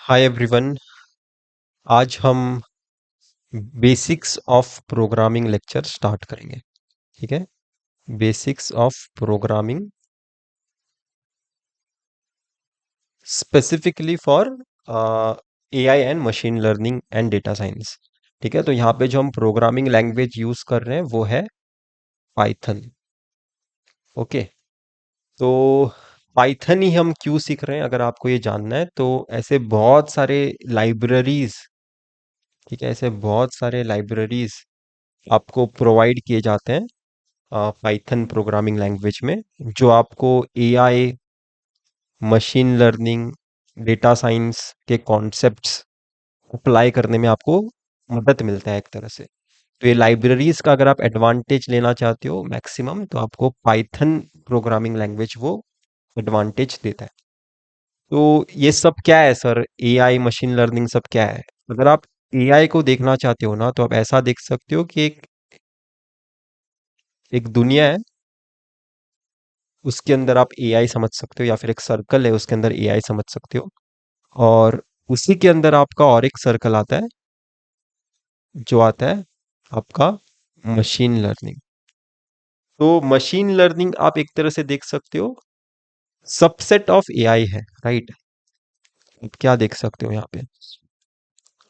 Hi everyone. आज हम basics of programming lecture start करेंगे। ठीक है। Basics of programming specifically for AI and machine learning and data science. ठीक है, तो यहाँ पे जो हम प्रोग्रामिंग लैंग्वेज यूज कर रहे हैं वो है पाइथन। ओके, तो पाइथन ही हम क्यों सीख रहे हैं अगर आपको ये जानना है तो ऐसे बहुत सारे लाइब्रेरीज, ठीक है, ऐसे बहुत सारे लाइब्रेरीज आपको प्रोवाइड किए जाते हैं पाइथन प्रोग्रामिंग लैंग्वेज में, जो आपको AI, machine learning, data science के कॉन्सेप्ट्स अप्लाई करने में आपको मदद मिलता है एक तरह से। तो ये लाइब्रेरीज का अगर आप एडवांटेज लेना चाहते हो मैक्सिमम, तो आपको पाइथन प्रोग्रामिंग लैंग्वेज वो एडवांटेज देता है। तो ये सब क्या है सर, एआई मशीन लर्निंग सब क्या है? अगर आप एआई को देखना चाहते हो ना, तो आप ऐसा देख सकते हो कि एक एक दुनिया है, उसके अंदर आप एआई समझ सकते हो, या फिर एक सर्कल है उसके अंदर एआई समझ सकते हो। और उसी के अंदर आपका और एक सर्कल आता है, जो आता है आपका मशीन लर्निंग। तो मशीन लर्निंग आप एक तरह से देख सकते हो सबसेट ऑफ एआई है, राइट? आप क्या देख सकते हो यहाँ पे,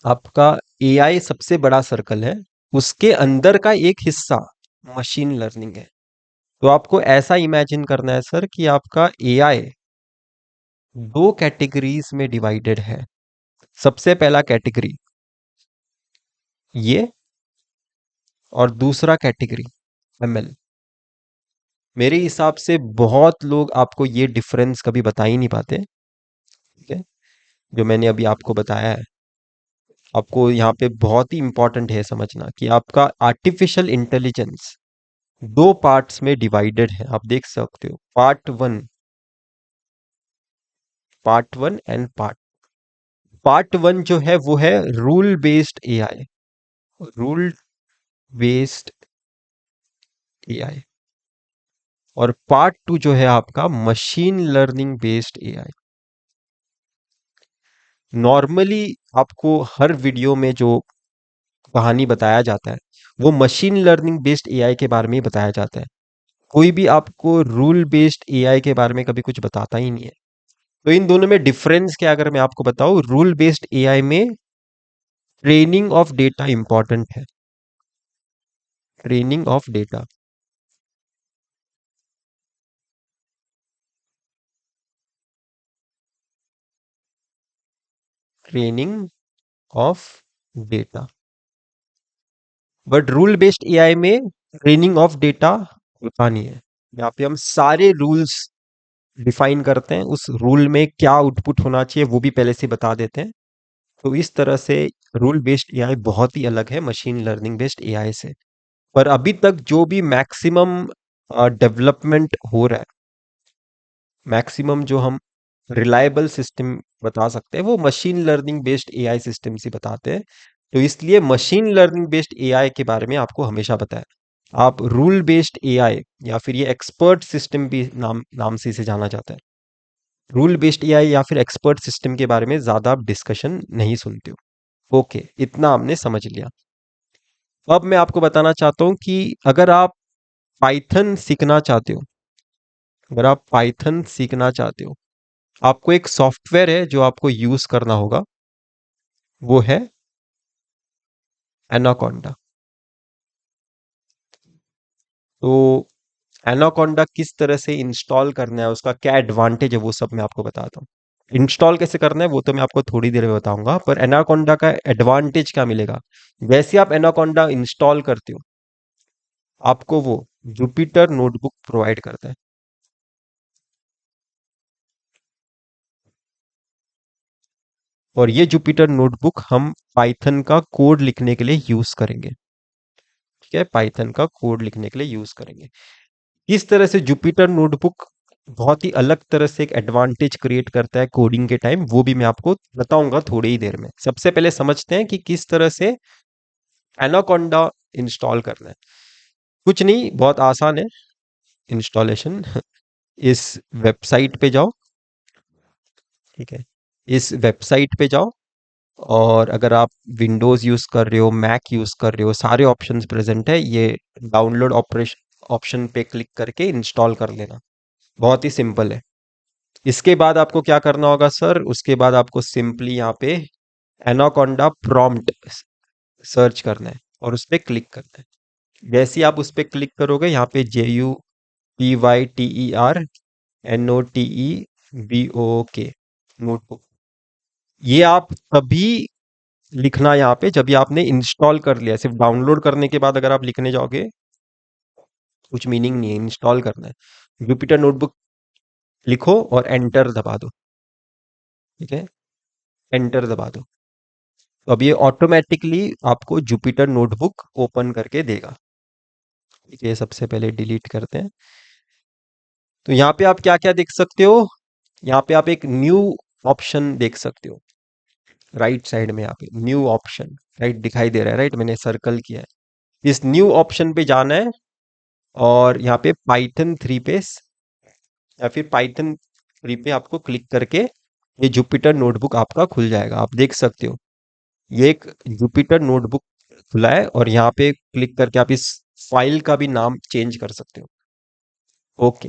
आपका एआई सबसे बड़ा सर्कल है, उसके अंदर का एक हिस्सा मशीन लर्निंग है। तो आपको ऐसा इमेजिन करना है सर कि आपका एआई दो कैटेगरीज में डिवाइडेड है। सबसे पहला कैटेगरी ये, और दूसरा कैटेगरी एमएल। मेरे हिसाब से बहुत लोग आपको ये डिफरेंस कभी बता ही नहीं पाते। ठीक है, जो मैंने अभी आपको बताया है, आपको यहाँ पे बहुत ही इंपॉर्टेंट है समझना कि आपका आर्टिफिशियल इंटेलिजेंस दो पार्ट्स में डिवाइडेड है। आप देख सकते हो part one and part one जो है वो है rule based AI, rule based AI. और पार्ट टू जो है आपका machine learning based AI. Normally आपको हर वीडियो में जो कहानी बताया जाता है वो मशीन लर्निंग बेस्ड एआई के बारे में ही बताया जाता है। कोई भी आपको रूल बेस्ड एआई के बारे में कभी कुछ बताता ही नहीं है। तो इन दोनों में डिफरेंस क्या, अगर मैं आपको बताऊं, रूल बेस्ड एआई में ट्रेनिंग ऑफ डेटा इंपॉर्टेंट है। Training of data, training of data. But rule based AI में ट्रेनिंग ऑफ डेटा होता नहीं है। यहाँ पे हम सारे रूल्स डिफाइन करते हैं, उस रूल में क्या आउटपुट होना चाहिए वो भी पहले से बता देते हैं। तो इस तरह से रूल बेस्ड एआई बहुत ही अलग है मशीन लर्निंग बेस्ड एआई से। पर अभी तक जो भी मैक्सिमम डेवलपमेंट हो रहा है, मैक्सिमम जो हम रिलायबल सिस्टम बता सकते हैं वो machine learning based AI system से बताते हैं। तो इसलिए मशीन लर्निंग बेस्ड एआई के बारे में आपको हमेशा पता है। आप रूल बेस्ड एआई या फिर ये एक्सपर्ट सिस्टम भी नाम नाम से इसे जाना जाता है, रूल बेस्ड एआई या फिर एक्सपर्ट सिस्टम के बारे में ज्यादा आप डिस्कशन नहीं सुनते हो। ओके, इतना हमने समझ लिया। अब मैं आपको बताना चाहता हूं कि अगर आप पाइथन सीखना चाहते हो, अगर आप पाइथन सीखना चाहते हो, आपको एक सॉफ्टवेयर है जो आपको यूज करना होगा, वो है एनाकोंडा। तो एनाकोंडा किस तरह से इंस्टॉल करना है, उसका क्या एडवांटेज है, वो सब मैं आपको बताता हूँ। इंस्टॉल कैसे करना है वो तो मैं आपको थोड़ी देर में बताऊंगा, पर एनाकोंडा का एडवांटेज क्या मिलेगा। जैसे आप एनाकोंडा इंस्टॉल करते हो, आपको वो जुपिटर नोटबुक प्रोवाइड करता है। और ये जुपिटर नोटबुक हम पाइथन का कोड लिखने के लिए यूज करेंगे। ठीक है, पाइथन का कोड लिखने के लिए यूज करेंगे। इस तरह से जुपिटर नोटबुक बहुत ही अलग तरह से एक एडवांटेज क्रिएट करता है कोडिंग के टाइम, वो भी मैं आपको बताऊंगा थोड़ी ही देर में। सबसे पहले समझते हैं कि किस तरह से एनाकोंडा इंस्टॉल करना है। कुछ नहीं, बहुत आसान है इंस्टॉलेशन। इस वेबसाइट पे जाओ, ठीक है, इस वेबसाइट पे जाओ, और अगर आप विंडोज़ यूज़ कर रहे हो, मैक यूज़ कर रहे हो, सारे ऑप्शंस प्रेजेंट है। ये डाउनलोड ऑपरेशन ऑप्शन पे क्लिक करके इंस्टॉल कर लेना। बहुत ही सिंपल है। इसके बाद आपको क्या करना होगा सर? उसके बाद आपको सिंपली यहाँ पे एनाकोंडा प्रॉम्प्ट सर्च करना है और उस पर क्लिक करना है। जैसे ही आप उस पर क्लिक करोगे, यहाँ पे JUPYTERNOTEBOK नोटबुक, ये आप तभी लिखना यहाँ पे जब ये आपने इंस्टॉल कर लिया। सिर्फ डाउनलोड करने के बाद अगर आप लिखने जाओगे, कुछ मीनिंग नहीं है। इंस्टॉल करना है। जुपिटर नोटबुक लिखो और एंटर दबा दो। ठीक है, एंटर दबा दो। तो अब ये ऑटोमेटिकली आपको जुपिटर नोटबुक ओपन करके देगा। ठीक है, सबसे पहले डिलीट करते हैं। तो यहाँ पे आप क्या क्या देख सकते हो? यहाँ पे आप एक न्यू ऑप्शन देख सकते हो। राइट साइड में यहाँ पे न्यू ऑप्शन राइट दिखाई दे रहा है। राइट, मैंने सर्कल किया है। इस न्यू ऑप्शन पे जाना है और यहाँ पे पाइथन 3 पे या फिर पाइथन 3 पे आपको क्लिक करके ये जुपिटर नोटबुक आपका खुल जाएगा। आप देख सकते हो ये एक जुपिटर नोटबुक खुला है, और यहाँ पे क्लिक करके आप इस फाइल का भी नाम चेंज कर सकते हो। ओके,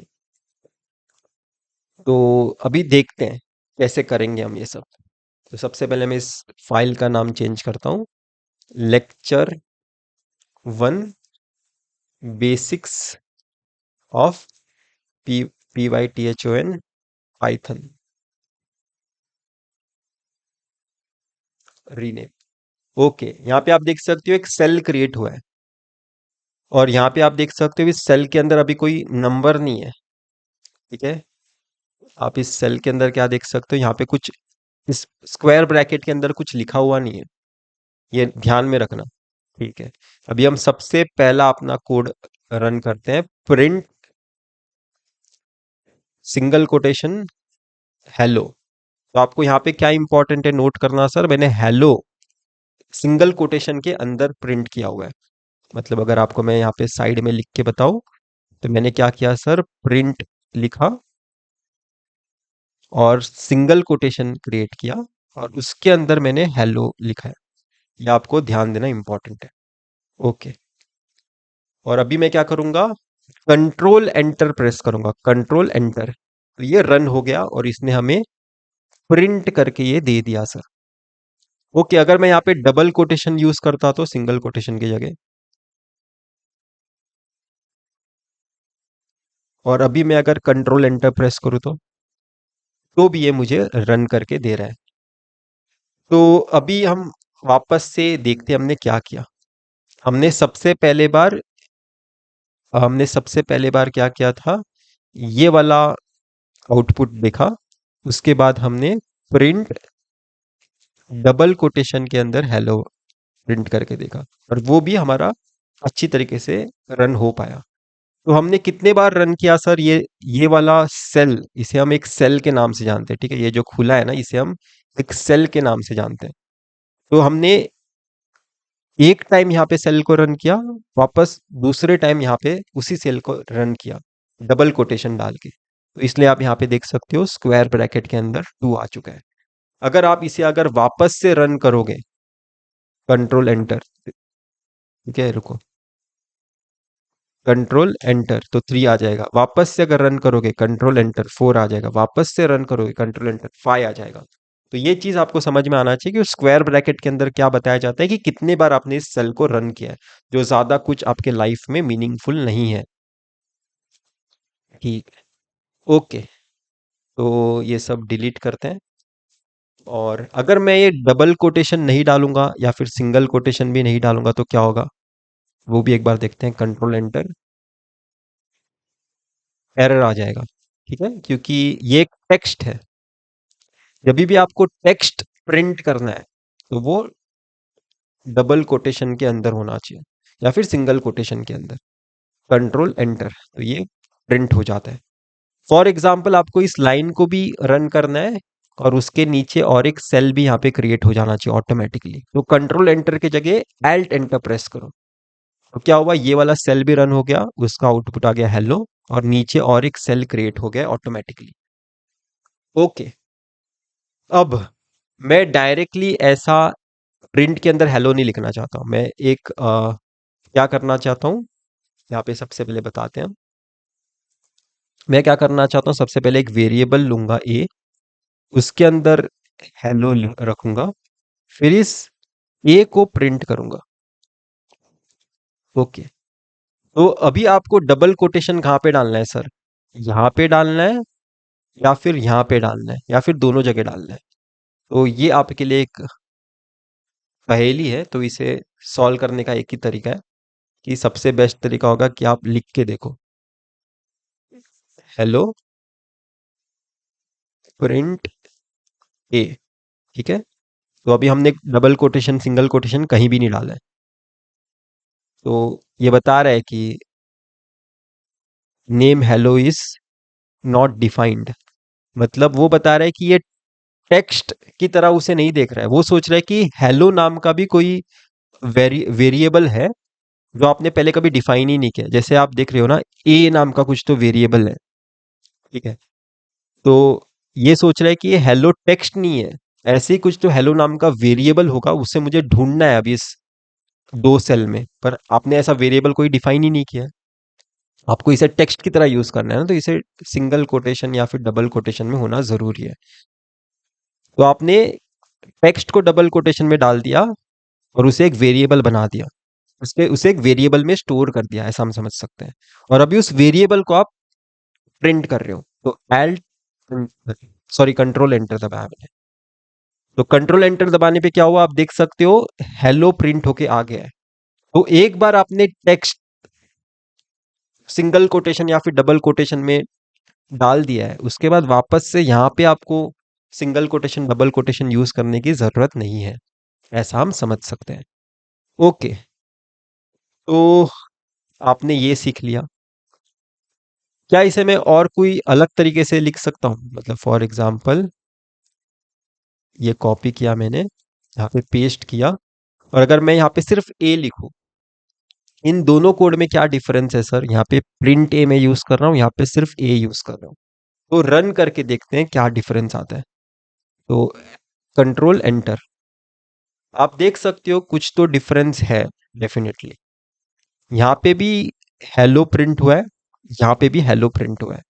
तो अभी देखते हैं कैसे करेंगे हम ये सब। तो सबसे पहले मैं इस फाइल का नाम चेंज करता हूँ। lecture 1 basics of PYTHON Python rename. Okay, यहाँ पे आप देख सकते हो एक सेल क्रिएट हुआ है, और यहाँ पे आप देख सकते हो इस सेल के अंदर अभी कोई नंबर नहीं है। ठीक है, आप इस सेल के अंदर क्या देख सकते हो? यहाँ पे कुछ इस स्क्वायर ब्रैकेट के अंदर कुछ लिखा हुआ नहीं है, ये ध्यान में रखना। ठीक है, अभी हम सबसे पहला अपना कोड रन करते हैं। Print single quotation hello. तो आपको यहाँ पे क्या इंपॉर्टेंट है नोट करना सर? मैंने हेलो सिंगल कोटेशन के अंदर प्रिंट किया हुआ है। मतलब अगर आपको मैं यहाँ पे साइड में लिख के बताऊं, तो मैंने क्या किया सर? प्रिंट लिखा और सिंगल कोटेशन क्रिएट किया, और उसके अंदर मैंने हेलो लिखा है। ये आपको ध्यान देना इंपॉर्टेंट है। ओके, और अभी मैं क्या करूंगा? कंट्रोल एंटर प्रेस करूंगा। कंट्रोल एंटर, तो ये रन हो गया और इसने हमें प्रिंट करके ये दे दिया सर। ओके, अगर मैं यहाँ पे डबल कोटेशन यूज करता तो सिंगल कोटेशन की जगह, और अभी मैं अगर कंट्रोल एंटर प्रेस करूँ तो भी ये मुझे रन करके दे रहा है। तो अभी हम वापस से देखते हैं हमने क्या किया। हमने सबसे पहले बार हमने सबसे पहले बार क्या किया था? ये वाला आउटपुट देखा। उसके बाद हमने प्रिंट डबल कोटेशन के अंदर हेलो प्रिंट करके देखा, और वो भी हमारा अच्छी तरीके से रन हो पाया। तो हमने कितने बार रन किया सर? ये वाला सेल, इसे हम एक सेल के नाम से जानते हैं। ठीक है, ये जो खुला है ना, इसे हम एक सेल के नाम से जानते हैं। तो हमने एक टाइम यहाँ पे सेल को रन किया, वापस दूसरे टाइम यहाँ पे उसी सेल को रन किया डबल कोटेशन डाल के। तो इसलिए आप यहाँ पे देख सकते हो स्क्वायर ब्रैकेट के अंदर 2 आ चुका है। अगर आप इसे अगर वापस से रन करोगे, कंट्रोल एंटर, ठीक है रुको, कंट्रोल एंटर तो 3 आ जाएगा। वापस से अगर रन करोगे कंट्रोल एंटर 4 आ जाएगा। वापस से रन करोगे कंट्रोल एंटर 5 आ जाएगा। तो ये चीज आपको समझ में आना चाहिए कि स्क्वायर ब्रैकेट के अंदर क्या बताया जाता है कि कितने बार आपने इस सेल को रन किया है, जो ज्यादा कुछ आपके लाइफ में मीनिंगफुल नहीं है। ठीक है, ओके, तो ये सब डिलीट करते हैं। और अगर मैं ये डबल कोटेशन नहीं डालूंगा या फिर सिंगल कोटेशन भी नहीं डालूंगा तो क्या होगा, वो भी एक बार देखते हैं। कंट्रोल एंटर, एरर आ जाएगा। ठीक है, क्योंकि ये एक टेक्स्ट है। जब भी आपको टेक्स्ट प्रिंट करना है तो वो डबल कोटेशन के अंदर होना चाहिए या फिर सिंगल कोटेशन के अंदर। कंट्रोल एंटर, तो ये प्रिंट हो जाता है। फॉर एग्जाम्पल आपको इस लाइन को भी रन करना है, और उसके नीचे और एक सेल भी यहाँ पे क्रिएट हो जाना चाहिए ऑटोमेटिकली। तो कंट्रोल एंटर की जगह एल्ट एंटर प्रेस करो। तो क्या हुआ? ये वाला सेल भी रन हो गया, उसका आउटपुट आ गया हेलो, और नीचे और एक सेल क्रिएट हो गया ऑटोमेटिकली। ओके, अब मैं डायरेक्टली ऐसा प्रिंट के अंदर हेलो नहीं लिखना चाहता हूं। मैं एक क्या करना चाहता हूं, यहाँ पे सबसे पहले बताते हैं। मैं क्या करना चाहता हूँ, सबसे पहले एक वेरिएबल लूंगा ए, उसके अंदर हेलो रखूंगा, फिर इस ए को प्रिंट करूंगा। ओके। तो अभी आपको डबल कोटेशन कहाँ पे डालना है सर? यहाँ पे डालना है या फिर यहाँ पे डालना है या फिर दोनों जगह डालना है? तो ये आपके लिए एक पहेली है, तो इसे सॉल्व करने का एक ही तरीका है कि सबसे बेस्ट तरीका होगा कि आप लिख के देखो, हेलो प्रिंट ए। ठीक है। तो अभी हमने डबल कोटेशन सिंगल कोटेशन कहीं भी नहीं डाला है। तो ये बता रहा है कि name hello is not defined, मतलब वो बता रहा है कि ये टेक्स्ट की तरह उसे नहीं देख रहा है। वो सोच रहा है कि हेलो नाम का भी कोई वेरिएबल है जो आपने पहले कभी डिफाइन ही नहीं किया। जैसे आप देख रहे हो ना, ए नाम का कुछ तो वेरिएबल है। ठीक है। तो ये सोच रहा है कि ये हेलो टेक्स्ट नहीं है, ऐसे ही कुछ तो हेलो नाम का वेरिएबल होगा, उससे मुझे ढूंढना है अभी इस दो सेल में। पर आपने ऐसा वेरिएबल कोई डिफाइन ही नहीं किया है। आपको इसे टेक्स्ट की तरह यूज करना है ना, तो इसे सिंगल कोटेशन या फिर डबल कोटेशन में होना जरूरी है। तो आपने टेक्स्ट को डबल कोटेशन में डाल दिया और उसे एक वेरिएबल बना दिया, उसके उसे एक वेरिएबल में स्टोर कर दिया, ऐसा हम समझ सकते हैं। और अभी उस वेरिएबल को आप प्रिंट कर रहे हो, तो एल्ट सॉरी कंट्रोल एंटर दबाया मैंने। तो कंट्रोल एंटर दबाने पे क्या हुआ, आप देख सकते हो हेलो प्रिंट होके आ गया है। तो एक बार आपने टेक्स्ट सिंगल कोटेशन या फिर डबल कोटेशन में डाल दिया है, उसके बाद वापस से यहाँ पे आपको single quotation double quotation use करने की जरूरत नहीं है, ऐसा हम समझ सकते हैं। ओके। तो आपने ये सीख लिया। क्या इसे मैं और कोई अलग तरीके से लिख सकता हूँ? मतलब फॉर एग्जाम्पल, ये कॉपी किया मैंने, यहाँ पे पेस्ट किया, और अगर मैं यहाँ पे सिर्फ ए लिखूं, इन दोनों कोड में क्या डिफरेंस है सर? यहाँ पे प्रिंट ए में यूज कर रहा हूँ, यहाँ पे सिर्फ ए यूज कर रहा हूँ। तो रन करके देखते हैं क्या डिफरेंस आता है। तो कंट्रोल एंटर, आप देख सकते हो कुछ तो डिफरेंस है डेफिनेटली। यहाँ पे भी हेलो प्रिंट हुआ है, यहाँ पे भी हेलो प्रिंट हुआ है,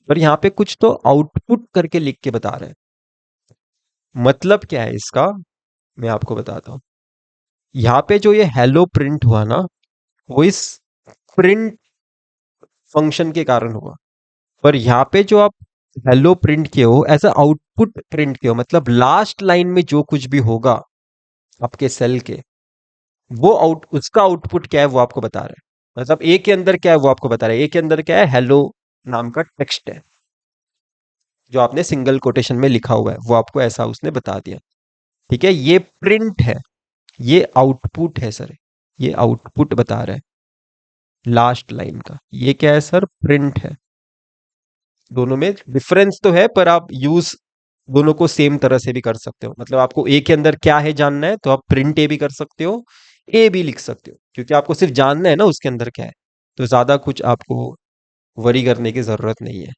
पर यहाँ पे कुछ तो आउटपुट करके लिख के बता रहे हैं। मतलब क्या है इसका, मैं आपको बताता हूँ। यहाँ पे जो ये हेलो प्रिंट हुआ ना, वो इस प्रिंट फंक्शन के कारण हुआ। पर यहाँ पे जो आप हेलो प्रिंट किए हो, एज अ आउटपुट प्रिंट किए हो, मतलब लास्ट लाइन में जो कुछ भी होगा आपके सेल के, वो उसका आउटपुट क्या है वो आपको बता रहा है। मतलब ए के अंदर क्या है वो आपको बता रहा है। ए के अंदर क्या है, हेलो नाम का टेक्स्ट है जो आपने सिंगल कोटेशन में लिखा हुआ है, वो आपको ऐसा उसने बता दिया। ठीक है, ये प्रिंट है, ये आउटपुट है सर, ये आउटपुट बता रहा है लास्ट लाइन का। ये क्या है सर, प्रिंट है। दोनों में डिफरेंस तो है, पर आप यूज दोनों को सेम तरह से भी कर सकते हो। मतलब आपको ए के अंदर क्या है जानना है, तो आप प्रिंट ए भी कर सकते हो, ए भी लिख सकते हो, क्योंकि आपको सिर्फ जानना है ना उसके अंदर क्या है। तो ज्यादा कुछ आपको वरी करने की जरूरत नहीं है।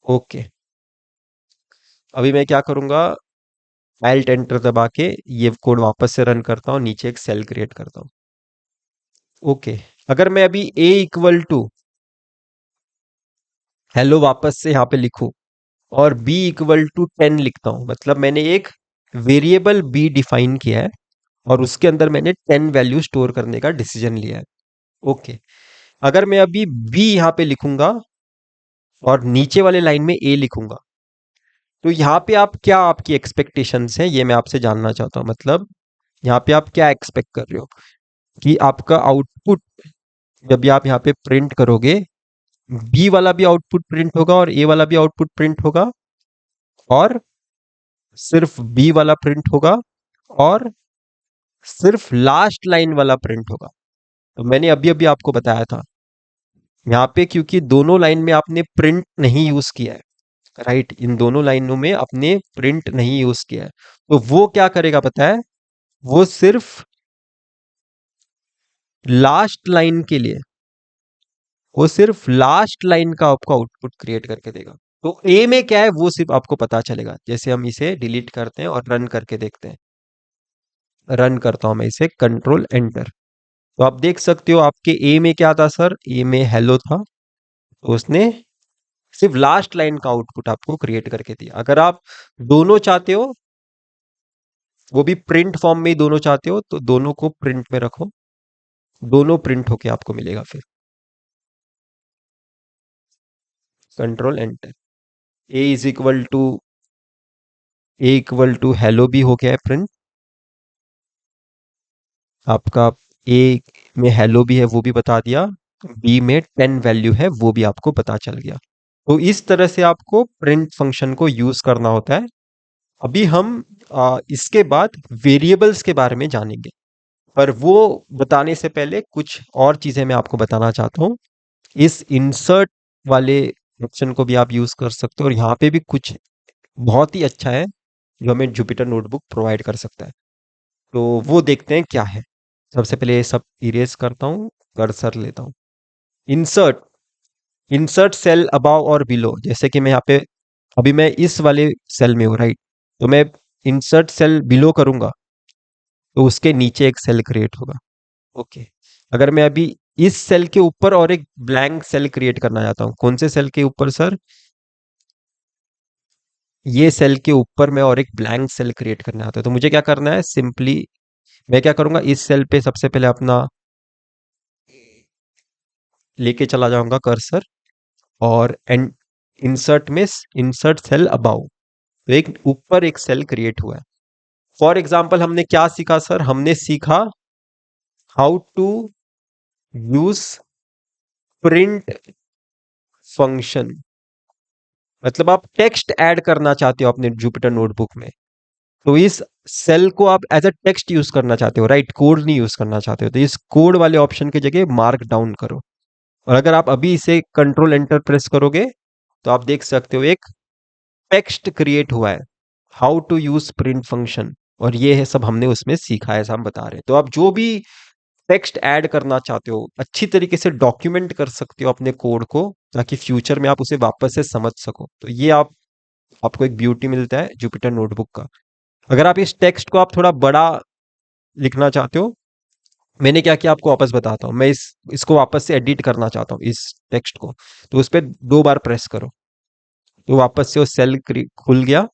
ओके। अभी मैं क्या करूंगा, Alt एंटर दबा के ये कोड वापस से रन करता हूँ, नीचे एक सेल क्रिएट करता हूँ। ओके। अगर मैं अभी a इक्वल टू हेलो वापस से यहाँ पे लिखूं और b इक्वल टू 10 लिखता हूं, मतलब मैंने एक वेरिएबल b डिफाइन किया है और उसके अंदर मैंने 10 वैल्यू स्टोर करने का डिसीजन लिया है। ओके। अगर मैं अभी b यहाँ पे लिखूंगा और नीचे वाले लाइन में a लिखूंगा, तो यहाँ पे आप क्या, आपकी एक्सपेक्टेशंस हैं, ये मैं आपसे जानना चाहता हूँ। मतलब यहाँ पे आप क्या एक्सपेक्ट कर रहे हो कि आपका आउटपुट जब भी आप यहाँ पे प्रिंट करोगे, बी वाला भी आउटपुट प्रिंट होगा और ए वाला भी आउटपुट प्रिंट होगा, और सिर्फ बी वाला प्रिंट होगा, और सिर्फ लास्ट लाइन वाला प्रिंट होगा। तो मैंने अभी अभी आपको बताया था, यहाँ पे क्योंकि दोनों लाइन में आपने प्रिंट नहीं यूज किया है, राइट, इन दोनों लाइनों में आपने प्रिंट नहीं यूज किया है, तो वो क्या करेगा पता है, वो सिर्फ लास्ट लाइन के लिए, वो सिर्फ लास्ट लाइन का आपको आउटपुट क्रिएट करके देगा। तो ए में क्या है वो सिर्फ आपको पता चलेगा जैसे हम इसे डिलीट करते हैं और रन करके देखते हैं। रन करता हूं मैं इसे, कंट्रोल एंटर। तो आप देख सकते हो आपके ए में क्या था सर, ए में हेलो था, तो उसने सिर्फ लास्ट लाइन का आउटपुट आपको क्रिएट करके दिया। अगर आप दोनों चाहते हो, वो भी प्रिंट फॉर्म में ही दोनों चाहते हो, तो दोनों को प्रिंट में रखो, दोनों प्रिंट होके आपको मिलेगा फिर। Control enter. A is equal to, a equal to hello भी हो गया है प्रिंट आपका। ए में हेलो भी है वो भी बता दिया, बी में 10 वैल्यू है वो भी आपको पता चल गया। तो इस तरह से आपको प्रिंट फंक्शन को यूज करना होता है। अभी हम इसके बाद वेरिएबल्स के बारे में जानेंगे, पर वो बताने से पहले कुछ और चीजें मैं आपको बताना चाहता हूँ। इस इंसर्ट वाले ऑप्शन को भी आप यूज कर सकते हो, और यहाँ पे भी कुछ बहुत ही अच्छा है जो हमें जुपिटर नोटबुक प्रोवाइड कर सकता है। तो वो देखते हैं क्या है। सबसे पहले ये सब इरेज करता हूँ, कर्सर लेता हूँ। इंसर्ट, इंसर्ट सेल अबव और बिलो, जैसे कि मैं यहाँ पे अभी मैं इस वाले सेल में हूँ, राइट। तो मैं इंसर्ट सेल बिलो करूंगा तो उसके नीचे एक सेल क्रिएट होगा। ओके। अगर मैं अभी इस सेल के ऊपर और एक ब्लैंक सेल क्रिएट करना चाहता हूँ, कौन से सेल के ऊपर सर, ये सेल के ऊपर मैं और एक ब्लैंक सेल क्रिएट करना चाहता हूँ, तो मुझे क्या करना है, सिंपली मैं क्या करूंगा, इस सेल पे सबसे पहले अपना लेके चला जाऊंगा कर्सर, और एंड इंसर्ट में इंसर्ट सेल अबाउ, तो एक ऊपर एक सेल क्रिएट हुआ है। फॉर एग्जाम्पल हमने क्या सीखा सर, हमने सीखा how to use print function. मतलब आप टेक्स्ट ऐड करना चाहते हो अपने जुपिटर नोटबुक में, तो इस सेल को आप एज अ टेक्स्ट यूज करना चाहते हो, राइट, कोड नहीं यूज करना चाहते हो, तो इस कोड वाले ऑप्शन की जगह मार्क डाउन करो। और अगर आप अभी इसे कंट्रोल एंटर प्रेस करोगे तो आप देख सकते हो एक टेक्स्ट क्रिएट हुआ है, how to use print function. और ये है सब हमने उसमें सीखा है, ऐसा हम बता रहे हैं। तो आप जो भी टेक्स्ट ऐड करना चाहते हो अच्छी तरीके से डॉक्यूमेंट कर सकते हो अपने कोड को, ताकि फ्यूचर में आप उसे वापस से समझ सको। तो ये आप आपको एक ब्यूटी मिलता है जुपिटर नोटबुक का। अगर आप इस टेक्स्ट को आप थोड़ा बड़ा लिखना चाहते हो, मैंने क्या किया आपको वापस बताता हूँ। मैं इसको वापस से एडिट करना चाहता हूँ इस टेक्स्ट को, तो उस पर 2 बार प्रेस करो, तो वापस से वो सेल खुल गया।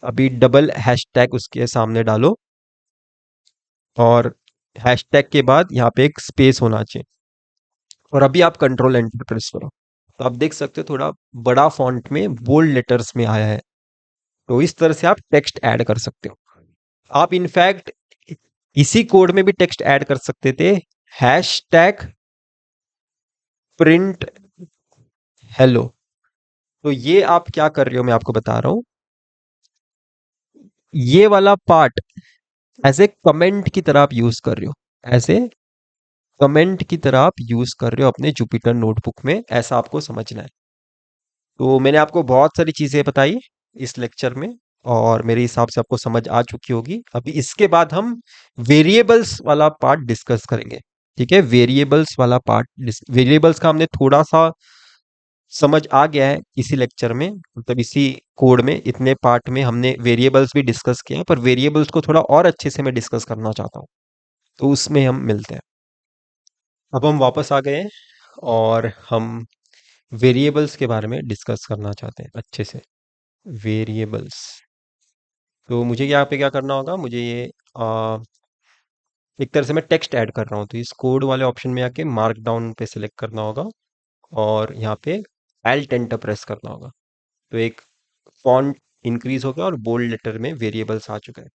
अभी डबल हैशटैग उसके सामने डालो, और हैशटैग के बाद यहाँ पे एक स्पेस होना चाहिए, और अभी आप कंट्रोल एंटर प्रेस करो, तो आप देख सकते हो थोड़ा बड़ा फॉन्ट में बोल्ड लेटर्स में आया है। तो इस तरह से आप टेक्स्ट ऐड कर सकते हो। आप इनफैक्ट इसी कोड में भी टेक्स्ट ऐड कर सकते थे, हैश टैग प्रिंट हेलो। तो ये आप क्या कर रहे हो मैं आपको बता रहा हूं, ये वाला पार्ट एज ए कमेंट की तरह आप यूज कर रहे हो, ऐसे कमेंट की तरह आप यूज कर रहे हो अपने जुपिटर नोटबुक में, ऐसा आपको समझना है। तो मैंने आपको बहुत सारी चीजें बताई इस लेक्चर में, और मेरे हिसाब से आपको समझ आ चुकी होगी। अभी इसके बाद हम वेरिएबल्स वाला पार्ट डिस्कस करेंगे। ठीक है, वेरिएबल्स वाला पार्ट, वेरिएबल्स का हमने थोड़ा सा समझ आ गया है इसी लेक्चर में, मतलब इसी कोड में इतने पार्ट में हमने वेरिएबल्स भी डिस्कस किए हैं, पर वेरिएबल्स को थोड़ा और अच्छे से मैं डिस्कस करना चाहता हूँ, तो उसमें हम मिलते हैं। अब हम वापस आ गए हैं, और हम वेरिएबल्स के बारे में डिस्कस करना चाहते हैं अच्छे से। वेरिएबल्स, तो मुझे यहाँ पे क्या करना होगा, मुझे ये एक तरह से मैं टेक्स्ट ऐड कर रहा हूँ, तो इस कोड वाले ऑप्शन में आके मार्क डाउन पे सिलेक्ट करना होगा, और यहाँ पे एल्ट एंटर प्रेस करना होगा, तो एक फॉन्ट इंक्रीज हो गया और बोल्ड लेटर में वेरिएबल्स आ चुका है।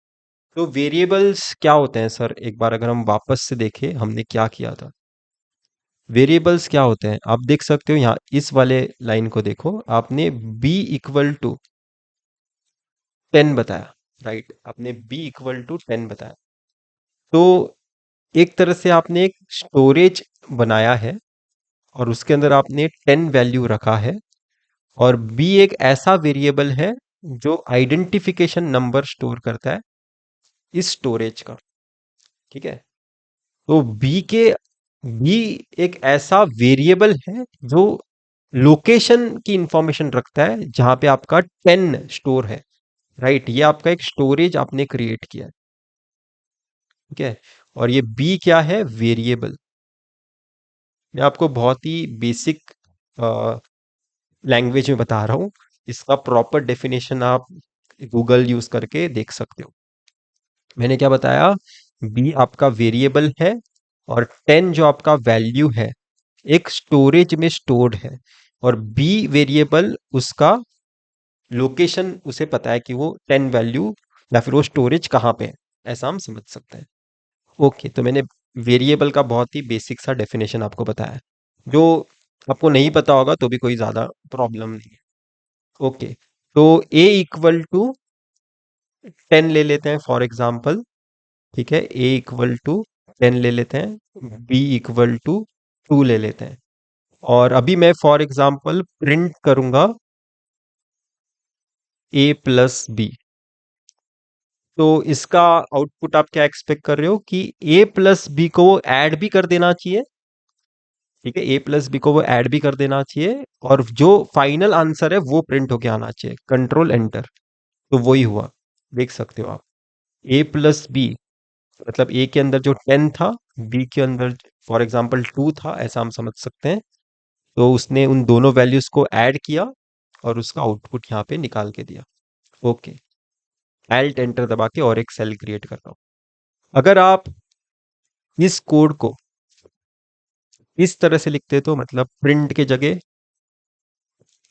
तो वेरिएबल्स क्या होते हैं सर, एक बार अगर हम वापस से देखें हमने क्या किया था। वेरिएबल्स क्या होते हैं आप देख सकते हो, यहाँ इस वाले लाइन को देखो, आपने b इक्वल टू 10 बताया, राइट, आपने b इक्वल टू 10 बताया। तो एक तरह से आपने एक स्टोरेज बनाया है, और उसके अंदर आपने 10 वैल्यू रखा है, और b एक ऐसा वेरिएबल है जो आइडेंटिफिकेशन नंबर स्टोर करता है इस स्टोरेज का। ठीक है, तो b के b एक ऐसा वेरिएबल है जो लोकेशन की इंफॉर्मेशन रखता है जहां पे आपका 10 स्टोर है। राइट, ये आपका एक स्टोरेज आपने क्रिएट किया है। ठीक है। और ये बी क्या है? वेरिएबल। मैं आपको बहुत ही बेसिक लैंग्वेज में बता रहा हूँ। इसका प्रॉपर डेफिनेशन आप गूगल यूज करके देख सकते हो। मैंने क्या बताया? बी आपका वेरिएबल है, और 10 जो आपका वैल्यू है एक स्टोरेज में स्टोर्ड है, और बी वेरिएबल उसका लोकेशन उसे पता है कि वो 10 वैल्यू या फिर वो स्टोरेज कहाँ पे है। ऐसा हम समझ सकते हैं। ओके, तो मैंने वेरिएबल का बहुत ही बेसिक सा डेफिनेशन आपको बताया, जो आपको नहीं पता होगा तो भी कोई ज्यादा प्रॉब्लम नहीं है। ओके, तो ए इक्वल टू 10 ले लेते हैं फॉर एग्जाम्पल। ठीक है, ए इक्वल टू 10 ले लेते हैं, बी इक्वल टू 2 ले लेते हैं। और अभी मैं फॉर एग्जाम्पल प्रिंट करूंगा ए प्लस बी। तो इसका आउटपुट आप क्या एक्सपेक्ट कर रहे हो कि ए प्लस बी को वो ऐड भी कर देना चाहिए। ठीक है, ए प्लस बी को वो ऐड भी कर देना चाहिए, और जो फाइनल आंसर है वो प्रिंट होके आना चाहिए। कंट्रोल एंटर, तो वही हुआ। देख सकते हो आप, ए प्लस बी मतलब ए के अंदर जो 10 था, बी के अंदर फॉर एग्जाम्पल 2 था, ऐसा हम समझ सकते हैं। तो उसने उन दोनों वैल्यूज को ऐड किया और उसका आउटपुट यहाँ पे निकाल के दिया। ओके, एल्ट एंटर दबा के और एक सेल क्रिएट करता हूँ। अगर आप इस कोड को इस तरह से लिखते तो मतलब प्रिंट के जगह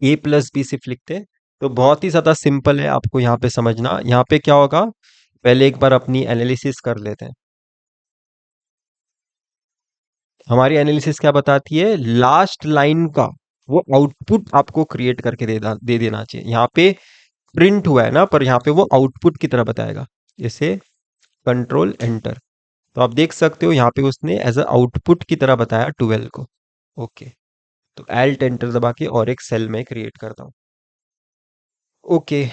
ए प्लस बी सिर्फ लिखते, तो बहुत ही ज्यादा सिंपल है आपको यहाँ पे समझना। यहाँ पे क्या होगा, पहले एक बार अपनी एनालिसिस कर लेते हैं। हमारी एनालिसिस क्या बताती है? लास्ट लाइन का वो आउटपुट आपको क्रिएट करके दे देना चाहिए। यहाँ पे प्रिंट हुआ है ना, पर यहाँ पे वो आउटपुट की तरह बताएगा। जैसे कंट्रोल एंटर, तो आप देख सकते हो यहाँ पे उसने एज अ आउटपुट की तरह बताया 12 को। ओके, तो एल्ट एंटर दबा के और एक सेल में क्रिएट करता हूँ। ओके,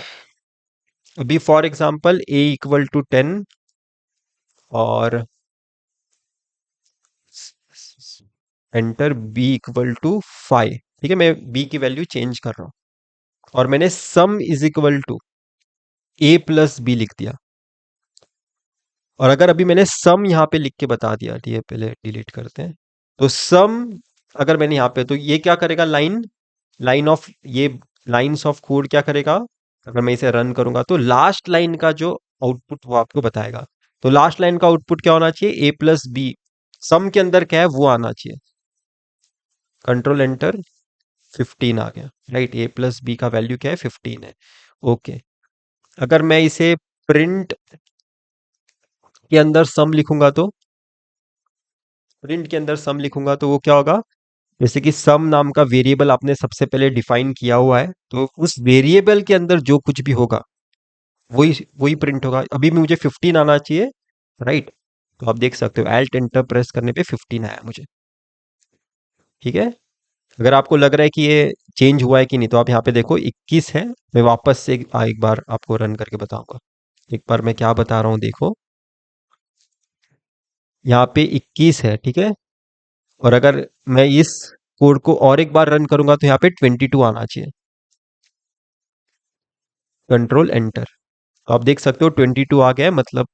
अभी for example a equal to 10 और एंटर बी इक्वल टू 5। ठीक है, मैं बी की वैल्यू चेंज कर रहा हूँ, और मैंने sum is equal to a plus b लिख दिया। और अगर अभी मैंने सम यहाँ पे लिख के बता दिया, ये पहले डिलीट करते हैं। तो सम अगर मैंने यहाँ पे, तो ये क्या करेगा? लाइन लाइन ऑफ ये लाइंस ऑफ कोड क्या करेगा? अगर मैं इसे रन करूंगा तो लास्ट लाइन का जो आउटपुट वो आपको बताएगा। तो लास्ट लाइन का आउटपुट क्या होना चाहिए? ए प्लस बी सम के अंदर क्या है वो आना चाहिए। कंट्रोल एंटर, 15 आ गया। राइट, ए प्लस बी का वैल्यू क्या है? 15 है। ओके, अगर मैं इसे प्रिंट के अंदर सम लिखूंगा तो प्रिंट के अंदर सम लिखूंगा तो वो क्या होगा? जैसे कि सम नाम का वेरिएबल आपने सबसे पहले डिफाइन किया हुआ है, तो उस वेरिएबल के अंदर जो कुछ भी होगा वही वही प्रिंट होगा। अभी भी मुझे 15 आना चाहिए। राइट, तो आप देख सकते हो एल्ट एंटर प्रेस करने पे 15 आया मुझे। ठीक है, अगर आपको लग रहा है कि ये चेंज हुआ है कि नहीं, तो आप यहाँ पे देखो 21 है। मैं वापस से एक बार आपको रन करके बताऊंगा। एक बार मैं क्या बता रहा हूँ देखो, यहाँ पे 21 है। ठीक है, और अगर मैं इस कोड को और एक बार रन करूंगा तो यहाँ पे 22 आना चाहिए। कंट्रोल एंटर, तो आप देख सकते हो 22 आ गया है, मतलब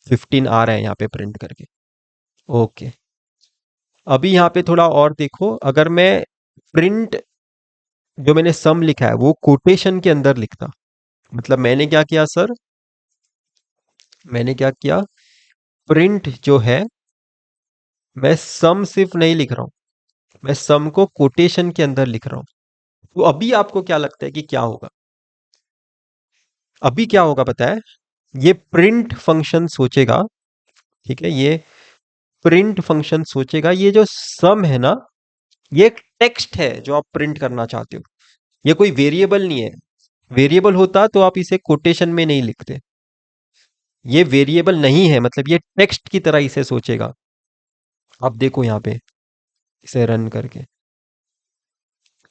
15 आ रहा है यहाँ पे प्रिंट करके। ओके, अभी यहाँ पे थोड़ा और देखो, अगर मैं प्रिंट जो मैंने सम लिखा है वो कोटेशन के अंदर लिखता, मतलब मैंने क्या किया सर? मैंने क्या किया? प्रिंट जो है, मैं सम सिर्फ नहीं लिख रहा हूं, मैं सम को कोटेशन के अंदर लिख रहा हूं। तो अभी आपको क्या लगता है कि क्या होगा? अभी क्या होगा पता है? ये प्रिंट फंक्शन सोचेगा। ठीक है, ये प्रिंट फंक्शन सोचेगा ये जो सम है ना, ये एक टेक्स्ट है जो आप प्रिंट करना चाहते हो। ये कोई वेरिएबल नहीं है। वेरिएबल होता तो आप इसे कोटेशन में नहीं लिखते। ये वेरिएबल नहीं है, मतलब ये टेक्स्ट की तरह इसे सोचेगा। आप देखो यहाँ पे इसे रन करके,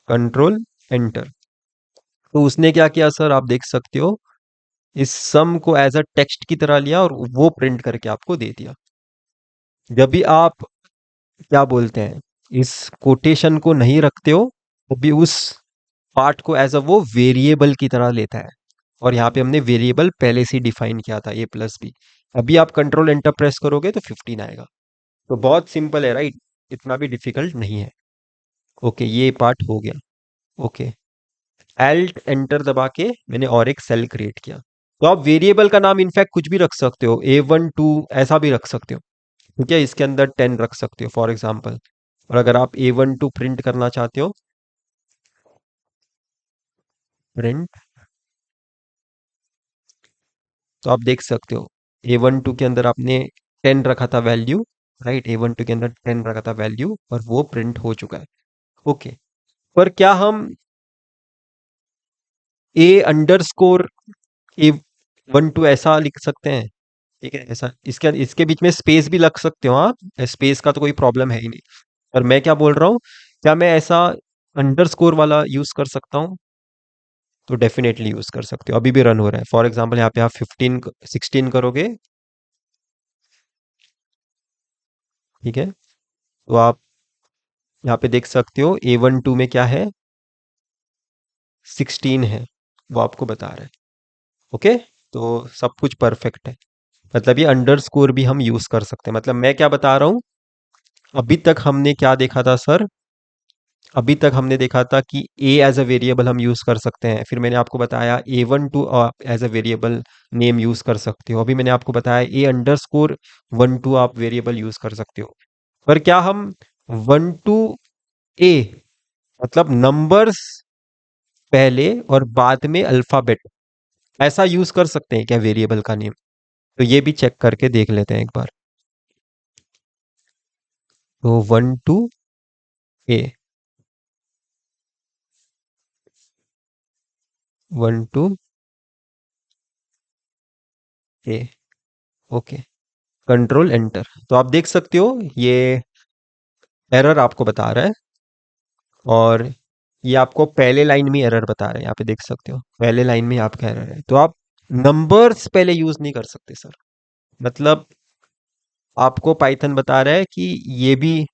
कंट्रोल एंटर, तो उसने क्या किया सर? आप देख सकते हो इस सम को एज अ टेक्स्ट की तरह लिया और वो प्रिंट करके आपको दे दिया। जब भी आप क्या बोलते हैं, इस कोटेशन को नहीं रखते हो, अभी उस पार्ट को एज अ वो वेरिएबल की तरह लेता है, और यहाँ पे हमने वेरिएबल पहले से ही डिफाइन किया था, a+b। अभी आप कंट्रोल एंटर प्रेस करोगे तो 15 आएगा। तो बहुत सिंपल है, राइट? इतना भी डिफिकल्ट नहीं है। ओके, ये पार्ट हो गया। ओके, एल्ट एंटर दबा के मैंने और एक सेल क्रिएट किया। तो आप वेरिएबल का नाम इनफैक्ट कुछ भी रख सकते हो, A1 2 ऐसा भी रख सकते हो। ठीक है, इसके अंदर 10 रख सकते हो फॉर एग्जाम्पल। और अगर आप A1 2 प्रिंट करना चाहते हो, प्रिंट, तो आप देख सकते हो A1 2 के अंदर आपने 10 रखा था वैल्यू, राइट? A1 2 के अंदर 10 रखा था वैल्यू, और वो प्रिंट हो चुका है। ओके, पर क्या हम A_A1 2 ऐसा लिख सकते हैं? ठीक है, ऐसा इसके इसके बीच में स्पेस भी लग सकते हो आप, स्पेस का तो कोई प्रॉब्लम है ही नहीं। पर मैं क्या बोल रहा हूँ, क्या मैं ऐसा अंडरस्कोर वाला यूज कर सकता हूँ? तो डेफिनेटली यूज कर सकते हो, अभी भी रन हो रहा है। फॉर एग्जांपल यहाँ पे आप 15 16 करोगे, ठीक है, तो आप यहाँ पे देख सकते हो A1 2 में क्या है, 16 है, वो आपको बता रहा है। ओके, तो सब कुछ परफेक्ट है। मतलब ये अंडरस्कोर भी हम यूज कर सकते हैं। मतलब मैं क्या बता रहा हूँ, अभी तक हमने क्या देखा था सर? अभी तक हमने देखा था कि a एज अ वेरिएबल हम यूज कर सकते हैं, फिर मैंने आपको बताया A1 2 as a variable name use कर सकते हो। अभी मैंने आपको बताया A_1 2 आप वेरिएबल यूज कर सकते हो। पर क्या हम 1 to a, मतलब नंबर्स पहले और बाद में अल्फाबेट, ऐसा यूज कर सकते हैं क्या वेरिएबल का नेम? तो ये भी चेक करके देख लेते हैं एक बार। तो 1 to a, 1 to a। Okay, control enter, तो आप देख सकते हो ये एरर आपको बता रहा है, और ये आपको पहले लाइन में एरर बता रहा है। यहाँ पे देख सकते हो पहले लाइन में आपका एरर है। तो आप नंबर्स पहले यूज नहीं कर सकते सर। मतलब आपको पाइथन बता रहा है कि ये भी,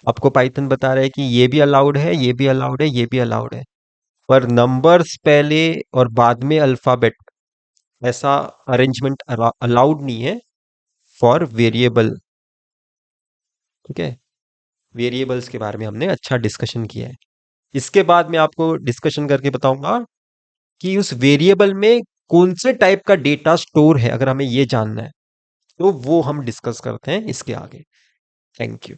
आपको पाइथन बता रहा है कि ये भी अलाउड है, ये भी अलाउड है, ये भी अलाउड है, पर नंबर्स पहले और बाद में अल्फाबेट, ऐसा अरेंजमेंट अलाउड नहीं है फॉर वेरिएबल। ठीक है, वेरिएबल्स के बारे में हमने अच्छा डिस्कशन किया है। इसके बाद मैं आपको डिस्कशन करके बताऊंगा कि उस वेरिएबल में कौन से टाइप का डेटा स्टोर है, अगर हमें ये जानना है तो वो हम डिस्कस करते हैं इसके आगे। Thank you.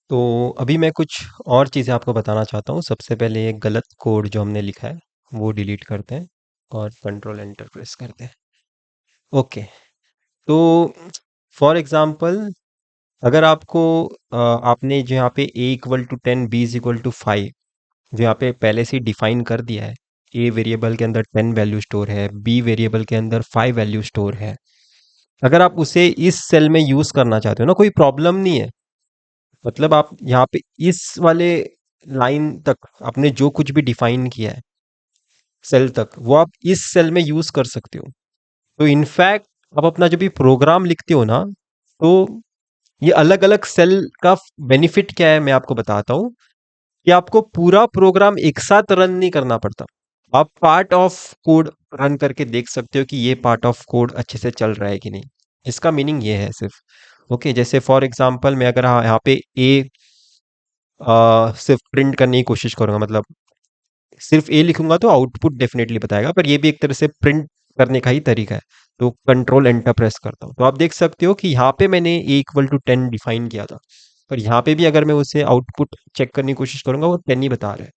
तो अभी मैं कुछ और चीज़ें आपको बताना चाहता हूँ। सबसे पहले एक गलत कोड जो हमने लिखा है वो डिलीट करते हैं, और कंट्रोल एंटर प्रेस करते हैं। ओके, तो फॉर एग्जांपल, अगर आपको आपने जो यहाँ पे A=10 B=5 जो यहाँ पे पहले से डिफाइन कर दिया है, ए वेरिएबल के अंदर 10 वैल्यू स्टोर है, बी वेरिएबल के अंदर 5 वैल्यू स्टोर है, अगर आप उसे इस सेल में यूज करना चाहते हो ना, कोई प्रॉब्लम नहीं है। मतलब आप यहाँ पे इस वाले लाइन तक आपने जो कुछ भी डिफाइन किया है सेल तक, वो आप इस सेल में यूज कर सकते हो। तो इनफैक्ट आप अपना जब भी प्रोग्राम लिखते हो ना, तो ये अलग अलग सेल का बेनिफिट क्या है मैं आपको बताता हूँ, कि आपको पूरा प्रोग्राम एक साथ रन नहीं करना पड़ता। आप पार्ट ऑफ कोड रन करके देख सकते हो कि ये पार्ट ऑफ कोड अच्छे से चल रहा है कि नहीं। इसका मीनिंग ये है सिर्फ। ओके, जैसे फॉर एग्जांपल मैं अगर यहाँ पे ए सिर्फ प्रिंट करने की कोशिश करूंगा, मतलब सिर्फ ए लिखूंगा तो आउटपुट डेफिनेटली बताएगा, पर ये भी एक तरह से प्रिंट करने का ही तरीका है। तो कंट्रोल एंटर प्रेस करता हूँ, तो आप देख सकते हो कि यहाँ पे मैंने A=10 डिफाइन किया था, पर यहाँ पे भी अगर मैं उसे आउटपुट चेक करने की कोशिश करूंगा वो 10 ही बता रहा है।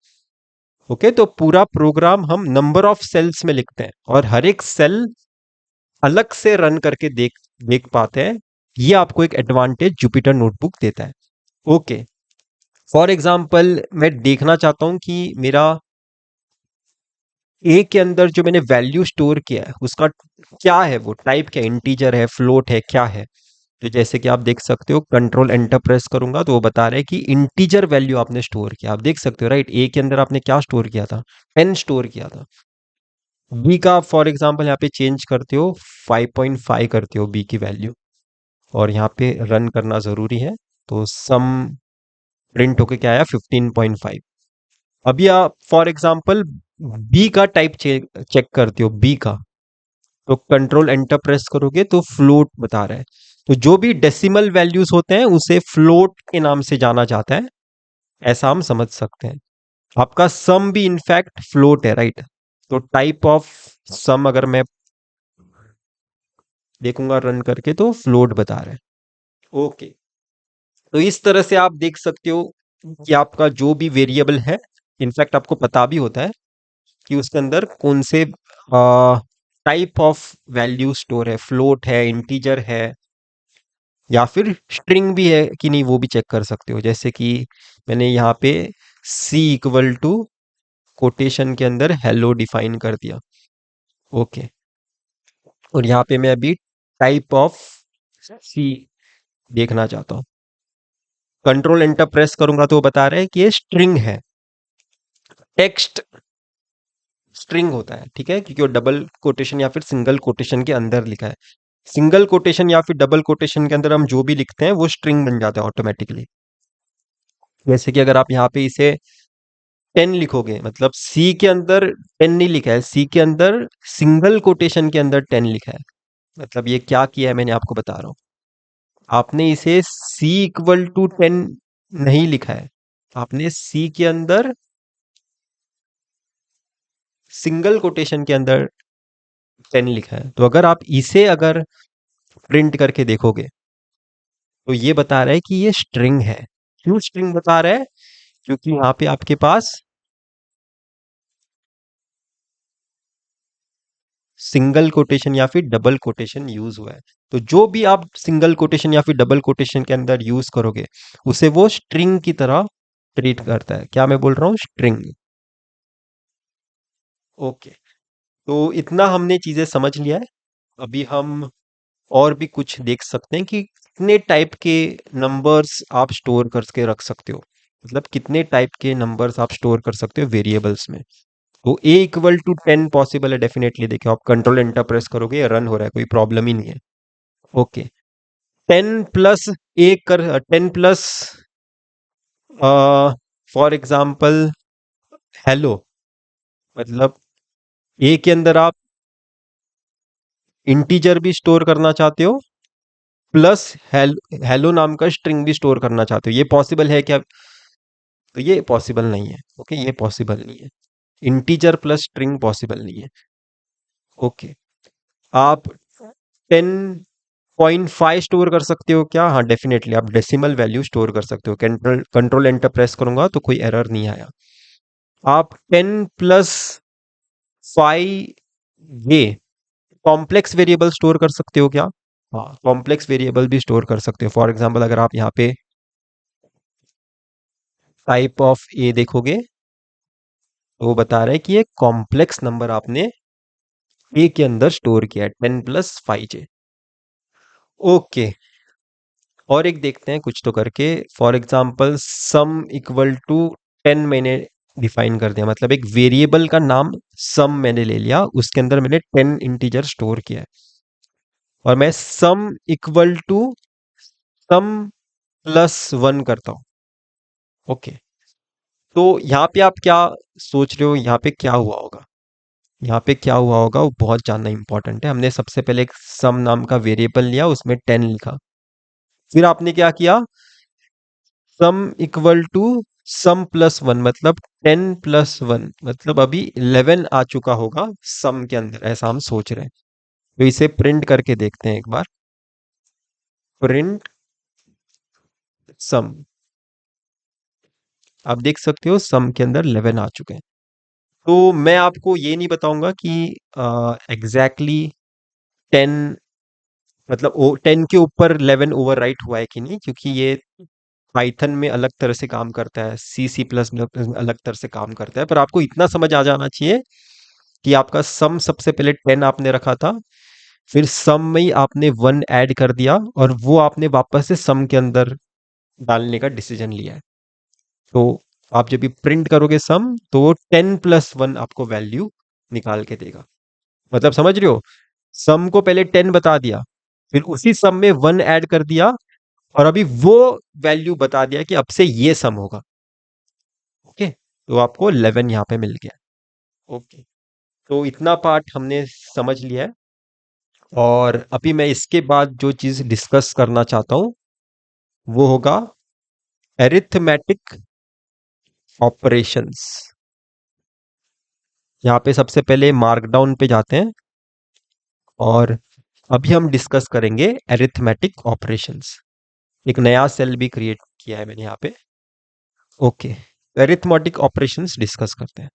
ओके, तो पूरा प्रोग्राम हम नंबर ऑफ सेल्स में लिखते हैं, और हर एक सेल अलग से रन करके देख देख पाते हैं। ये आपको एक एडवांटेज जुपिटर नोटबुक देता है। ओके, फॉर एग्जाम्पल मैं देखना चाहता हूं कि मेरा ए के अंदर जो मैंने वैल्यू स्टोर किया है उसका क्या है, वो टाइप क्या, इंटीजर है, फ्लोट है, क्या है? तो जैसे कि आप देख सकते हो, कंट्रोल एंटर प्रेस करूंगा तो वो बता रहा है कि इंटीजर वैल्यू आपने स्टोर किया। आप देख सकते हो, राइट? ए के अंदर आपने क्या स्टोर किया था? 10 स्टोर किया था। बी का फॉर एग्जांपल यहाँ पे चेंज करते हो, 5.5 करते हो बी की वैल्यू, और यहाँ पे रन करना जरूरी है। तो सम प्रिंट होके क्या आया, 15.5। अभी आप फॉर एग्जांपल बी का टाइप चेक करते हो, बी का, तो कंट्रोल एंटर प्रेस करोगे तो फ्लोट बता रहा है। तो जो भी डेसिमल वैल्यूज होते हैं उसे फ्लोट के नाम से जाना जाता है, ऐसा हम समझ सकते हैं। आपका सम भी इनफैक्ट फ्लोट है, राइट? तो टाइप ऑफ सम अगर मैं देखूंगा रन करके तो फ्लोट बता रहा है। ओके, तो इस तरह से आप देख सकते हो कि आपका जो भी वेरिएबल है, इनफैक्ट आपको पता भी होता है कि उसके अंदर कौन से टाइप ऑफ वैल्यू स्टोर है, फ्लोट है, इंटीजर है, या फिर स्ट्रिंग भी है कि नहीं, वो भी चेक कर सकते हो। जैसे कि मैंने यहाँ पे सी इक्वल टू कोटेशन के अंदर हेलो डिफाइन कर दिया। ओके, और यहाँ पे मैं अभी टाइप ऑफ सी देखना चाहता हूँ। कंट्रोल एंटर प्रेस करूंगा तो वो बता रहा है कि ये स्ट्रिंग है, टेक्स्ट स्ट्रिंग होता है, ठीक है, क्योंकि वो डबल कोटेशन या फिर सिंगल कोटेशन के अंदर लिखा है। सिंगल कोटेशन या फिर डबल कोटेशन के अंदर हम जो भी लिखते हैं वो स्ट्रिंग बन जाता है ऑटोमेटिकली। जैसे कि अगर आप यहाँ पे इसे 10 लिखोगे, मतलब सी के अंदर 10 नहीं लिखा है, सी के अंदर सिंगल कोटेशन के अंदर 10 लिखा है। मतलब ये क्या किया है, मैंने आपको बता रहा हूँ। आपने इसे सी इक्वल टू 10 नहीं लिखा है, आपने सी के अंदर सिंगल कोटेशन के अंदर 10 लिखा है। तो अगर आप इसे अगर प्रिंट करके देखोगे तो ये बता रहा है कि ये स्ट्रिंग है। क्यों स्ट्रिंग बता रहा है? क्योंकि यहाँ पे आपके पास सिंगल कोटेशन या फिर डबल कोटेशन यूज हुआ है। तो जो भी आप सिंगल कोटेशन या फिर डबल कोटेशन के अंदर यूज करोगे उसे वो स्ट्रिंग की तरह ट्रीट करता है। क्या मैं बोल रहा हूँ? स्ट्रिंग। ओके, तो इतना हमने चीजें समझ लिया है। अभी हम और भी कुछ देख सकते हैं कि कितने टाइप के नंबर्स आप स्टोर करके रख सकते हो, मतलब कितने टाइप के नंबर्स आप स्टोर कर सकते हो वेरिएबल्स में। तो ए इक्वल टू 10 पॉसिबल है डेफिनेटली। देखिए, आप कंट्रोल एंटर प्रेस करोगे रन हो रहा है, कोई प्रॉब्लम ही नहीं है। ओके, 10 प्लस ए कर 10 प्लस फॉर एग्जाम्पल हेलो, मतलब ए के अंदर आप इंटीजर भी स्टोर करना चाहते हो प्लस हेलो नाम का स्ट्रिंग भी स्टोर करना चाहते हो, ये पॉसिबल है क्या? तो ये पॉसिबल नहीं है। ओके, ये पॉसिबल नहीं है। इंटीजर प्लस स्ट्रिंग पॉसिबल नहीं है। ओके, आप 10.5 स्टोर कर सकते हो क्या? हाँ, डेफिनेटली आप डेसिमल वैल्यू स्टोर कर सकते हो। कंट्रोल कंट्रोल एंटर प्रेस करूंगा तो कोई एरर नहीं आया। आप 10 प्लस 5 ये कॉम्प्लेक्स वेरिएबल स्टोर कर सकते हो क्या? हाँ, कॉम्प्लेक्स वेरिएबल भी स्टोर कर सकते हो। फॉर एग्जांपल अगर आप यहाँ पे टाइप ऑफ ए देखोगे तो वो बता रहा है कि ये कॉम्प्लेक्स नंबर आपने ए के अंदर स्टोर किया है, 10 प्लस 5 जे। ओके, और एक देखते हैं कुछ तो करके। For example sum equal to 10 मैंने डिफाइन कर दिया, मतलब एक वेरिएबल का नाम सम मैंने ले लिया, उसके अंदर मैंने 10 इंटीजर स्टोर किया है, और मैं sum equal to sum plus 1 करता हूँ। ओके, तो यहाँ पे आप क्या सोच रहे हो, यहाँ पे क्या हुआ होगा? यहाँ पे क्या हुआ होगा वो बहुत जानना इंपॉर्टेंट है। हमने सबसे पहले एक सम नाम का वेरिएबल लिया, उसमें 10 लिखा। फिर आपने क्या किया? Sum equal to sum plus 1, मतलब 10 प्लस 1, मतलब अभी 11 आ चुका होगा सम के अंदर, ऐसा हम सोच रहे हैं। तो इसे प्रिंट करके देखते हैं एक बार। प्रिंट सम, आप देख सकते हो सम के अंदर 11 आ चुके हैं। तो मैं आपको ये नहीं बताऊंगा कि एग्जैक्टली 10, मतलब 10 के ऊपर 11 ओवर राइट हुआ है कि नहीं, क्योंकि ये पाइथन में अलग तरह से काम करता है, सी प्लस में अलग तरह से काम करता है। पर आपको इतना समझ आ जाना चाहिए कि आपका सम सबसे पहले 10 आपने रखा था, फिर सम में ही आपने 1 ऐड कर दिया, और वो आपने वापस से सम के अंदर डालने का डिसीजन लिया है। तो आप जब भी प्रिंट करोगे सम तो वो 10 प्लस 1 आपको वैल्यू निकाल के देगा। मतलब समझ रहे हो? सम को पहले 10 बता दिया, फिर उसी सम में 1 ऐड कर दिया, और अभी वो वैल्यू बता दिया कि अब से ये सम होगा। ओके, तो आपको 11 यहाँ पे मिल गया। ओके, तो इतना पार्ट हमने समझ लिया है। और अभी मैं इसके बाद जो चीज डिस्कस करना चाहता हूँ वो होगा एरिथमेटिक ऑपरेशंस। यहाँ पे सबसे पहले मार्कडाउन पे जाते हैं और अभी हम डिस्कस करेंगे एरिथमेटिक ऑपरेशंस। एक नया सेल भी क्रिएट किया है मैंने यहाँ पे। ओके, एरिथमेटिक ऑपरेशंस डिस्कस करते हैं।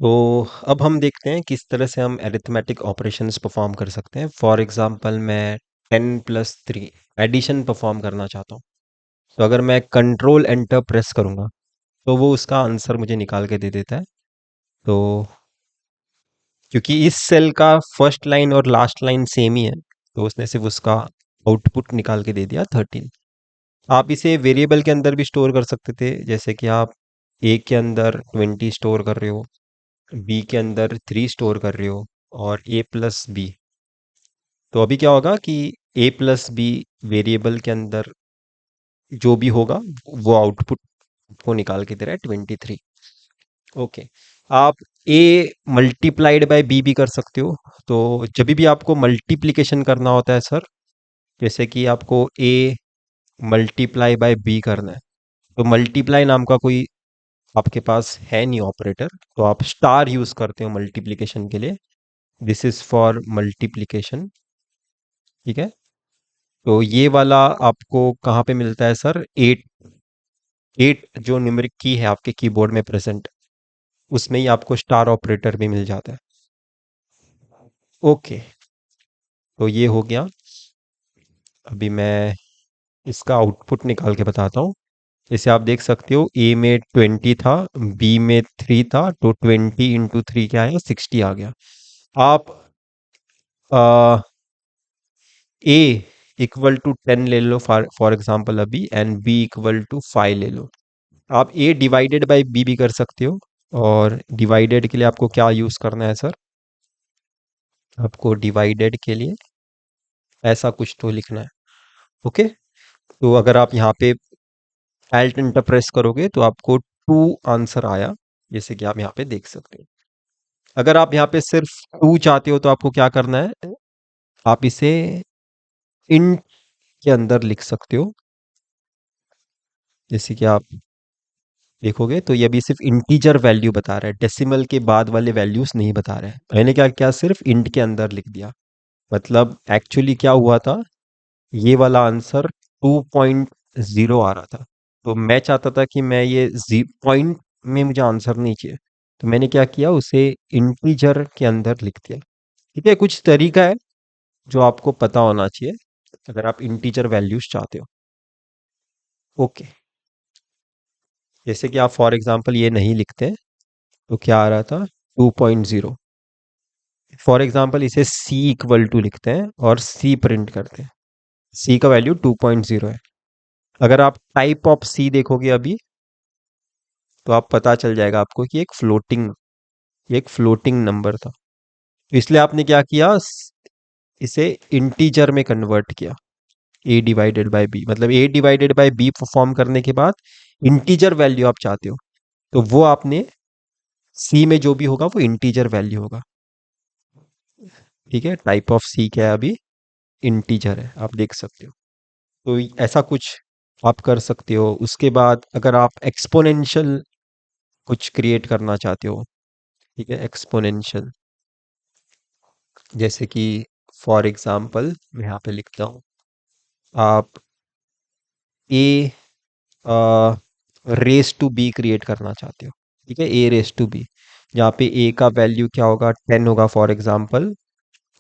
तो अब हम देखते हैं किस तरह से हम एरिथमेटिक ऑपरेशंस परफॉर्म कर सकते हैं। फॉर एग्जांपल मैं 10+3 एडिशन परफॉर्म करना चाहता हूँ। तो अगर मैं कंट्रोल एंटर प्रेस करूँगा तो वो उसका आंसर मुझे निकाल के दे देता है। तो क्योंकि इस सेल का फर्स्ट लाइन और लास्ट लाइन सेम ही है तो उसने सिर्फ उसका आउटपुट निकाल के दे दिया 13। आप इसे वेरिएबल के अंदर भी स्टोर कर सकते थे, जैसे कि आप ए के अंदर 20 स्टोर कर रहे हो, बी के अंदर 3 स्टोर कर रहे हो और ए प्लस बी। तो अभी क्या होगा कि ए प्लस बी वेरिएबल के अंदर जो भी होगा वो आउटपुट को निकाल के दे रहा है 23। ओके, आप ए मल्टीप्लाइड बाय बी भी कर सकते हो। तो जब भी आपको मल्टीप्लिकेशन करना होता है सर, जैसे कि आपको ए मल्टीप्लाई बाय बी करना है, तो मल्टीप्लाई नाम का कोई आपके पास है नहीं ऑपरेटर, तो आप स्टार यूज करते हो मल्टीप्लिकेशन के लिए। This is for multiplication. ठीक है, तो ये वाला आपको कहाँ पे मिलता है सर? एट, एट जो न्यूमेरिक की है आपके कीबोर्ड में प्रेजेंट, उसमें ही आपको स्टार ऑपरेटर भी मिल जाता है। ओके, तो ये हो गया। अभी मैं इसका आउटपुट निकाल के बताता हूँ। जैसे आप देख सकते हो ए में 20 था, बी में 3 था, तो 20 × 3 क्या है? 60 आ गया। आप ए इक्वल टू 10 ले लो फॉर एग्जाम्पल अभी, एंड बी इक्वल टू 5 ले लो। आप ए डिवाइडेड बाई बी भी कर सकते हो। और डिवाइडेड के लिए आपको क्या यूज करना है सर? आपको डिवाइडेड के लिए ऐसा कुछ तो लिखना है। ओके, तो अगर आप यहाँ पे एल्ट एंटर प्रेस करोगे तो आपको 2 आंसर आया, जैसे कि आप यहाँ पे देख सकते हो। अगर आप यहाँ पे सिर्फ 2 चाहते हो तो आपको क्या करना है? आप इसे इंट के अंदर लिख सकते हो। जैसे कि आप देखोगे तो ये अभी सिर्फ इंटीजर वैल्यू बता रहा है, डेसिमल के बाद वाले वैल्यूज नहीं बता रहा है। मैंने क्या किया? सिर्फ इंट के अंदर लिख दिया। मतलब एक्चुअली क्या हुआ था, ये वाला आंसर 2.0 आ रहा था। तो मैं चाहता था कि मैं ये पॉइंट में मुझे आंसर नहीं चाहिए, तो मैंने क्या किया? उसे इंटीजर के अंदर लिख दिया। ठीक है, कुछ तरीका है जो आपको पता होना चाहिए अगर आप इंटीजर वैल्यूज चाहते हो। ओके, जैसे कि आप फॉर एग्जांपल ये नहीं लिखते तो क्या आ रहा था? 2.0। फॉर एग्जांपल इसे सी इक्वल टू लिखते हैं और सी प्रिंट करते हैं। सी का वैल्यू 2.0 है। अगर आप टाइप ऑफ सी देखोगे अभी तो आप पता चल जाएगा आपको कि एक फ्लोटिंग नंबर था। तो इसलिए आपने क्या किया? इसे इंटीजर में कन्वर्ट किया। ए डिवाइडेड बाय बी, मतलब ए डिवाइडेड बाय बी परफॉर्म करने के बाद इंटीजर वैल्यू आप चाहते हो, तो वो आपने सी में जो भी होगा वो इंटीजर वैल्यू होगा। ठीक है, टाइप ऑफ सी क्या है अभी? इंटीजर है, आप देख सकते हो। तो ऐसा कुछ आप कर सकते हो। उसके बाद अगर आप एक्सपोनेंशियल कुछ क्रिएट करना चाहते हो, ठीक है, एक्सपोनेंशियल, जैसे कि फॉर एग्जांपल मैं यहाँ पे लिखता हूँ, आप ए रेस टू बी क्रिएट करना चाहते हो। ठीक है, ए रेस टू बी, जहाँ पे ए का वैल्यू क्या होगा? 10 होगा फॉर एग्जांपल,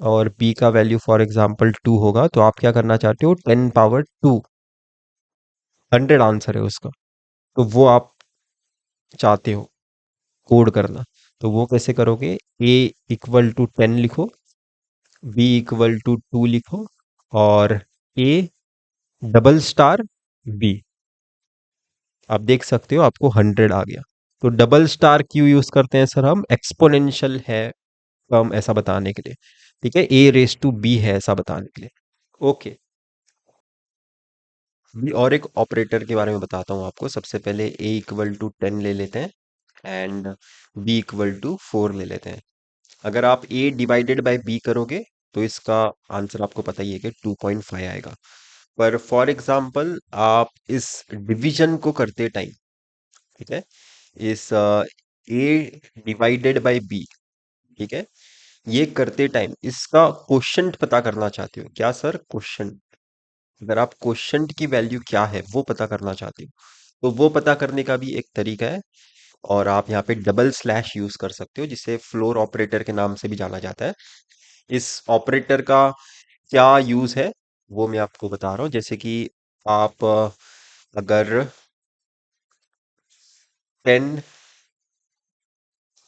और बी का वैल्यू फॉर एग्जांपल 2 होगा। तो आप क्या करना चाहते हो? 10 पावर 2, 100 आंसर है उसका। तो वो आप चाहते हो कोड करना, तो वो कैसे करोगे? ए इक्वल टू 10 लिखो, बी इक्वल टू 2 लिखो, और ए डबल स्टार बी। आप देख सकते हो आपको 100 आ गया। तो डबल स्टार क्यों यूज करते हैं सर हम? एक्सपोनेंशियल है हम ऐसा बताने के लिए। ठीक है, ए रेस टू बी है ऐसा बताने के लिए। ओके, अभी और एक ऑपरेटर के बारे में बताता हूँ आपको। सबसे पहले ए इक्वल टू 10 ले लेते हैं। एंड बी इक्वल टू 4 ले लेते हैं। अगर आप ए डिवाइडेड बाय बी करोगे तो इसका आंसर आपको पता ही है कि 2.5 आएगा। पर फॉर एग्जांपल आप इस डिवीजन को करते टाइम, ठीक है, इस ए डिवाइडेड बाय बी, ठीक है, ये करते टाइम इसका क्वोशंट पता करना चाहते हो क्या सर? क्वोशंट, अगर आप क्वोशंट की वैल्यू क्या है वो पता करना चाहते हो तो वो पता करने का भी एक तरीका है, और आप यहाँ पे डबल स्लैश यूज कर सकते हो जिसे फ्लोर ऑपरेटर के नाम से भी जाना जाता है। इस ऑपरेटर का क्या यूज है वो मैं आपको बता रहा हूँ। जैसे कि आप अगर 10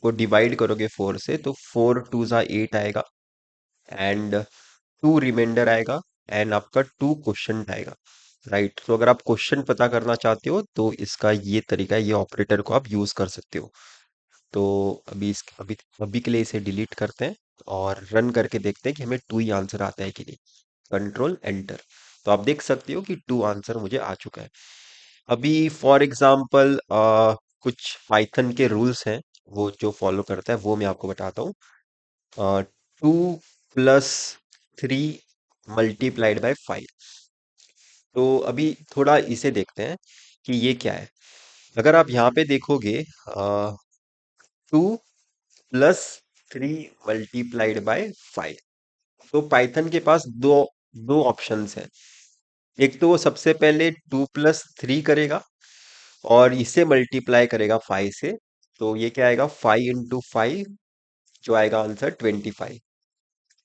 को डिवाइड करोगे 4 से तो 4 टू जा 8 आएगा, एंड 2 रिमाइंडर आएगा, एंड आपका 2 क्वेश्चन आएगा, राइट। तो अगर आप क्वेश्चन पता करना चाहते हो तो इसका ये तरीका है, ये ऑपरेटर को आप यूज कर सकते हो। तो अभी के लिए इसे डिलीट करते हैं और रन करके देखते हैं कि हमें 2 ही आंसर आता है कि नहीं। कंट्रोल एंटर, तो आप देख सकते हो कि 2 आंसर मुझे आ चुका है। अभी फॉर एग्जांपल कुछ पाइथन के रूल्स हैं वो जो फॉलो करता है वो मैं आपको बताता हूँ। 2 + 3 मल्टीप्लाइड बाय 5। तो अभी थोड़ा इसे देखते हैं कि ये क्या है। अगर आप यहाँ पे देखोगे 2 + 3 मल्टीप्लाइड बाय 5, तो पाइथन के पास दो दो ऑप्शंस हैं। एक तो वो सबसे पहले 2 + 3 करेगा और इसे मल्टीप्लाई करेगा 5 से, तो ये क्या आएगा 5 × 5, जो आएगा आंसर 25।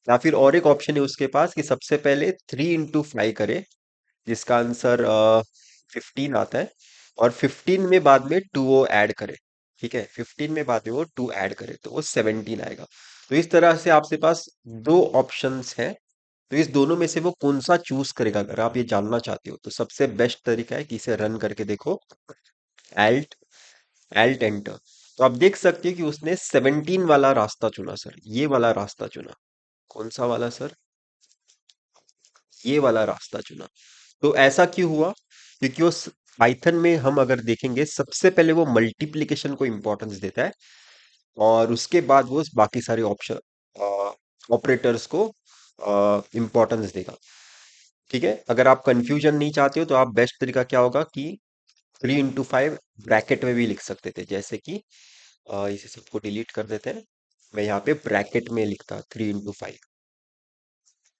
या फिर और एक ऑप्शन है उसके पास कि सबसे पहले 3 × 5 करे, जिसका आंसर 15 आता है, और 15 में बाद में 2 वो ऐड करे, ठीक है, 15 में बाद में वो 2 ऐड करे तो वो 17 आएगा। तो इस तरह से आपके पास दो ऑप्शंस हैं, तो इस दोनों में से वो कौन सा चूज करेगा अगर आप ये जानना चाहते हो तो सबसे बेस्ट तरीका है कि इसे रन करके देखो। एल्ट एल्ट एंटर, तो आप देख सकते हो कि उसने 17 वाला रास्ता चुना सर, ये वाला रास्ता चुना। कौन सा वाला सर? ये वाला रास्ता चुना। तो ऐसा क्यों हुआ? क्योंकि वो पाइथन में हम अगर देखेंगे सबसे पहले वो मल्टीप्लिकेशन को इंपॉर्टेंस देता है, और उसके बाद वो बाकी सारे ऑप्शन ऑपरेटर्स को इंपॉर्टेंस देगा, ठीक है। अगर आप कंफ्यूजन नहीं चाहते हो तो आप बेस्ट तरीका क्या होगा कि 3 × 5 ब्रैकेट में भी लिख सकते थे, जैसे कि इसे सबको डिलीट कर देते हैं। मैं यहाँ पे ब्रैकेट में लिखता 3 × 5,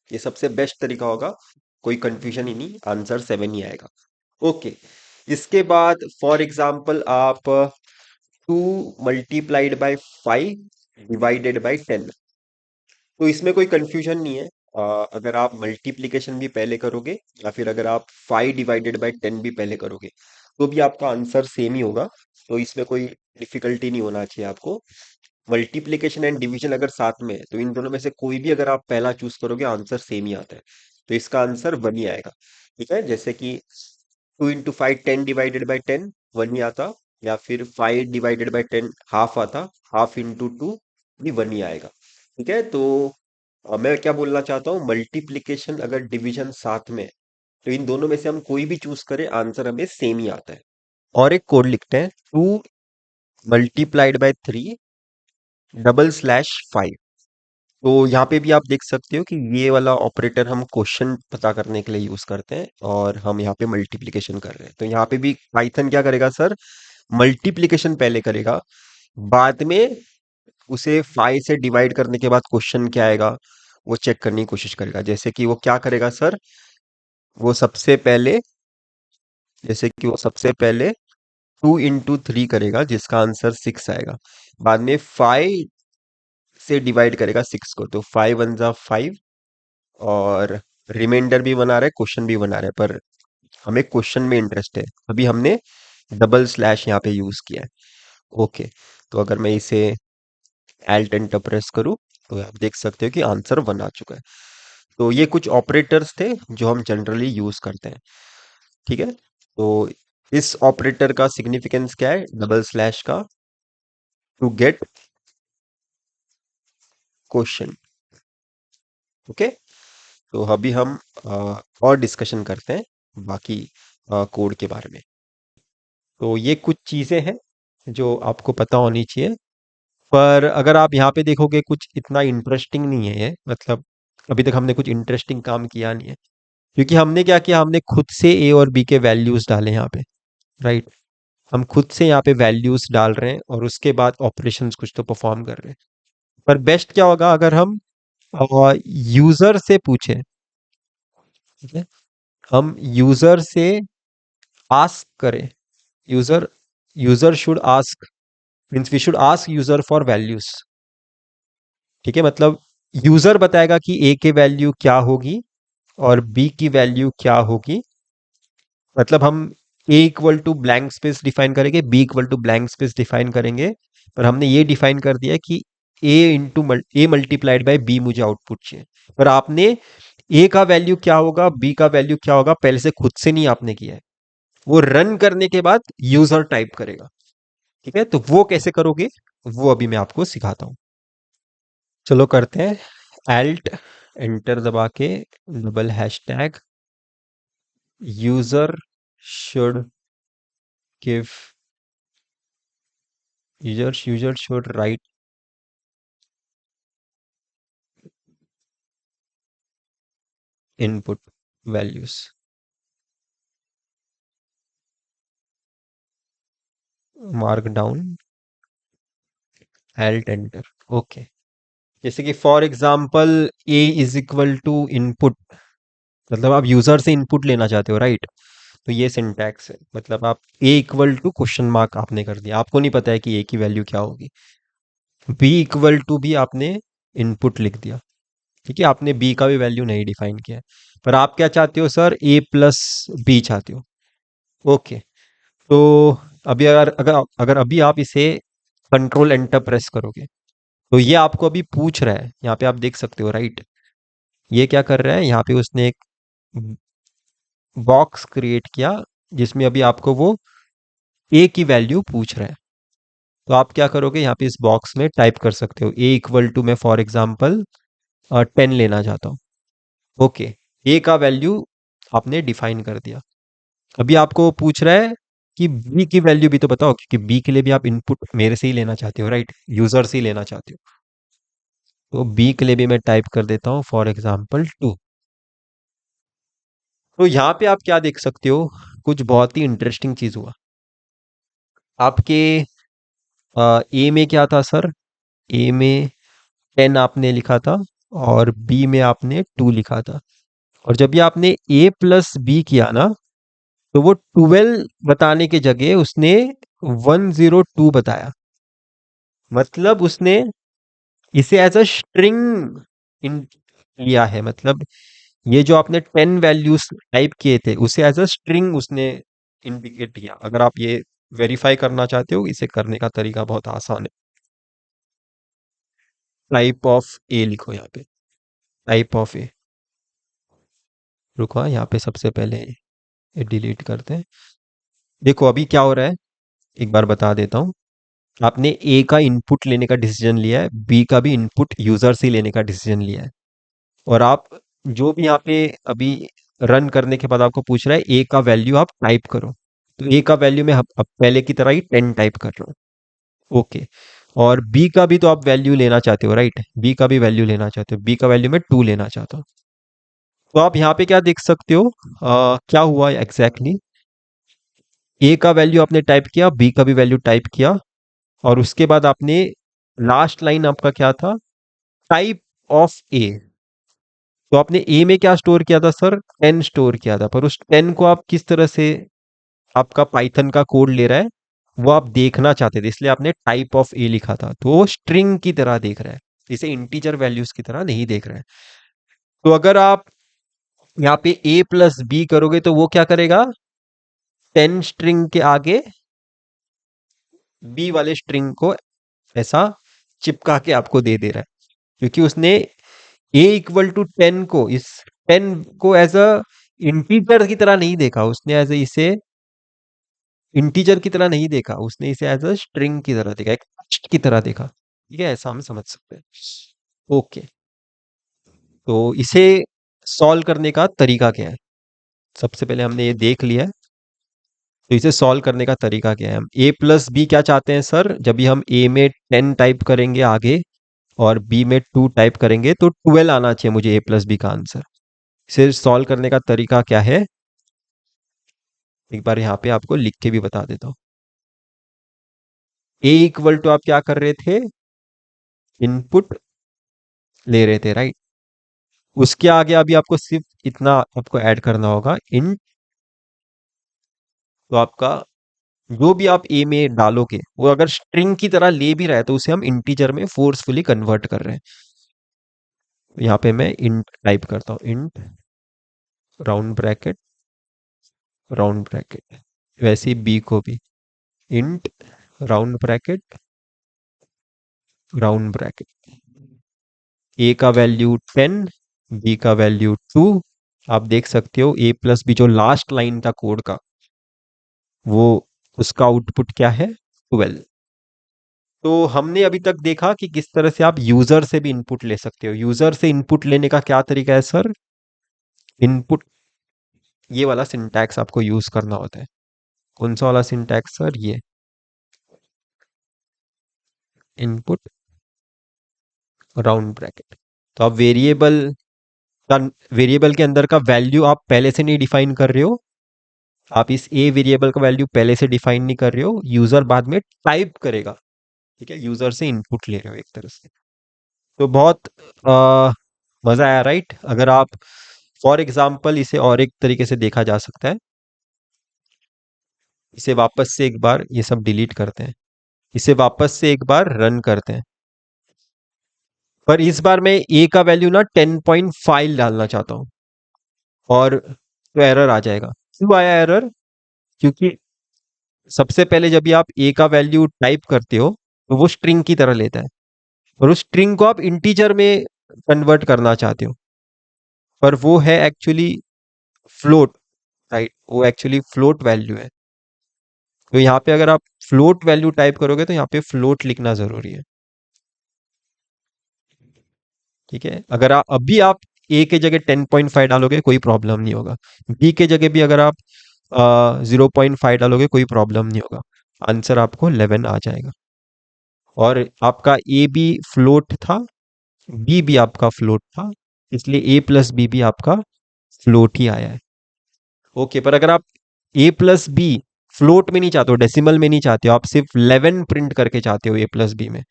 ये सबसे बेस्ट तरीका होगा, कोई कंफ्यूजन ही नहीं, आंसर 7 ही आएगा। ओके, इसके बाद फॉर एग्जाम्पल आप 2 × 5 ÷ 10, तो इसमें कोई कंफ्यूजन नहीं है। अगर आप मल्टीप्लिकेशन भी पहले करोगे या फिर अगर आप 5 ÷ 10 भी पहले करोगे तो भी आपका आंसर सेम ही होगा, तो इसमें कोई डिफिकल्टी नहीं होना चाहिए आपको। मल्टीप्लिकेशन एंड डिवीजन अगर साथ में है तो इन दोनों में से कोई भी अगर आप पहला चूज करोगे आंसर सेम ही आता है, तो इसका आंसर 1 ही आएगा, ठीक है। जैसे कि 2 × 5 10 ÷ 10 1 ही आता, या फिर 5 ÷ 10 हाफ आता, ½ × 2 भी 1 ही आएगा, ठीक है। तो मैं क्या बोलना चाहता हूँ, मल्टीप्लिकेशन अगर डिवीजन साथ में है, तो इन दोनों में से हम कोई भी चूज करें आंसर हमें सेम ही आता है। और एक कोड लिखते हैं, 2 × 5 तो यहाँ पे भी आप देख सकते हो कि ये वाला ऑपरेटर हम क्वेश्चन पता करने के लिए यूज करते हैं, और हम यहाँ पे मल्टीप्लिकेशन कर रहे हैं, तो यहाँ पे भी पाइथन क्या करेगा सर, मल्टीप्लिकेशन पहले करेगा, बाद में उसे 5 से डिवाइड करने के बाद क्वेश्चन क्या आएगा वो चेक करने की कोशिश करेगा। जैसे कि वो क्या करेगा सर, वो सबसे पहले जैसे कि वो सबसे पहले 2 × 3 करेगा जिसका आंसर 6 आएगा, बाद में 5 से डिवाइड करेगा 6 को, तो 5 × 1 = 5, और रिमाइंडर भी बना रहा है, क्वेश्चन भी बना रहा है, पर हमें क्वेश्चन में इंटरेस्ट है, अभी हमने डबल स्लैश यहाँ पे यूज किया है। ओके, तो अगर मैं इसे एल्ट एंटर प्रेस करूँ तो आप देख सकते हो कि आंसर 1 आ चुका है। तो ये कुछ ऑपरेटर्स थे जो हम जनरली यूज करते हैं, ठीक है। तो इस ऑपरेटर का सिग्निफिकेंस क्या है डबल स्लैश का, टू गेट क्वेश्चन, ओके। तो अभी हम और डिस्कशन करते हैं बाकी कोड के बारे में। तो ये कुछ चीजें हैं जो आपको पता होनी चाहिए। पर अगर आप यहाँ पे देखोगे कुछ इतना इंटरेस्टिंग नहीं है ये, मतलब अभी तक हमने कुछ इंटरेस्टिंग काम किया नहीं है, क्योंकि हमने क्या किया, हमने खुद से ए और बी के वैल्यूज डाले यहाँ पे, राइट। हम खुद से यहाँ पे वैल्यूज डाल रहे हैं और उसके बाद ऑपरेशंस कुछ तो परफॉर्म कर रहे हैं। पर बेस्ट क्या होगा अगर हम यूजर से पूछें, ठीक है, हम यूजर से आस्क करें। User user should ask, means we should ask user for values. ठीक है, मतलब यूजर बताएगा कि ए की वैल्यू क्या होगी और बी की वैल्यू क्या होगी। मतलब हम A equal to blank space define करेंगे, B equal to blank space define करेंगे, पर हमने ये डिफाइन कर दिया कि A into A multiplied by B मुझे आउटपुट चाहिए। पर आपने ए का वैल्यू क्या होगा, बी का वैल्यू क्या होगा, पहले से खुद से नहीं आपने किया है। वो रन करने के बाद यूजर टाइप करेगा। ठीक है, तो वो कैसे करोगे, वो अभी मैं आपको सिखाता हूँ। चलो करते हैं। एल्ट एंटर दबा के double hashtag user should give, user should write input values, mark down, alt enter. Okay, जैसे कि for example a is equal to input, मतलब आप यूजर से इनपुट लेना चाहते हो, राइट। तो ये सिंटैक्स है, मतलब आप a equal to question mark आपने कर दिया, आपको नहीं पता है कि ए की वैल्यू क्या होगी। बी इक्वल टू भी आपने इनपुट लिख दिया। ठीक है, आपने बी का भी वैल्यू नहीं डिफाइन किया है। पर आप क्या चाहते हो सर, ए प्लस बी चाहते हो। ओके, तो अभी अगर अगर अगर अभी आप इसे कंट्रोल एंटर प्रेस करोगे, तो ये आपको अभी पूछ रहा है, यहाँ पे आप देख सकते हो, राइट। ये क्या कर रहा है, यहाँ पे उसने एक बॉक्स क्रिएट किया जिसमें अभी आपको वो ए की वैल्यू पूछ रहा है। तो आप क्या करोगे, यहाँ पे इस बॉक्स में टाइप कर सकते हो ए इक्वल टू, मैं फॉर एग्जाम्पल 10 लेना चाहता हूँ। ओके, ए का वैल्यू आपने डिफाइन कर दिया। अभी आपको पूछ रहा है कि बी की वैल्यू भी तो बताओ, क्योंकि बी के लिए भी आप इनपुट मेरे से ही लेना चाहते हो, राइट, यूजर से ही लेना चाहते हो। तो बी के लिए भी मैं टाइप कर देता हूँ फॉर एग्जाम्पल 2। तो यहाँ पे आप क्या देख सकते हो, कुछ बहुत ही इंटरेस्टिंग चीज हुआ। आपके ए में क्या था सर, ए में 10 आपने लिखा था और बी में आपने 2 लिखा था। और जब ये आपने ए प्लस बी किया ना, तो वो 12 बताने के जगह उसने 102 बताया। मतलब उसने इसे एज अ स्ट्रिंग इन लिया है, मतलब ये जो आपने 10 वैल्यूज टाइप किए थे उसे एज अ स्ट्रिंग उसने इंडिकेट किया। अगर आप ये वेरीफाई करना चाहते हो, इसे करने का तरीका बहुत आसान है। टाइप ऑफ ए लिखो यहाँ पे, टाइप ऑफ ए। रुको हाँ, यहाँ पे सबसे पहले ये डिलीट करते हैं। देखो अभी क्या हो रहा है, एक बार बता देता हूँ। आपने ए का इनपुट लेने का डिसीजन लिया है, बी का भी इनपुट यूजर से लेने का डिसीजन लिया है। और आप जो भी यहाँ पे अभी रन करने के बाद आपको पूछ रहा है ए का वैल्यू आप टाइप करो, तो ए का वैल्यू मैं अब पहले की तरह ही 10 टाइप कर रहा हूँ। ओके, और बी का भी तो आप वैल्यू लेना चाहते हो, राइट, बी का भी वैल्यू लेना चाहते हो, बी का वैल्यू मैं 2 लेना चाहता हूँ। तो आप यहाँ पे क्या देख सकते हो, क्या हुआ एग्जैक्टली, ए का वैल्यू आपने टाइप किया, बी का भी वैल्यू टाइप किया, और उसके बाद आपने लास्ट लाइन आपका क्या था, टाइप ऑफ ए। तो आपने ए में क्या स्टोर किया था सर, 10 स्टोर किया था, पर उस 10 को आप किस तरह से, आपका पाइथन का कोड ले रहा है, वो आप देखना चाहते थे, इसलिए आपने टाइप ऑफ ए लिखा था। तो वो स्ट्रिंग की तरह देख रहा है, इसे इंटीजर वैल्यूज की तरह नहीं देख रहा है। तो अगर आप यहाँ पे ए प्लस बी करोगे तो वो क्या करेगा, 10 स्ट्रिंग के आगे बी वाले स्ट्रिंग को ऐसा चिपका के आपको दे दे रहा है, क्योंकि उसने ए इक्वल टू 10 को, इस 10 को एज अ इंटीजर की तरह नहीं देखा, उसने एज इसे इंटीजर की तरह नहीं देखा, उसने इसे एज अ स्ट्रिंग की तरह देखा, एक टेक्स्ट की तरह देखा। ठीक है, ऐसा हम समझ सकते हैं। ओके, तो इसे सॉल्व करने का तरीका क्या है, सबसे पहले हमने ये देख लिया है। तो इसे सॉल्व करने का तरीका क्या है? हम ए प्लस बी क्या चाहते हैं सर? जब भी हम ए में 10 टाइप करेंगे आगे और बी में 2 टाइप करेंगे तो 12 आना चाहिए मुझे ए प्लस बी का आंसर। इसे सॉल्व करने का तरीका क्या है? एक बार यहाँ पे आपको लिख के भी बता देता हूँ। ए इक्वल टू आप क्या कर रहे थे? इनपुट ले रहे थे, राइट? उसके आगे अभी आपको सिर्फ इतना आपको ऐड करना होगा, इन। तो आपका जो भी आप ए में डालोगे वो अगर स्ट्रिंग की तरह ले भी रहा है तो उसे हम इंटीजर में फोर्सफुली कन्वर्ट कर रहे हैं। यहाँ पे मैं इंट टाइप करता हूँ, int round bracket round bracket. वैसे ही बी को भी int round bracket round bracket. A का वैल्यू 10, बी का वैल्यू 2। आप देख सकते हो ए प्लस बी जो लास्ट लाइन था कोड का, वो उसका आउटपुट क्या है? 12। तो हमने अभी तक देखा कि किस तरह से आप यूजर से भी इनपुट ले सकते हो। यूजर से इनपुट लेने का क्या तरीका है सर? इनपुट, ये वाला सिंटैक्स आपको यूज करना होता है। कौन सा वाला सिंटैक्स सर? ये इनपुट राउंड ब्रैकेट। तो आप का वेरिएबल के अंदर का वैल्यू आप पहले से नहीं डिफाइन कर रहे हो। आप इस ए वेरिएबल का वैल्यू पहले से डिफाइन नहीं कर रहे हो, यूजर बाद में टाइप करेगा। ठीक है, यूजर से इनपुट ले रहे हो एक तरह से। तो बहुत मजा आया, राइट? अगर आप फॉर एग्जाम्पल इसे और एक तरीके से देखा जा सकता है। इसे वापस से एक बार ये सब डिलीट करते हैं, इसे वापस से एक बार रन करते हैं। पर इस बार मैं ए का वैल्यू ना 10.5 डालना चाहता हूँ, और तो एरर आ जाएगा। क्यों आया एरर? क्योंकि सबसे पहले जब भी आप ए का वैल्यू टाइप करते हो तो वो स्ट्रिंग की तरह लेता है, और उस स्ट्रिंग को आप इंटीजर में कन्वर्ट करना चाहते हो, पर वो है एक्चुअली फ्लोट, राइट? वो एक्चुअली फ्लोट वैल्यू है। तो यहाँ पे अगर आप फ्लोट वैल्यू टाइप करोगे तो यहाँ पे फ्लोट लिखना जरूरी है। ठीक है, अगर आप अभी आप ए के जगह 10.5 डालोगे कोई प्रॉब्लम नहीं होगा। बी के जगह भी अगर आप 0.5 डालोगे कोई प्रॉब्लम नहीं होगा। आंसर आपको 11 आ जाएगा। और आपका ए बी फ्लोट था, बी भी आपका फ्लोट था, इसलिए ए प्लस बी भी आपका फ्लोट ही आया है। ओके, पर अगर आप ए प्लस बी फ्लोट में नहीं चाहते हो, डेसिमल में नहीं चाहते हो, आप सिर्फ 11 प्रिंट करके चाहते हो ए प्लस बी में,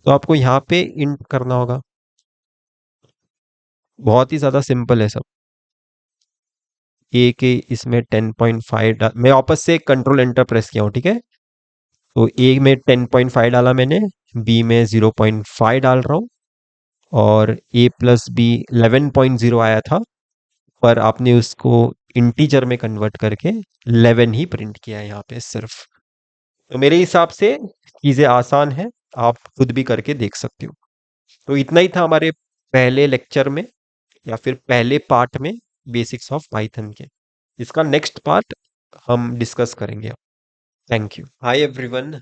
तो आपको यहाँ पे इंट करना होगा। बहुत ही ज्यादा सिंपल है सब। ए के इसमें 10.5 मैं वापस से कंट्रोल एंटर प्रेस किया हूँ, ठीक है? तो ए में 10.5 डाला मैंने, बी में 0.5 डाल रहा हूँ, और ए प्लस बी 11.0 आया था, पर आपने उसको इंटीजर में कन्वर्ट करके 11 ही प्रिंट किया है यहाँ पे सिर्फ। तो मेरे हिसाब से चीज़ें आसान है, आप खुद भी करके देख सकते हो। तो इतना ही था हमारे पहले लेक्चर में, या फिर पहले पार्ट में, बेसिक्स ऑफ पाइथन के। इसका नेक्स्ट पार्ट हम डिस्कस करेंगे। Thank you. Hi everyone.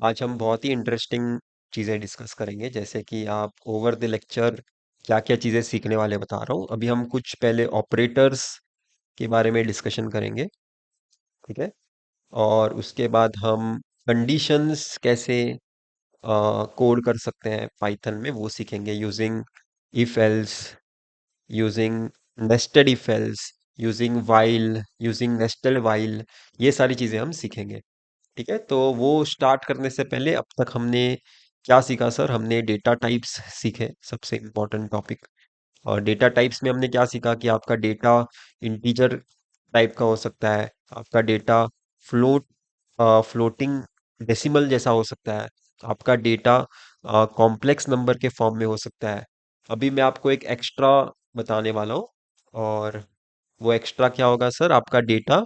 आज हम बहुत ही इंटरेस्टिंग चीज़ें डिस्कस करेंगे, जैसे कि आप ओवर द लेक्चर क्या क्या चीज़ें सीखने वाले बता रहा हूँ। अभी हम कुछ पहले ऑपरेटर्स के बारे में डिस्कशन करेंगे, ठीक है? और उसके बाद हम कंडीशंस कैसे कोड कर सकते हैं पाइथन में, वो सीखेंगे, using if else, using nested if else, using while, using nested while. ये सारी चीज़ें हम सीखेंगे, ठीक है? तो वो स्टार्ट करने से पहले अब तक हमने क्या सीखा सर? हमने डेटा टाइप्स सीखे, सबसे इम्पोर्टेंट टॉपिक। और डेटा टाइप्स में हमने क्या सीखा कि आपका डेटा इंटीजर टाइप का हो सकता है, आपका डेटा फ्लोट फ्लोटिंग डेसिमल जैसा हो सकता है, आपका डेटा कॉम्प्लेक्स नंबर के फॉर्म में हो सकता है। अभी मैं आपको एक एक्स्ट्रा बताने वाला हूँ, और वो एक्स्ट्रा क्या होगा सर? आपका डेटा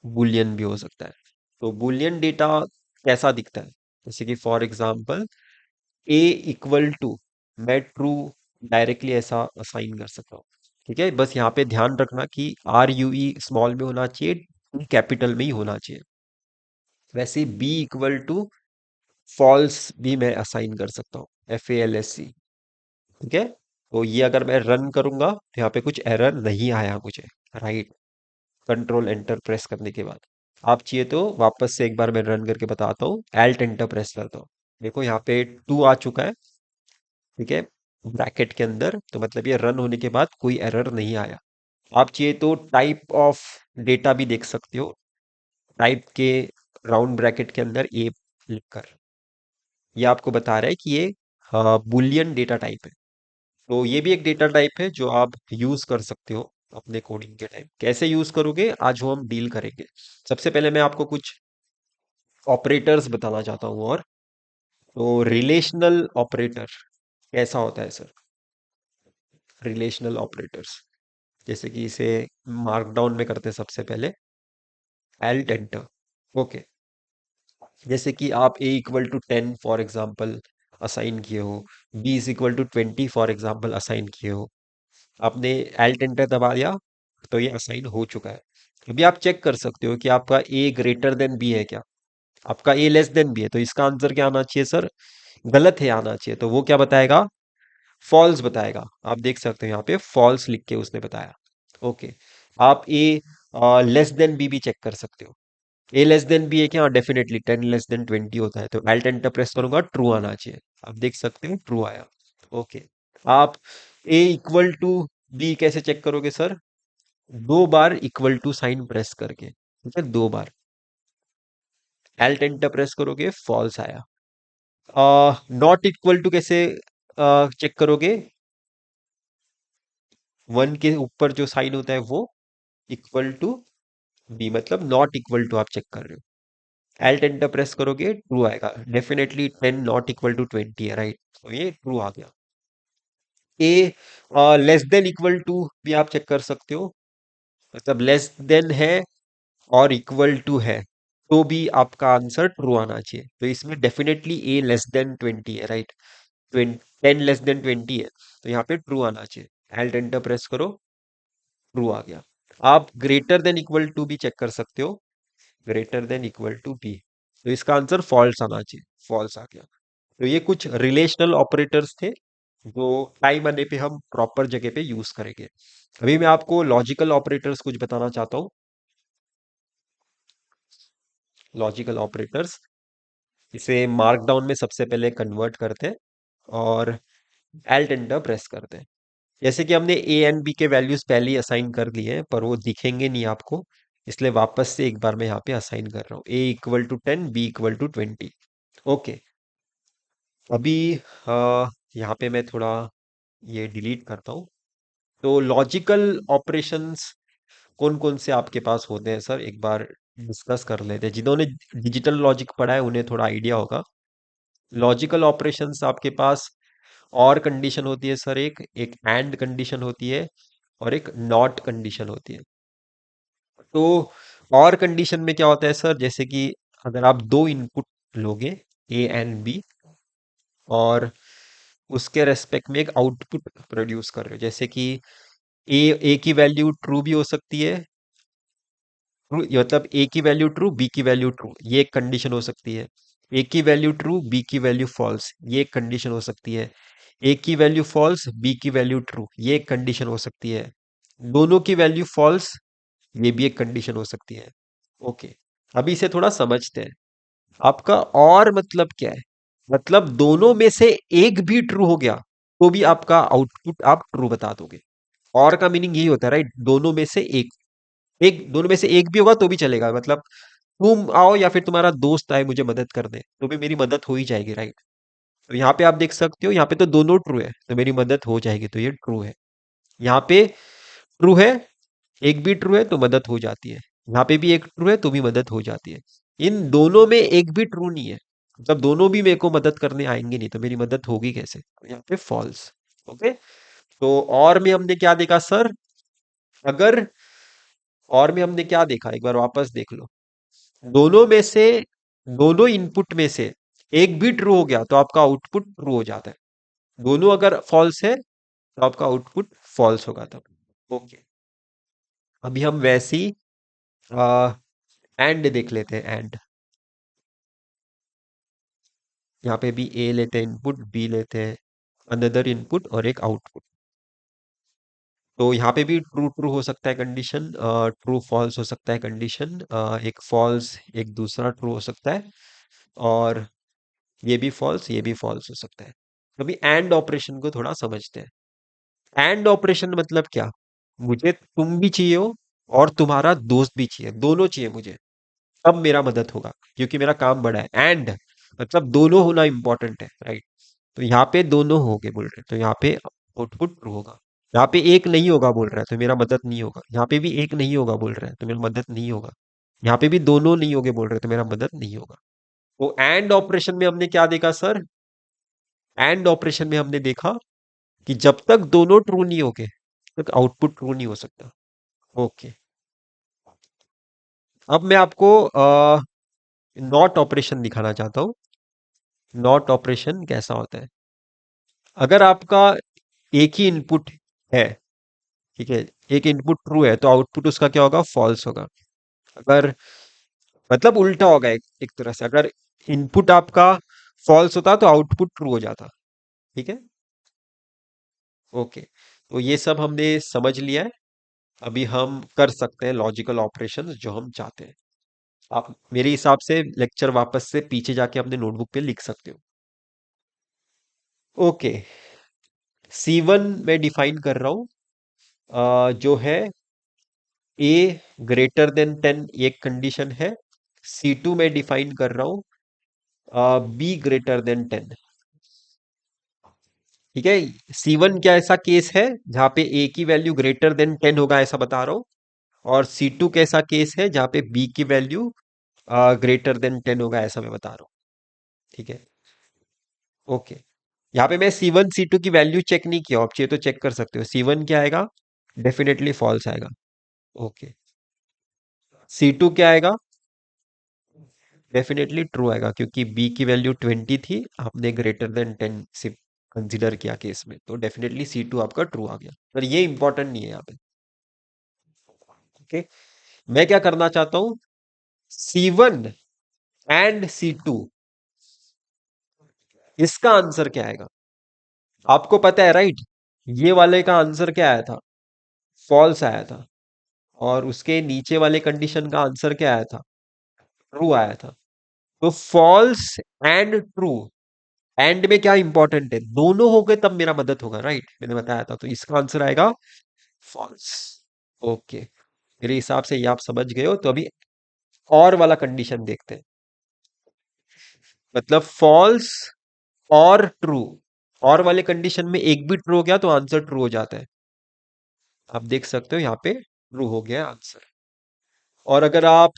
बुलियन भी हो सकता है। तो बुलियन डेटा कैसा दिखता है? जैसे कि for example a equal to, मैं ट्रू डायरेक्टली ऐसा असाइन कर सकता हूँ, ठीक है? बस यहाँ पे ध्यान रखना कि आर यू ई स्मॉल में होना चाहिए, कैपिटल में ही होना चाहिए। वैसे बी इक्वल टू फॉल्स भी मैं असाइन कर सकता हूँ, FALSC, ठीक है? तो ये अगर मैं रन करूंगा तो यहाँ पे कुछ एरर नहीं आया मुझे, राइट? कंट्रोल एंटर प्रेस करने के बाद आप चाहिए तो वापस से एक बार मैं रन करके बताता हूँ, एल्ट एंटर प्रेस करता हूँ। देखो यहाँ पे 2 आ चुका है, ठीक है, ब्रैकेट के अंदर, तो मतलब ये रन होने के बाद कोई एरर नहीं आया। आप चाहिए तो टाइप ऑफ डेटा भी देख सकते हो, टाइप के राउंड ब्रैकेट के अंदर ए लिखकर ये आपको बता रहा है कि ये बुलियन डेटा टाइप है। तो ये भी एक डेटा टाइप है जो आप यूज कर सकते हो अपने कोडिंग के टाइम। कैसे यूज करोगे आज वो हम डील करेंगे। सबसे पहले मैं आपको कुछ ऑपरेटर्स बताना चाहता हूँ। और तो रिलेशनल ऑपरेटर कैसा होता है सर? रिलेशनल ऑपरेटर्स जैसे कि इसे मार्कडाउन में करते हैं सबसे पहले, एल्ट एंटर। ओके, जैसे कि आप a equal to 10 for example assign किए हो, b is equal to 20 for example assign किए हो, आपने एल्ट एंटर दबा दिया तो ये असाइन हो चुका है। अभी आप चेक कर सकते हो कि आपका a ग्रेटर देन b है क्या। आपका a लेस देन b है, तो इसका आंसर क्या आना चाहिए सर? गलत है आना चाहिए, तो वो क्या बताएगा? फॉल्स बताएगा। आप देख सकते हो यहाँ पे फॉल्स लिख के उसने बताया। ओके, आप a लेस देन b भी चेक कर सकते हो। ए लेस देन बी है क्या? डेफिनेटली 10 लेस देन 20 होता है, तो एल्ट एंटर प्रेस करूंगा, ट्रू आना चाहिए। आप देख सकते हो ट्रू आया। ओके, आप ए इक्वल टू बी कैसे चेक करोगे सर? 2 बार इक्वल टू साइन प्रेस करके, ठीक है, 2 बार। एल्ट एंटर प्रेस करोगे, फॉल्स आया। नॉट इक्वल टू कैसे चेक करोगे? 1 के ऊपर जो साइन होता है वो इक्वल टू बी, मतलब नॉट इक्वल टू आप चेक कर रहे हो। एल्ट एंटर प्रेस करोगे, ट्रू आएगा। डेफिनेटली 10 नॉट इक्वल टू 20 है, राइट, तो ये ट्रू आ गया। ए लेस देन इक्वल टू भी आप चेक कर सकते हो, मतलब लेस देन है और इक्वल टू है तो भी आपका आंसर ट्रू आना चाहिए। तो इसमें डेफिनेटली ए लेस देन 20 है, राइट, 10 लेस देन 20 है, तो यहाँ पे ट्रू आना चाहिए। एल्ट एंटर प्रेस करो, ट्रू आ गया। आप ग्रेटर देन इक्वल टू भी चेक कर सकते हो, greater than equal to b, तो इसका आंसर फॉल्स आना चाहिए, फॉल्स आ गया। तो ये कुछ रिलेशनल ऑपरेटर्स थे जो टाइम आने पे हम प्रॉपर जगह पे यूज करेंगे। अभी मैं आपको लॉजिकल ऑपरेटर्स कुछ बताना चाहता हूँ। लॉजिकल ऑपरेटर्स, इसे मार्कडाउन में सबसे पहले कन्वर्ट करते हैं और एल्ट एंटर प्रेस करते हैं। जैसे कि हमने ए एंड बी के वैल्यूज पहले ही असाइन कर लिए हैं, पर वो दिखेंगे नहीं आपको, इसलिए वापस से एक बार मैं यहाँ पे असाइन कर रहा हूँ। A equal to 10, B equal to 20। Okay, अभी यहाँ पे मैं थोड़ा ये डिलीट करता हूँ। तो लॉजिकल ऑपरेशंस कौन कौन से आपके पास होते हैं सर, एक बार डिस्कस कर लेते हैं। जिन्होंने डिजिटल लॉजिक पढ़ा है उन्हें थोड़ा आइडिया होगा। लॉजिकल ऑपरेशंस आपके पास और कंडीशन होती है सर, एक एक एंड कंडीशन होती है और एक नॉट कंडीशन होती है। तो और कंडीशन में क्या होता है सर, जैसे कि अगर आप दो इनपुट लोगे, ए एंड बी, और उसके रेस्पेक्ट में एक आउटपुट प्रोड्यूस कर रहे हो, जैसे कि ए की वैल्यू ट्रू भी हो सकती है, मतलब ए की वैल्यू ट्रू, बी की वैल्यू ट्रू, ये एक कंडीशन हो सकती है। ए की वैल्यू ट्रू, बी की वैल्यू फॉल्स, ये एक कंडीशन हो सकती है। ए की वैल्यू फॉल्स, बी की वैल्यू ट्रू, ये एक कंडीशन हो सकती है। दोनों की वैल्यू फॉल्स, ये भी एक कंडीशन हो सकती है। ओके, अभी इसे थोड़ा समझते हैं। आपका और मतलब क्या है? मतलब दोनों में से एक भी ट्रू हो गया तो भी आपका आउटपुट आप ट्रू बता दोगे। और का मीनिंग यही होता है, राइट, दोनों में से एक, दोनों में से एक भी होगा तो भी चलेगा, मतलब तुम आओ या फिर तुम्हारा दोस्त आए मुझे मदद करने, तो भी मेरी मदद हो ही जाएगी, राइट। तो यहाँ पे आप देख सकते हो, यहाँ पे तो दोनों ट्रू है तो मेरी मदद हो जाएगी, तो ये ट्रू है। यहाँ पे ट्रू है, एक भी ट्रू है तो मदद हो जाती है। यहाँ पे भी एक ट्रू है तो भी मदद हो जाती है। इन दोनों में एक भी ट्रू नहीं है, मतलब दोनों भी मेरे को मदद करने आएंगे नहीं, तो मेरी मदद होगी कैसे? तो यहाँ पे फॉल्स। ओके, तो और में हमने क्या देखा सर? अगर और में हमने क्या देखा, एक बार वापस देख लो। दोनों में से, दोनों इनपुट में से एक भी ट्रू हो गया तो आपका आउटपुट ट्रू हो जाता है। दोनों अगर फॉल्स है तो आपका आउटपुट फॉल्स होगा तब। ओके, अभी हम वैसे ही एंड देख लेते हैं। एंड, यहाँ पे भी ए लेते हैं इनपुट, बी लेते हैं अनदर इनपुट और एक आउटपुट। तो यहाँ पे भी ट्रू ट्रू हो सकता है कंडीशन, ट्रू फॉल्स हो सकता है कंडीशन, एक फॉल्स एक दूसरा ट्रू हो सकता है, और ये भी फॉल्स हो सकता है। अभी एंड ऑपरेशन को थोड़ा समझते हैं। एंड ऑपरेशन मतलब क्या? मुझे तुम भी चाहिए हो और तुम्हारा दोस्त भी चाहिए, दोनों चाहिए मुझे, तब मेरा मदद होगा, क्योंकि मेरा काम बड़ा है। एंड मतलब दोनों होना इंपॉर्टेंट है, राइट? तो यहाँ पे दोनों हो गए बोल रहे हैं, तो यहाँ पे आउटपुट ट्रू होगा। यहाँ पे एक नहीं होगा बोल रहा है तो मेरा मदद नहीं होगा, यहाँ पे भी एक नहीं होगा बोल रहा है तो मेरा मदद नहीं होगा, यहाँ पे भी दोनों नहीं होगे बोल रहे हैं तो मेरा मदद नहीं होगा। तो एंड ऑपरेशन में हमने क्या देखा सर? एंड ऑपरेशन में हमने देखा कि जब तक दोनों ट्रू नहीं होगे तब आउटपुट ट्रू नहीं हो सकता। ओके, अब मैं आपको नॉट ऑपरेशन दिखाना चाहता हूँ। नॉट ऑपरेशन कैसा होता है? अगर आपका एक ही इनपुट है, ठीक है, एक इनपुट ट्रू है तो आउटपुट उसका क्या होगा? फॉल्स होगा। अगर मतलब उल्टा होगा, एक तरह से, अगर इनपुट आपका फॉल्स होता तो आउटपुट ट्रू हो जाता। ठीक है, ओके। तो ये सब हमने समझ लिया है। अभी हम कर सकते हैं लॉजिकल ऑपरेशंस जो हम चाहते हैं। आप मेरे हिसाब से लेक्चर वापस से पीछे जाके अपने नोटबुक पे लिख सकते हो। ओके, C1 में डिफाइन कर रहा हूं, जो है ए ग्रेटर देन 10, एक कंडीशन है। C2 में डिफाइन कर रहा हूं बी ग्रेटर देन 10। ठीक है, C1 क्या ऐसा केस है जहां पे ए की वैल्यू ग्रेटर देन 10 होगा, ऐसा बता रहा हूं। और C2 कैसा केस है जहां पे बी की वैल्यू ग्रेटर देन 10 होगा, ऐसा मैं बता रहा हूं। ठीक है, ओके। यहाँ पे मैं C1 C2 की वैल्यू चेक नहीं किया, आप चाहिए तो चेक कर सकते हो। C1 क्या आएगा? डेफिनेटली फॉल्स आएगा। ओके, C2 क्या आएगा? डेफिनेटली ट्रू आएगा, क्योंकि बी की वैल्यू 20 थी, आपने ग्रेटर देन 10 से कंसीडर किया केस में, तो डेफिनेटली C2 आपका ट्रू आ गया। पर ये इंपॉर्टेंट नहीं है यहाँ पे। ओके, मैं क्या करना चाहता हूं? C1 एंड C2, इसका आंसर क्या आएगा? आपको पता है राइट? ये वाले का आंसर क्या आया था? फॉल्स आया था। और उसके नीचे वाले कंडीशन का आंसर क्या आया था? ट्रू आया था। तो फॉल्स एंड ट्रू, एंड में क्या इंपॉर्टेंट है? दोनों हो गए तब मेरा मदद होगा, राइट? मैंने बताया था, तो इसका आंसर आएगा फॉल्स। ओके, मेरे हिसाब से ये आप समझ गए हो। तो अभी और वाला कंडीशन देखते हैं, मतलब फॉल्स और ट्रू। और वाले कंडीशन में एक भी ट्रू हो गया तो आंसर ट्रू हो जाता है। आप देख सकते हो यहाँ पे ट्रू हो गया आंसर। और अगर आप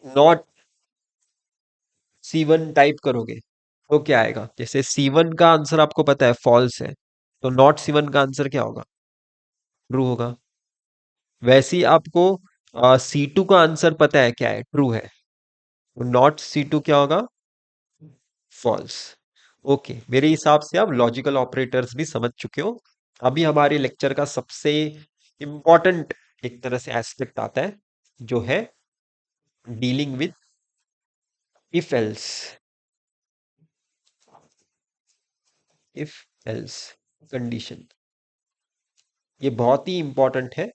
नॉट C1 टाइप करोगे तो क्या आएगा? जैसे C1 का आंसर आपको पता है फॉल्स है, तो नॉट C1 का आंसर क्या होगा? ट्रू होगा। वैसे ही आपको C2 का आंसर पता है क्या है? ट्रू है। तो नॉट C2 क्या होगा? फॉल्स। ओके, मेरे हिसाब से आप लॉजिकल ऑपरेटर्स भी समझ चुके हो। अभी हमारे लेक्चर का सबसे इंपॉर्टेंट एक तरह से एस्पेक्ट आता है, जो है dealing with if else. If else condition, ये बहुत ही इंपॉर्टेंट है,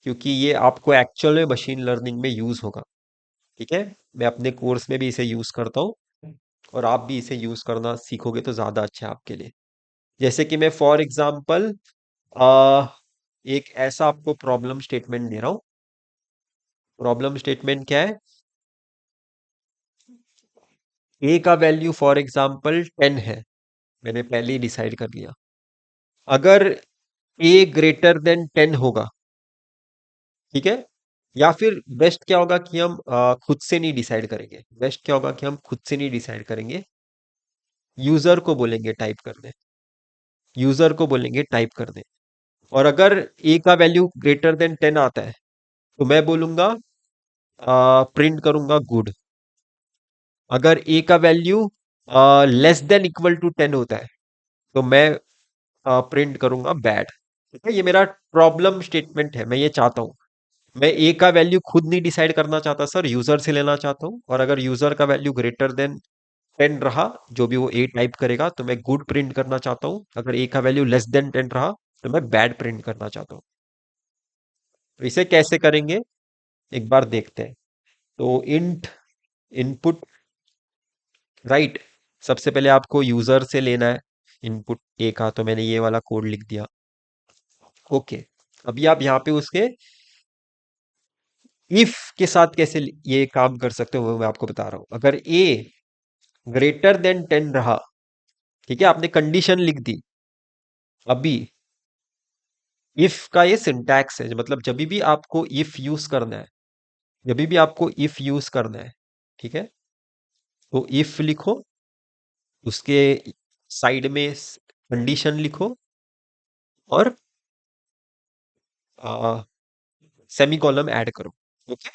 क्योंकि ये आपको एक्चुअल में मशीन लर्निंग में यूज होगा। ठीक है, मैं अपने कोर्स में भी इसे यूज करता हूँ, और आप भी इसे यूज करना सीखोगे तो ज्यादा अच्छा है आपके लिए। जैसे कि मैं फॉर एग्जांपल आ एक ऐसा आपको प्रॉब्लम स्टेटमेंट दे रहा हूँ। प्रॉब्लम स्टेटमेंट क्या है? ए का वैल्यू फॉर एग्जांपल 10 है, मैंने पहले ही डिसाइड कर लिया। अगर ए ग्रेटर देन 10 होगा, ठीक है, या फिर बेस्ट क्या होगा कि हम खुद से नहीं डिसाइड करेंगे, बेस्ट क्या होगा कि हम खुद से नहीं डिसाइड करेंगे, यूजर को बोलेंगे टाइप करने, यूजर को बोलेंगे टाइप करने। और अगर ए का वैल्यू ग्रेटर देन 10 आता है तो मैं बोलूंगा, प्रिंट करूंगा गुड। अगर ए का value less than equal to 10 होता है तो मैं प्रिंट करूंगा बैड। ठीक है, ये मेरा प्रॉब्लम स्टेटमेंट है, मैं ये चाहता हूं। मैं ए का वैल्यू खुद नहीं डिसाइड करना चाहता सर, यूजर से लेना चाहता हूँ। और अगर यूजर का वैल्यू ग्रेटर देन 10 रहा, जो भी वो ए टाइप करेगा, तो मैं गुड प्रिंट करना चाहता हूँ। अगर ए का वैल्यू लेस देन 10 रहा तो मैं बैड प्रिंट करना चाहता हूँ। तो इसे कैसे करेंगे, एक बार देखते हैं। तो इंट इनपुट, राइट, सबसे पहले आपको यूजर से लेना है इनपुट ए का, तो मैंने ये वाला कोड लिख दिया। ओके, अभी आप यहाँ पे उसके इफ के साथ कैसे ये काम कर सकते हो वो मैं आपको बता रहा हूं। अगर ए ग्रेटर देन 10 रहा, ठीक है, आपने कंडीशन लिख दी। अभी इफ का ये सिंटैक्स है, मतलब जब भी आपको इफ यूज करना है, जब भी आपको इफ यूज करना है, ठीक है, तो इफ लिखो, उसके साइड में कंडीशन लिखो, और सेमी कॉलम ऐड करो। ओके,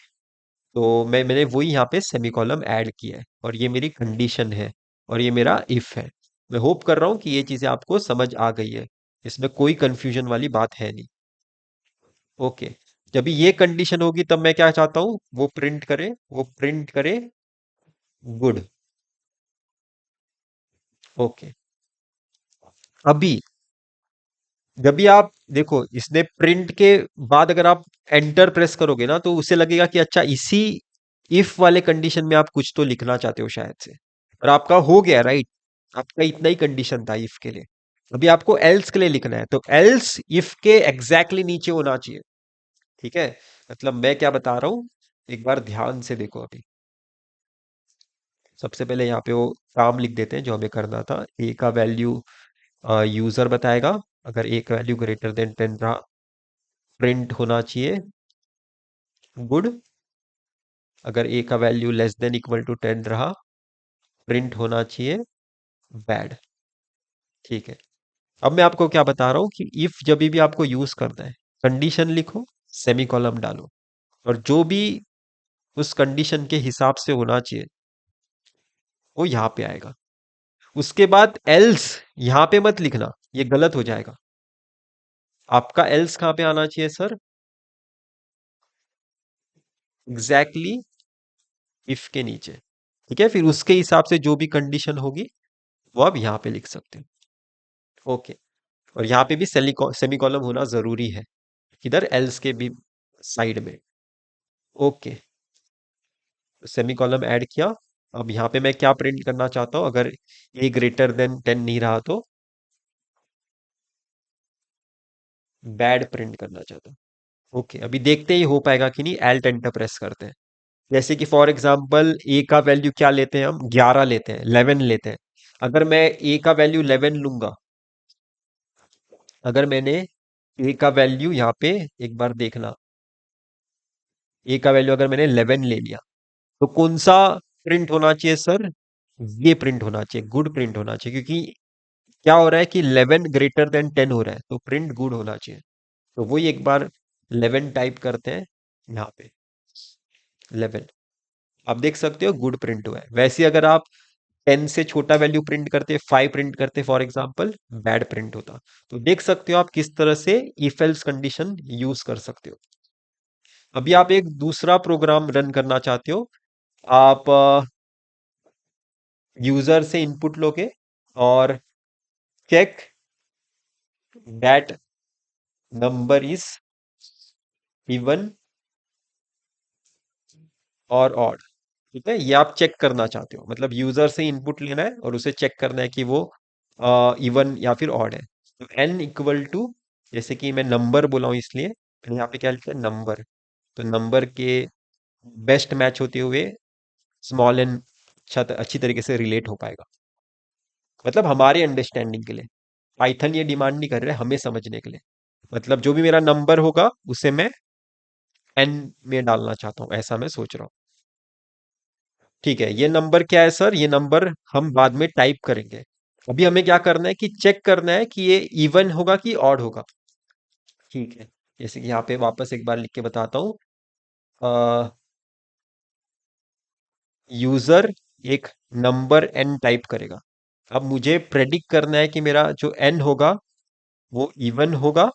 तो मैंने वही यहाँ पे सेमी कॉलम ऐड किया है, और ये मेरी कंडीशन है, और ये मेरा इफ है। मैं होप कर रहा हूँ कि ये चीजें आपको समझ आ गई है, इसमें कोई कंफ्यूजन वाली बात है नहीं। ओके, जब भी ये कंडीशन होगी तब मैं क्या चाहता हूँ, वो प्रिंट करे गुड। ओके, अभी जब भी आप देखो, इसने प्रिंट के बाद अगर आप एंटर प्रेस करोगे ना, तो उसे लगेगा कि अच्छा, इसी इफ वाले कंडीशन में आप कुछ तो लिखना चाहते हो शायद से, और आपका हो गया, राइट। आपका इतना ही कंडीशन था इफ के लिए। अभी आपको एल्स के लिए लिखना है, तो एल्स इफ के एग्जैक्टली नीचे होना चाहिए। ठीक है, मतलब मैं क्या बता रहा हूं, एक बार ध्यान से देखो। अभी सबसे पहले यहाँ पे वो काम लिख देते हैं जो हमें करना था। ए का वैल्यू यूजर बताएगा, अगर ए का वैल्यू ग्रेटर देन 10 रहा, प्रिंट होना चाहिए गुड। अगर ए का value less than equal to 10 रहा, प्रिंट होना चाहिए बैड। ठीक है, अब मैं आपको क्या बता रहा हूँ कि इफ जब भी आपको यूज करना है, कंडीशन लिखो, सेमी कॉलम डालो, और जो भी उस कंडीशन के हिसाब से होना चाहिए वो यहाँ पे आएगा। उसके बाद एल्स यहाँ पे मत लिखना, ये गलत हो जाएगा। आपका एल्स कहाँ पे आना चाहिए सर, एग्जैक्टली इफ के नीचे। ठीक है, फिर उसके हिसाब से जो भी कंडीशन होगी वो आप यहाँ पे लिख सकते हो। ओके, और यहाँ पे भी सेमी कॉलम होना जरूरी है, किधर, एल्स के भी साइड में। ओके, सेमी कॉलम ऐड किया। अब यहाँ पे मैं क्या प्रिंट करना चाहता हूँ, अगर ए ग्रेटर देन 10 नहीं रहा तो बैड प्रिंट करना चाहता हूँ। ओके, अभी देखते ही हो पाएगा कि नहीं, एल्ट एंटर प्रेस करते हैं। जैसे कि फॉर एग्जांपल ए का वैल्यू क्या लेते हैं, हम 11 लेते हैं, 11 लेते हैं। अगर मैं ए का वैल्यू 11 लूंगा, अगर मैंने ए का वैल्यू यहाँ पे एक बार देखना, ए का वैल्यू अगर मैंने 11 ले लिया, तो कौन सा प्रिंट होना चाहिए सर, ये प्रिंट होना चाहिए, गुड प्रिंट होना चाहिए, क्योंकि क्या हो रहा है कि 11 ग्रेटर देन 10 हो रहा है, तो प्रिंट गुड होना चाहिए। तो वही एक बार 11 टाइप करते हैं यहाँ पे, 11, आप देख सकते हो गुड प्रिंट हुआ है। वैसे अगर आप 10 से छोटा वैल्यू प्रिंट करते, 5 प्रिंट करते फॉर एग्जांपल, बैड प्रिंट होता। तो देख सकते हो आप किस तरह से इफ एल्स कंडीशन यूज कर सकते हो। अभी आप एक दूसरा प्रोग्राम रन करना चाहते हो, आप यूजर से इनपुट लोगे, और check that number is even और ऑड। ठीक है, ये आप चेक करना चाहते हो, मतलब यूजर से इनपुट लेना है और उसे चेक करना है कि वो इवन या फिर ऑड है। तो एन इक्वल टू, जैसे कि मैं नंबर बोला हूं इसलिए मैंने यहाँ पे क्या लिखा है, नंबर। तो नंबर के बेस्ट मैच होते हुए स्मॉल एन अच्छी तरीके से रिलेट हो पाएगा, मतलब हमारे अंडरस्टैंडिंग के लिए। पाइथन ये डिमांड नहीं कर रहे, हमें समझने के लिए। मतलब जो भी मेरा नंबर होगा उसे मैं एन में डालना चाहता हूँ, ऐसा मैं सोच रहा हूँ। ठीक है, ये नंबर क्या है सर, ये नंबर हम बाद में टाइप करेंगे। अभी हमें क्या करना है कि चेक करना है कि ये इवन होगा कि ऑड होगा। ठीक है, जैसे कि यहाँ पे वापस एक बार लिख के बताता हूँ। यूजर एक नंबर एन टाइप करेगा। अब मुझे प्रेडिक्ट करना है कि मेरा जो एन होगा वो इवन होगा,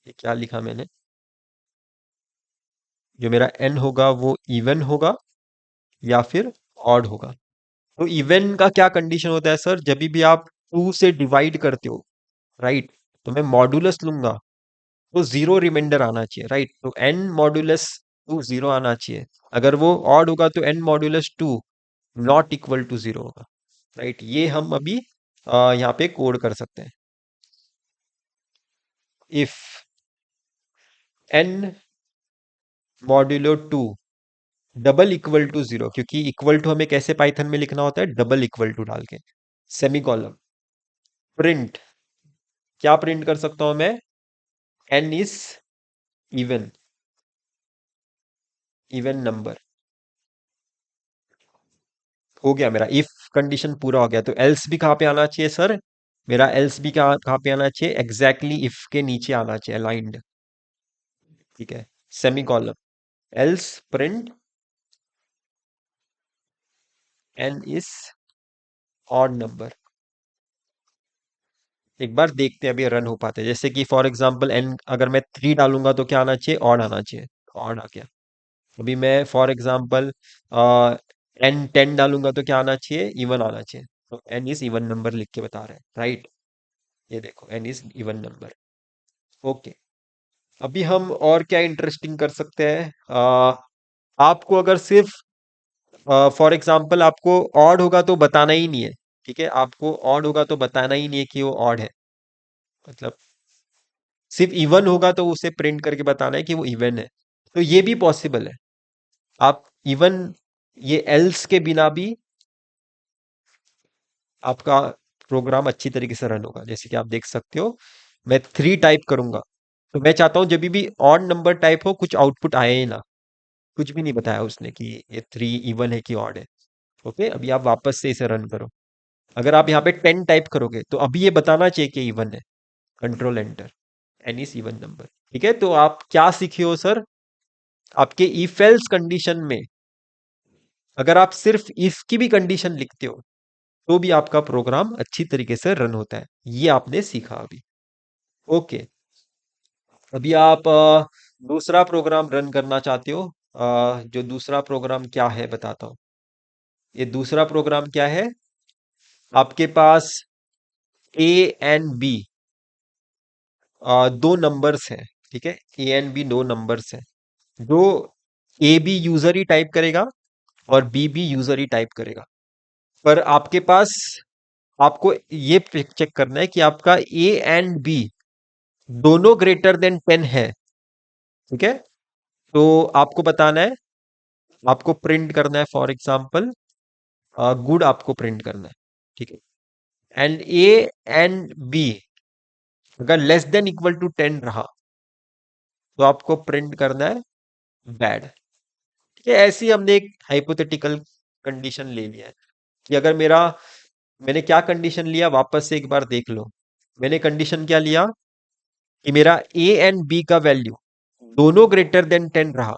ये क्या लिखा मैंने, जो मेरा एन होगा वो इवन होगा या फिर ऑड होगा। तो इवन का क्या कंडीशन होता है सर, जब भी आप 2 से डिवाइड करते हो, राइट, तो मैं मॉडुलस लूंगा तो जीरो रिमाइंडर आना चाहिए, राइट? तो एन मॉडुलस टू जीरो आना चाहिए। अगर वो ऑड होगा तो n modulus two not equal to zero होगा, राइट? ये हम अभी यहाँ पे कोड कर सकते हैं। If n modulo two double equal to zero, क्योंकि इक्वल टू हमें कैसे पाइथन में लिखना होता है, डबल इक्वल टू डाल के, सेमी कॉलम, प्रिंट, क्या प्रिंट कर सकता हूं मैं? N is even, even number. हो गया मेरा इफ कंडीशन पूरा हो गया। तो एल्स भी कहाँ पे आना चाहिए सर? मेरा एल्स भी कहाँ कहाँ पे आना चाहिए? एग्जैक्टली इफ के नीचे आना चाहिए, अलाइंड। ठीक है, semi colon, else print N is odd number. एक बार देखते हैं अभी रन हो पाते हैं। जैसे कि फॉर एग्जांपल एन अगर मैं थ्री डालूंगा तो क्या आना चाहिए? ऑड आना चाहिए, ऑड आ गया। अभी मैं फॉर एग्जांपल एन टेन डालूंगा तो क्या आना चाहिए? इवन आना चाहिए। तो एन इज इवन नंबर लिख के बता रहे हैं, राइट? ये देखो n is even number. Okay, अभी हम और क्या इंटरेस्टिंग कर सकते हैं? आपको अगर सिर्फ फॉर एग्जांपल आपको ऑड होगा तो बताना ही नहीं है, ठीक है? आपको ऑड होगा तो बताना ही नहीं है कि वो ऑड है, मतलब सिर्फ इवन होगा तो उसे प्रिंट करके बताना है कि वो इवन है। तो ये भी पॉसिबल है। आप इवन ये एल्स के बिना भी आपका प्रोग्राम अच्छी तरीके से रन होगा। जैसे कि आप देख सकते हो, मैं थ्री टाइप करूंगा तो मैं चाहता हूं जब भी ऑड नंबर टाइप हो कुछ आउटपुट आए ही ना, कुछ भी नहीं बताया उसने कि ये थ्री इवन है कि ऑड है। ओके, अभी आप वापस से इसे रन करो। अगर आप यहाँ पे टेन टाइप करोगे तो अभी ये बताना चाहिए कि इवन है। Control enter, any even number. ठीक है, तो आप क्या सीखे हो सर? आपके इफ एल्स कंडीशन में अगर आप सिर्फ इफ की भी कंडीशन लिखते हो तो भी आपका प्रोग्राम अच्छी तरीके से रन होता है। ये आपने सीखा अभी। ओके, अभी आप दूसरा प्रोग्राम रन करना चाहते हो। जो दूसरा प्रोग्राम क्या है बताता हूँ। ये दूसरा प्रोग्राम क्या है? आपके पास ए एंड बी दो नंबर्स हैं, ठीक है? ए एंड बी दो नंबर्स हैं। जो ए बी यूजर ही टाइप करेगा और बी भी यूजर ही टाइप करेगा। पर आपके पास आपको ये चेक करना है कि आपका ए एंड बी दोनों ग्रेटर देन 10 है, ठीक है? तो आपको बताना है, आपको प्रिंट करना है फॉर एग्जांपल गुड, आपको प्रिंट करना है, ठीक है? एंड ए एंड बी अगर लेस देन इक्वल टू 10 रहा तो आपको प्रिंट करना है बैड। ठीक है, ऐसी हमने एक हाइपोथेटिकल कंडीशन ले लिया है कि अगर मेरा मैंने क्या कंडीशन लिया, वापस से एक बार देख लो। मैंने कंडीशन क्या लिया कि मेरा ए एंड बी का वैल्यू दोनों ग्रेटर देन 10 रहा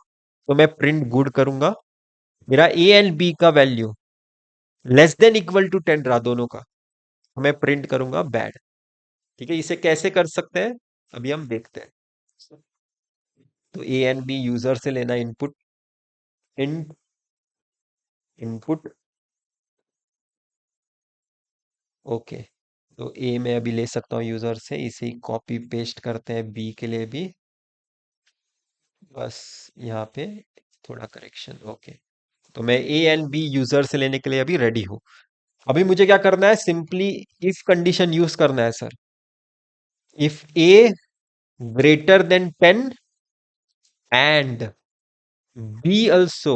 तो मैं प्रिंट गुड करूंगा। मेरा ए एंड बी का value less than equal to 10 रहा दोनों का तो मैं प्रिंट करूंगा बैड। ठीक है, इसे कैसे कर सकते हैं अभी हम देखते हैं। तो ए एंड बी यूजर से लेना इनपुट, इन इनपुट। ओके, तो ए में अभी ले सकता हूँ यूजर से, इसे ही कॉपी पेस्ट करते हैं बी के लिए भी। बस यहाँ पे थोड़ा करेक्शन। ओके, तो मैं ए एंड बी यूजर से लेने के लिए अभी रेडी हूँ। अभी मुझे क्या करना है? सिंपली इफ कंडीशन यूज करना है sir. If A greater than 10 and b also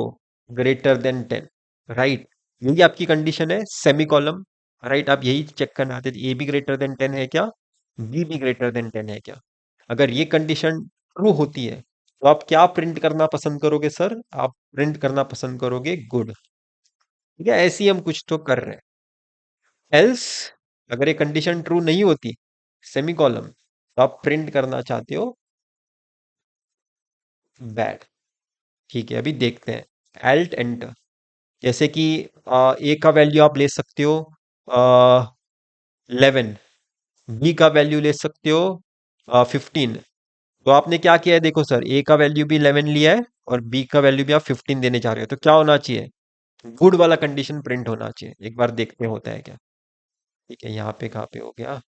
greater than 10, right? यही आपकी कंडीशन है, सेमी कॉलम, राइट? आप यही चेक करना आते थे, ए भी ग्रेटर देन 10 है क्या, बी भी ग्रेटर देन 10 है क्या। अगर ये कंडीशन ट्रू होती है तो आप क्या प्रिंट करना पसंद करोगे सर? आप प्रिंट करना पसंद करोगे गुड। ठीक है, ऐसे ही हम कुछ तो कर रहे हैं। एल्स अगर ये कंडीशन ट्रू नहीं होती, सेमी कॉलम, तो आप प्रिंट करना चाहते हो बैड। ठीक है, अभी देखते हैं एल्ट एंटर। जैसे कि ए का वैल्यू आप ले सकते हो 11, बी का वैल्यू ले सकते हो 15। तो आपने क्या किया है देखो सर, ए का वैल्यू भी 11 लिया है और बी का वैल्यू भी आप 15 देने जा रहे हो। तो क्या होना चाहिए? गुड वाला कंडीशन प्रिंट होना चाहिए। एक बार देखते हैं होता है क्या। ठीक है, यहाँ पे कहाँ पे हो गया?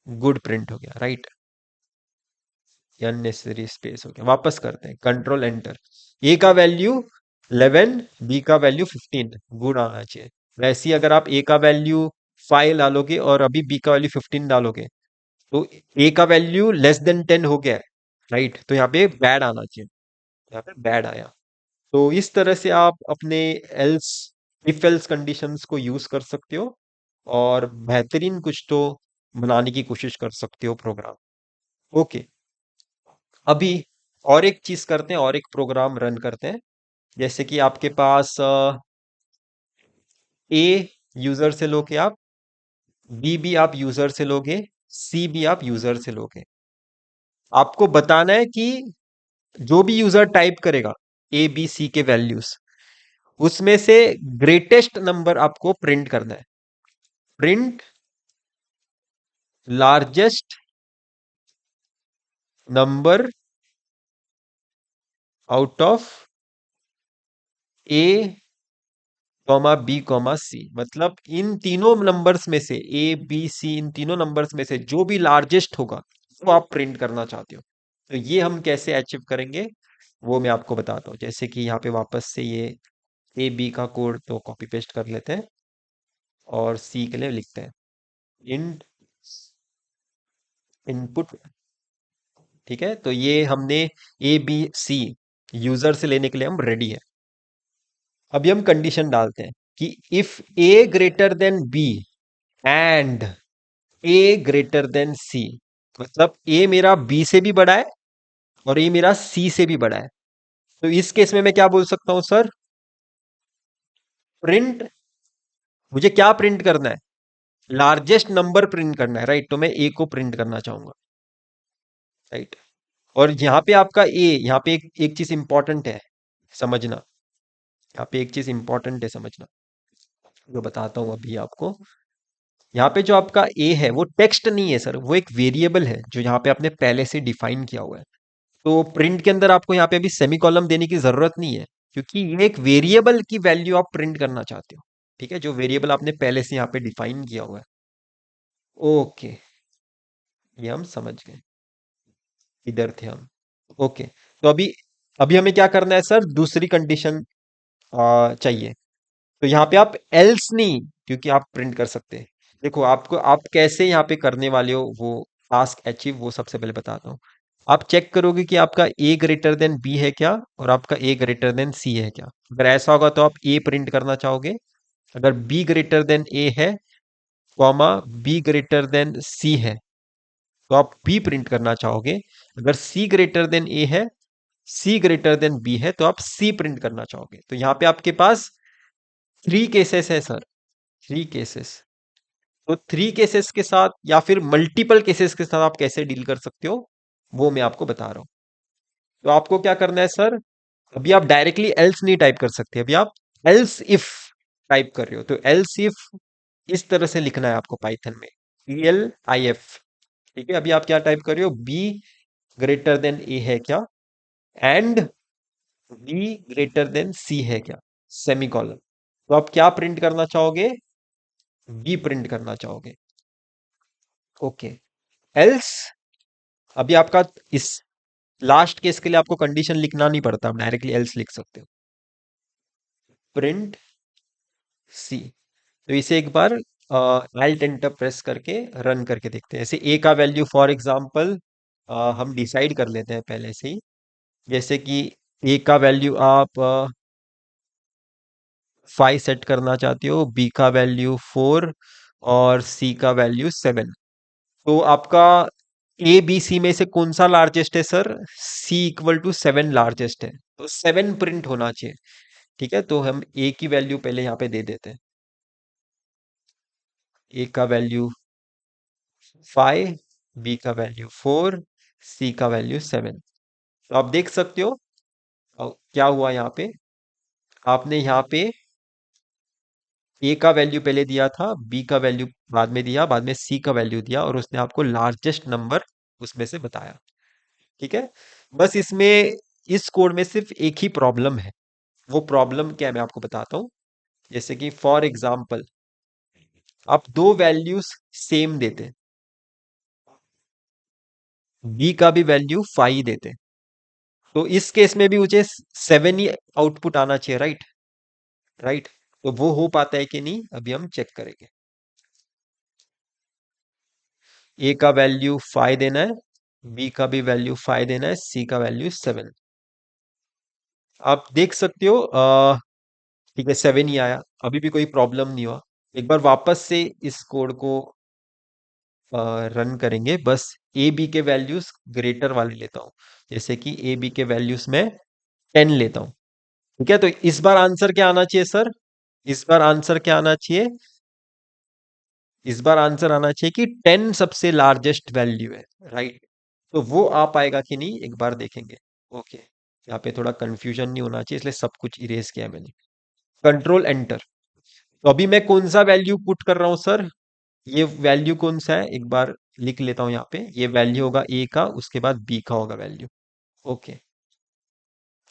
गुड प्रिंट हो गया, राइट। अननेसेसरी स्पेस हो गया। वापस करते हैं, कंट्रोल एंटर। ए का वैल्यू 11, बी का वैल्यू 15, गुड आना चाहिए। वैसे ही अगर आप ए का वैल्यू 5 डालोगे और अभी बी का वैल्यू 15 डालोगे, तो ए का वैल्यू लेस देन 10 हो गया है, राइट। तो यहाँ पे बैड आना चाहिए, यहाँ पे बैड आया। तो इस तरह से आप अपने एल्स इफ एल्स कंडीशंस को यूज कर सकते हो और बेहतरीन कुछ तो बनाने की कोशिश कर सकते हो प्रोग्राम। ओके, अभी और एक चीज करते हैं, और एक प्रोग्राम रन करते हैं। जैसे कि आपके पास ए यूजर से लोगे आप, बी भी आप यूजर से लोगे, सी भी आप यूजर से लोगे। आपको बताना है कि जो भी यूजर टाइप करेगा ए बी सी के वैल्यूज, उसमें से ग्रेटेस्ट नंबर आपको प्रिंट करना है। Print largest number out of A comma B comma C, मतलब इन तीनों नंबर्स में से, ए बी सी, इन तीनों नंबर्स में से जो भी लार्जेस्ट होगा वो आप प्रिंट करना चाहते हो। तो ये हम कैसे अचीव करेंगे वो मैं आपको बताता हूँ। जैसे कि यहाँ पे वापस से ये ए बी का कोड तो कॉपी पेस्ट कर लेते हैं और सी के लिए लिखते हैं इंट इनपुट। ठीक है, तो ये हमने ए बी सी यूजर से लेने के लिए हम रेडी है। अभी हम कंडीशन डालते हैं कि if A greater than B and A greater than C, मतलब ए मेरा बी से भी बड़ा है और ए मेरा सी से भी बड़ा है। तो इस केस में मैं क्या बोल सकता हूं सर? प्रिंट, मुझे क्या प्रिंट करना है? लार्जेस्ट नंबर प्रिंट करना है, राइट। तो मैं ए को प्रिंट करना चाहूंगा, राइट। और यहाँ पे आपका ए, यहाँ पे एक चीज इंपॉर्टेंट है समझना, यहाँ पे एक चीज इंपॉर्टेंट है समझना, जो बताता हूं अभी आपको। यहाँ पे जो आपका ए है वो टेक्स्ट नहीं है सर, वो एक वेरिएबल है जो यहाँ पे आपने पहले से डिफाइन किया हुआ है। तो प्रिंट के अंदर आपको यहाँ पे अभी सेमी कॉलम देने की जरूरत नहीं है, क्योंकि ये एक वेरिएबल की वैल्यू आप प्रिंट करना चाहते हो। ठीक है, जो वेरिएबल आपने पहले से यहाँ पे डिफाइन किया हुआ है। ओके, ये हम समझ गए, इधर थे हम। ओके, तो अभी अभी हमें क्या करना है सर? दूसरी कंडीशन चाहिए। तो यहाँ पे आप एल्स नहीं, क्योंकि आप प्रिंट कर सकते हैं। देखो, आपको आप कैसे यहाँ पे करने वाले हो वो टास्क अचीव, वो सबसे पहले बताता हूँ। आप चेक करोगे कि आपका ए ग्रेटर देन बी है क्या और आपका ए ग्रेटर देन सी है क्या। अगर ऐसा होगा तो आप ए प्रिंट करना चाहोगे। अगर बी ग्रेटर देन ए है, कॉमा बी ग्रेटर देन सी है, तो आप बी प्रिंट करना चाहोगे। अगर सी ग्रेटर देन ए है, सी ग्रेटर देन बी है, तो आप सी प्रिंट करना चाहोगे। तो यहाँ पे आपके पास थ्री केसेस है सर, थ्री केसेस। तो थ्री केसेस के साथ या फिर मल्टीपल केसेस के साथ आप कैसे डील कर सकते हो वो मैं आपको बता रहा हूं। तो आपको क्या करना है सर? अभी आप डायरेक्टली एल्स नहीं टाइप कर सकते, अभी आप एल्स इफ टाइप कर रहे हो। तो एल्स इफ इस तरह से लिखना है आपको पाइथन में, ELIF। ठीक है, अभी आप क्या टाइप कर रहे हो? बी ग्रेटर देन ए है क्या, एंड बी ग्रेटर देन सी है क्या, सेमी कॉलन। तो आप क्या प्रिंट करना चाहोगे? बी प्रिंट करना चाहोगे। ओके, एल्स अभी आपका इस लास्ट केस के लिए आपको कंडीशन लिखना नहीं पड़ता, आप डायरेक्टली एल्स लिख सकते हो, प्रिंट सी। तो इसे एक बार एल्ट एंटर प्रेस करके रन करके देखते हैं। जैसे ए का वैल्यू फॉर एग्जांपल हम डिसाइड कर लेते हैं पहले से ही। जैसे कि ए का वैल्यू आप 5 सेट करना चाहते हो, बी का वैल्यू 4 और सी का वैल्यू 7। तो आपका ए बी सी में से कौन सा लार्जेस्ट है sir? C equal to 7 largest है, तो 7 प्रिंट होना चाहिए। ठीक है, तो हम ए की वैल्यू पहले यहाँ पे दे देते हैं। ए का वैल्यू 5, बी का वैल्यू 4, सी का वैल्यू 7। तो आप देख सकते हो क्या हुआ यहाँ पे। आपने यहाँ पे ए का वैल्यू पहले दिया था, बी का वैल्यू बाद में दिया, बाद में सी का वैल्यू दिया और उसने आपको लार्जेस्ट नंबर उसमें से बताया। ठीक है, बस इसमें इस कोड में सिर्फ एक ही प्रॉब्लम है। वो प्रॉब्लम क्या है मैं आपको बताता हूँ। जैसे कि फॉर एग्जाम्पल आप दो वैल्यूज सेम देते हैं, बी का भी वैल्यू 5 देते, तो इस केस में भी मुझे 7 ही आउटपुट आना चाहिए, राइट? राइट। तो वो हो पाता है कि नहीं, अभी हम चेक करेंगे। ए का वैल्यू 5 देना है, बी का भी वैल्यू 5 देना है, सी का वैल्यू 7। आप देख सकते हो, ठीक है, 7 ही आया, अभी भी कोई प्रॉब्लम नहीं हुआ। एक बार वापस से इस कोड को रन करेंगे, बस ए बी के वैल्यूज ग्रेटर वाले लेता हूं। जैसे कि ए बी के वैल्यूज में 10 लेता हूं। ठीक है, तो इस बार आंसर क्या आना चाहिए सर? इस बार आंसर क्या आना चाहिए? इस बार आंसर आना चाहिए कि 10 सबसे लार्जेस्ट वैल्यू है, राइट? तो वो आ पाएगा कि नहीं, एक बार देखेंगे। ओके, यहाँ पे थोड़ा कंफ्यूजन नहीं होना चाहिए, इसलिए सब कुछ इरेज किया मैंने। Control enter. तो अभी मैं कौन सा वैल्यू पुट कर रहा हूं सर? ये वैल्यू कौन सा है, एक बार लिख लेता हूं यहाँ पे। ये वैल्यू होगा ए का, उसके बाद बी का होगा वैल्यू। ओके,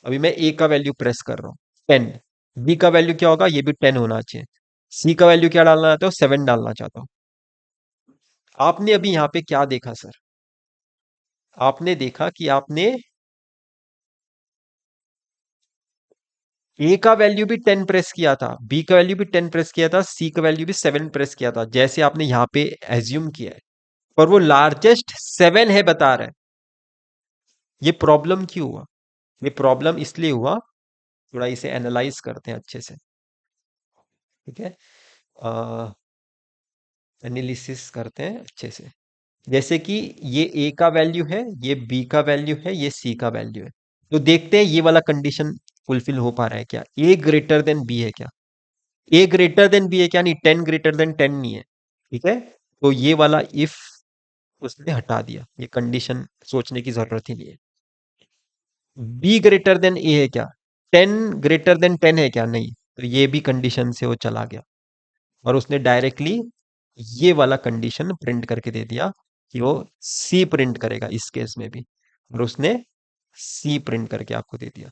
अभी मैं ए का वैल्यू प्रेस कर रहा हूँ, 10। बी का वैल्यू क्या होगा, ये भी 10 होना चाहिए। सी का वैल्यू क्या डालना चाहता हूँ, 7 डालना चाहता हूँ। आपने अभी यहाँ पे क्या देखा सर? आपने देखा कि आपने ए का वैल्यू भी 10 प्रेस किया था, बी का वैल्यू भी 10 प्रेस किया था, सी का वैल्यू भी 7 प्रेस किया था, जैसे आपने यहाँ पे एज्यूम किया है। पर वो लार्जेस्ट 7 है बता रहा है। ये प्रॉब्लम क्यों हुआ? ये प्रॉब्लम इसलिए हुआ, थोड़ा इसे एनालाइज करते हैं अच्छे से। ठीक है, एनालिसिस करते हैं अच्छे से। जैसे कि ये ए का वैल्यू है, ये बी का वैल्यू है, ये सी का वैल्यू है। तो देखते हैं ये वाला कंडीशन फुलफिल हो पा रहा है क्या, ए ग्रेटर देन बी है क्या? ए ग्रेटर देन बी है क्या? नहीं, 10 ग्रेटर देन 10 नहीं है। ठीक है, तो ये वाला इफ उसने हटा दिया, ये कंडीशन सोचने की जरूरत ही नहीं है। बी ग्रेटर देन ए है क्या? 10 ग्रेटर देन 10 है क्या? नहीं, तो ये भी कंडीशन से वो चला गया, और उसने डायरेक्टली ये वाला कंडीशन प्रिंट करके दे दिया कि वो सी प्रिंट करेगा इस केस में भी, और उसने सी प्रिंट करके आपको दे दिया।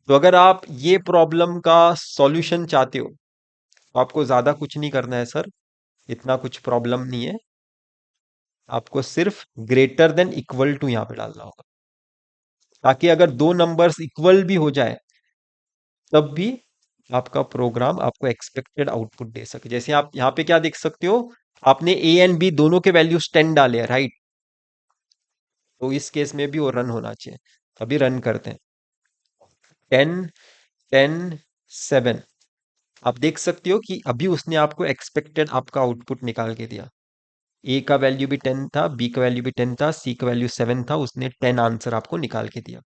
तो अगर आप ये प्रॉब्लम का सॉल्यूशन चाहते हो, तो आपको ज्यादा कुछ नहीं करना है सर, इतना कुछ प्रॉब्लम नहीं है। आपको सिर्फ ग्रेटर देन इक्वल टू यहां पे डालना होगा, ताकि अगर दो नंबर्स इक्वल भी हो जाए, तब भी आपका प्रोग्राम आपको एक्सपेक्टेड आउटपुट दे सके। जैसे आप यहाँ पे क्या देख सकते हो, आपने ए एंड बी दोनों के वैल्यूज 10 डाले हैं, राइट? तो इस केस में भी वो रन होना चाहिए। अभी रन करते हैं। 10, 10, 7। आप देख सकते हो कि अभी उसने आपको एक्सपेक्टेड आपका आउटपुट निकाल के दिया। ए का वैल्यू भी 10 था, बी का वैल्यू भी 10 था, सी का वैल्यू 7 था, उसने 10 आंसर आपको निकाल के दिया।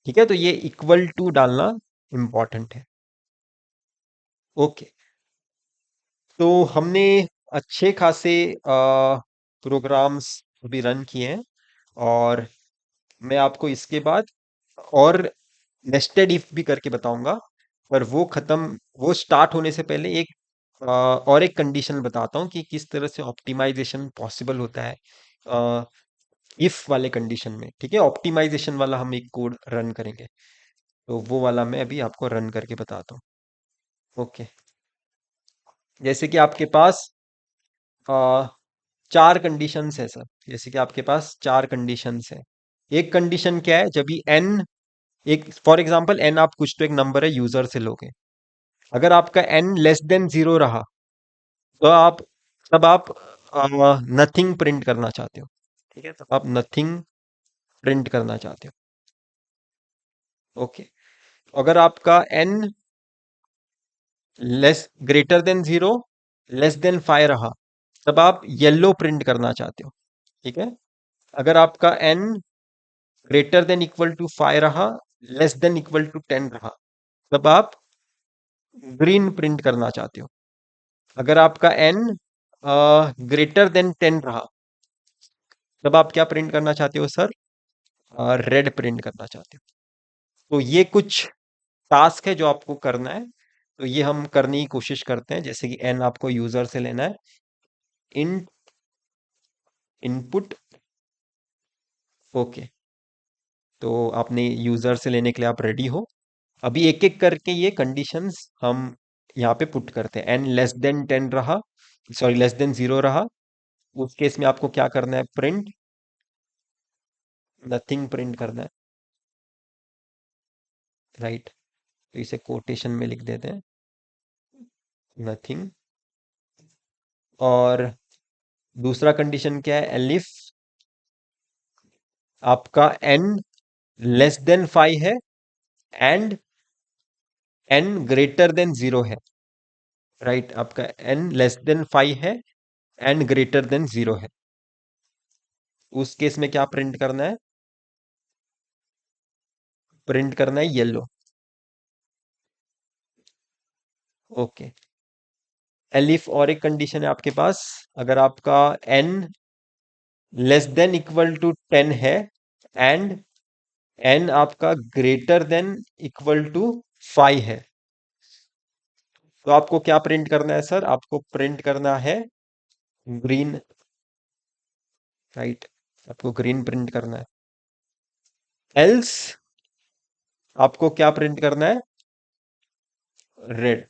ठीक है, तो ये इक्वल टू डालना इंपॉर्टेंट है। ओके, तो हमने अच्छे खासे प्रोग्राम्स अभी रन किए हैं, और मैं आपको इसके बाद और नेस्टेड इफ भी करके बताऊंगा। पर वो स्टार्ट होने से पहले एक और एक कंडीशन बताता हूँ कि किस तरह से ऑप्टिमाइजेशन पॉसिबल होता है इफ वाले कंडीशन में। ठीक है, ऑप्टिमाइजेशन वाला हम एक कोड रन करेंगे, तो वो वाला मैं अभी आपको रन करके बताता हूँ। ओके, जैसे कि आपके पास आ, चार कंडीशंस है सर। जैसे कि आपके पास चार कंडीशंस है। एक कंडीशन क्या है, जब भी एन, एक फॉर एग्जांपल एन आप कुछ तो एक नंबर है यूजर से लोगे, अगर आपका एन लेस देन 0 रहा, तो तब आप नथिंग प्रिंट करना चाहते हो। ठीक है, तब आप नथिंग प्रिंट करना चाहते हो। ओके, अगर आपका n less greater than 0, less than 5 रहा, तब आप येलो प्रिंट करना चाहते हो। ठीक है, अगर आपका n greater than equal to 5 रहा, लेस देन इक्वल टू 10 रहा, तब आप ग्रीन प्रिंट करना चाहते हो। अगर आपका एन ग्रेटर देन 10 रहा, तब आप क्या प्रिंट करना चाहते हो सर? रेड प्रिंट करना चाहते हो। तो ये कुछ टास्क है जो आपको करना है, तो ये हम करने की कोशिश करते हैं। जैसे कि एन आपको यूजर से लेना है, इन इनपुट। ओके, तो आपने यूजर से लेने के लिए आप रेडी हो। अभी एक एक करके ये कंडीशंस हम यहाँ पे पुट करते हैं। एन लेस देन 10 रहा, सॉरी लेस देन 0 रहा, उस केस में आपको क्या करना है? प्रिंट नथिंग प्रिंट करना है, राइट। तो इसे कोटेशन में लिख देते हैं, नथिंग। और दूसरा कंडीशन क्या है, एलिफ आपका n लेस देन 5 है एंड n ग्रेटर देन 0 है, राइट। आपका n लेस देन 5 है एंड ग्रेटर देन 0 है। उस केस में क्या प्रिंट करना है, प्रिंट करना है येलो। ओके। एलिफ और एक कंडीशन है आपके पास, अगर आपका n less than equal to 10 है एंड n आपका ग्रेटर देन इक्वल टू 5 है, तो आपको क्या प्रिंट करना है सर, आपको प्रिंट करना है ग्रीन, राइट। आपको ग्रीन प्रिंट करना है। एल्स आपको क्या प्रिंट करना है, रेड।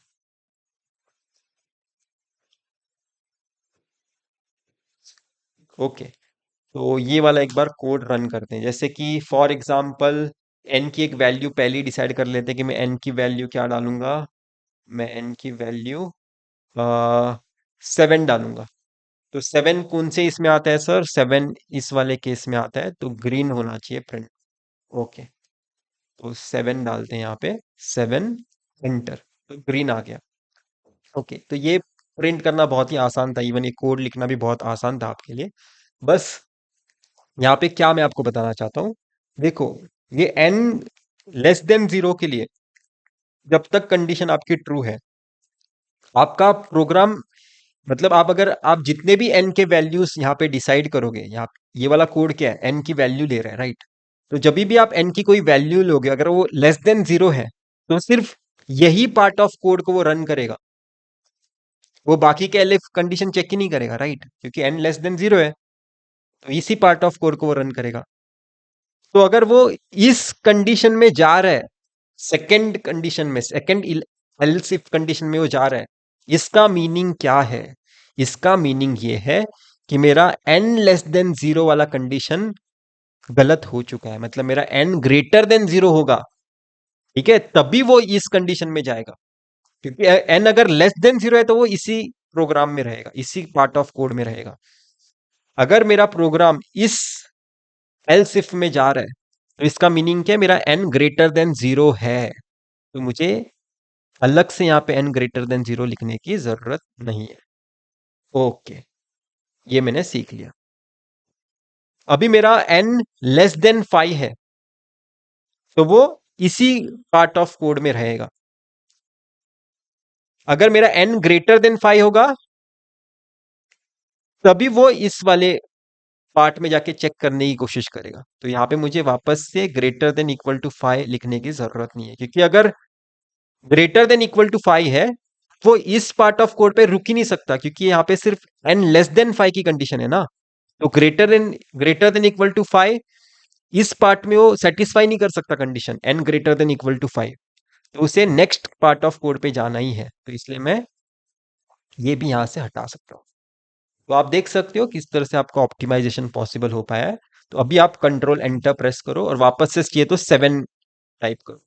ओके। तो ये वाला एक बार कोड रन करते हैं, जैसे कि फॉर एग्जांपल n की एक वैल्यू पहले ही डिसाइड कर लेते हैं कि मैं n की वैल्यू क्या डालूंगा, मैं n की वैल्यू 7 डालूंगा। तो 7 कौन से इसमें आता है सर, 7 इस वाले केस में आता है, तो ग्रीन होना चाहिए प्रिंट। ओके। तो 7 डालते हैं यहाँ पे, 7 एंटर, तो ग्रीन आ गया। ओके। तो ये प्रिंट करना बहुत ही आसान था, इवन ये कोड लिखना भी बहुत आसान था आपके लिए। बस यहाँ पे क्या मैं आपको बताना चाहता हूँ, देखो, ये n लेस देन 0 के लिए जब तक कंडीशन आपकी ट्रू है, आपका प्रोग्राम, मतलब आप अगर आप जितने भी n के वैल्यूज यहाँ पे डिसाइड करोगे, यहाँ ये वाला कोड क्या है, n की वैल्यू ले रहा है, राइट। तो जब भी आप n की कोई वैल्यू लोगे, अगर वो लेस देन 0 है, तो सिर्फ यही पार्ट ऑफ कोड को वो रन करेगा, वो बाकी के एलिफ कंडीशन चेक ही नहीं करेगा, राइट, क्योंकि n लेस देन 0 है, तो इसी पार्ट ऑफ कोड को वो रन करेगा। तो अगर वो इस कंडीशन में जा रहा है, सेकंड कंडीशन में, सेकंड एल्स इफ कंडीशन में वो जा रहा है, इसका मीनिंग क्या है, इसका मीनिंग ये है कि मेरा n लेस देन 0 वाला कंडीशन गलत हो चुका है, मतलब मेरा n ग्रेटर देन 0 होगा, ठीक है, तभी वो इस कंडीशन में जाएगा। क्योंकि n अगर लेस देन 0 है तो वो इसी प्रोग्राम में रहेगा, इसी पार्ट ऑफ कोड में रहेगा। अगर मेरा प्रोग्राम इस एल्स इफ में जा रहा है, तो इसका मीनिंग क्या है, मेरा n ग्रेटर देन 0 है, तो मुझे अलग से यहाँ पे n ग्रेटर देन 0 लिखने की जरूरत नहीं है। ओके, ये मैंने सीख लिया। अभी मेरा n लेस देन 5 है, तो वो इसी पार्ट ऑफ कोड में रहेगा। अगर मेरा n ग्रेटर देन 5 होगा, तभी वो इस वाले पार्ट में जाके चेक करने की कोशिश करेगा। तो यहाँ पे मुझे वापस से ग्रेटर देन इक्वल टू 5 लिखने की जरूरत नहीं है, क्योंकि अगर ग्रेटर देन इक्वल टू 5 है, वो इस पार्ट ऑफ कोड पे रुक ही नहीं सकता, क्योंकि यहाँ पे सिर्फ n लेस देन 5 की कंडीशन है ना। तो ग्रेटर देन इक्वल टू 5, इस पार्ट में वो सेटिस्फाई नहीं कर सकता condition n greater than equal to 5, तो उसे नेक्स्ट पार्ट ऑफ कोड पे जाना ही है, तो इसलिए मैं ये भी यहां से हटा सकता हूँ। तो आप देख सकते हो किस तरह से आपका ऑप्टिमाइजेशन पॉसिबल हो पाया है। तो अभी आप कंट्रोल एंटर प्रेस करो और वापस से चाहिए तो 7 टाइप करो,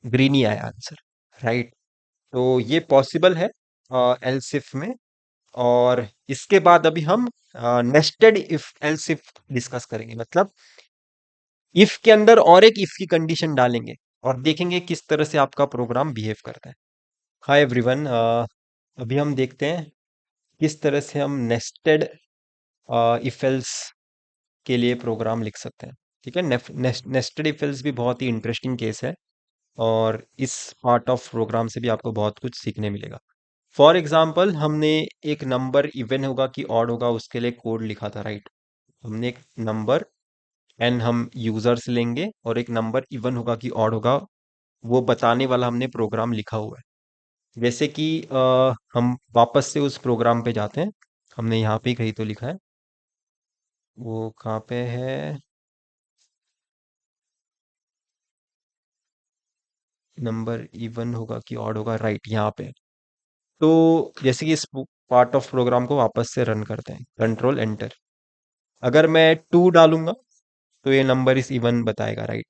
ग्रीन ही आया आंसर, राइट। तो ये पॉसिबल है एलसिफ में। और इसके बाद अभी हम नेस्टेड इफ एलसिफ डिस्कस करेंगे, मतलब इफ के अंदर और एक इफ की कंडीशन डालेंगे और देखेंगे किस तरह से आपका प्रोग्राम बिहेव करता है। हाय एवरीवन, अभी हम देखते हैं किस तरह से हम नेस्टेड इफ एल्स के लिए प्रोग्राम लिख सकते हैं। ठीक है, नेस्टेड इफ एल्स भी बहुत ही इंटरेस्टिंग केस है, और इस पार्ट ऑफ प्रोग्राम से भी आपको बहुत कुछ सीखने मिलेगा। फॉर एग्जाम्पल, हमने एक नंबर इवन होगा कि ऑड होगा उसके लिए कोड लिखा था, राइट। हमने एक नंबर एन हम यूजर से लेंगे और एक नंबर इवन होगा कि ऑड होगा, वो बताने वाला हमने प्रोग्राम लिखा हुआ है। जैसे कि हम वापस से उस प्रोग्राम पे जाते हैं, हमने यहाँ पे ही कहीं तो लिखा है, वो कहाँ पे है, नंबर इवन होगा कि ऑड होगा, राइट, यहाँ पे। तो जैसे कि इस पार्ट ऑफ प्रोग्राम को वापस से रन करते हैं, कंट्रोल एंटर। अगर मैं 2 डालूंगा, तो ये नंबर इस इवन बताएगा, राइट।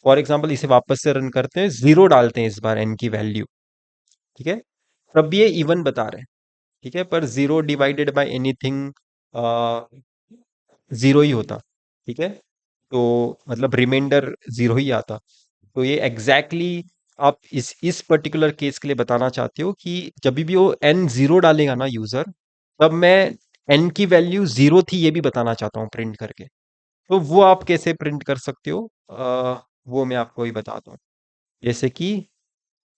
फॉर एग्जाम्पल इसे वापस से रन करते हैं, 0 डालते हैं इस बार n की वैल्यू, ठीक है, तब ये इवन बता रहे हैं, ठीक है, पर 0 डिवाइडेड बाय एनीथिंग 0 ही होता, ठीक है, तो मतलब रिमाइंडर 0 ही आता। तो ये एग्जैक्टली exactly आप इस पर्टिकुलर केस के लिए बताना चाहते हो कि जब भी वो n 0 डालेगा ना यूजर, तब मैं n की वैल्यू 0 थी ये भी बताना चाहता हूँ प्रिंट करके। तो वो आप कैसे प्रिंट कर सकते हो, वो मैं आपको ही बताता हूँ। जैसे कि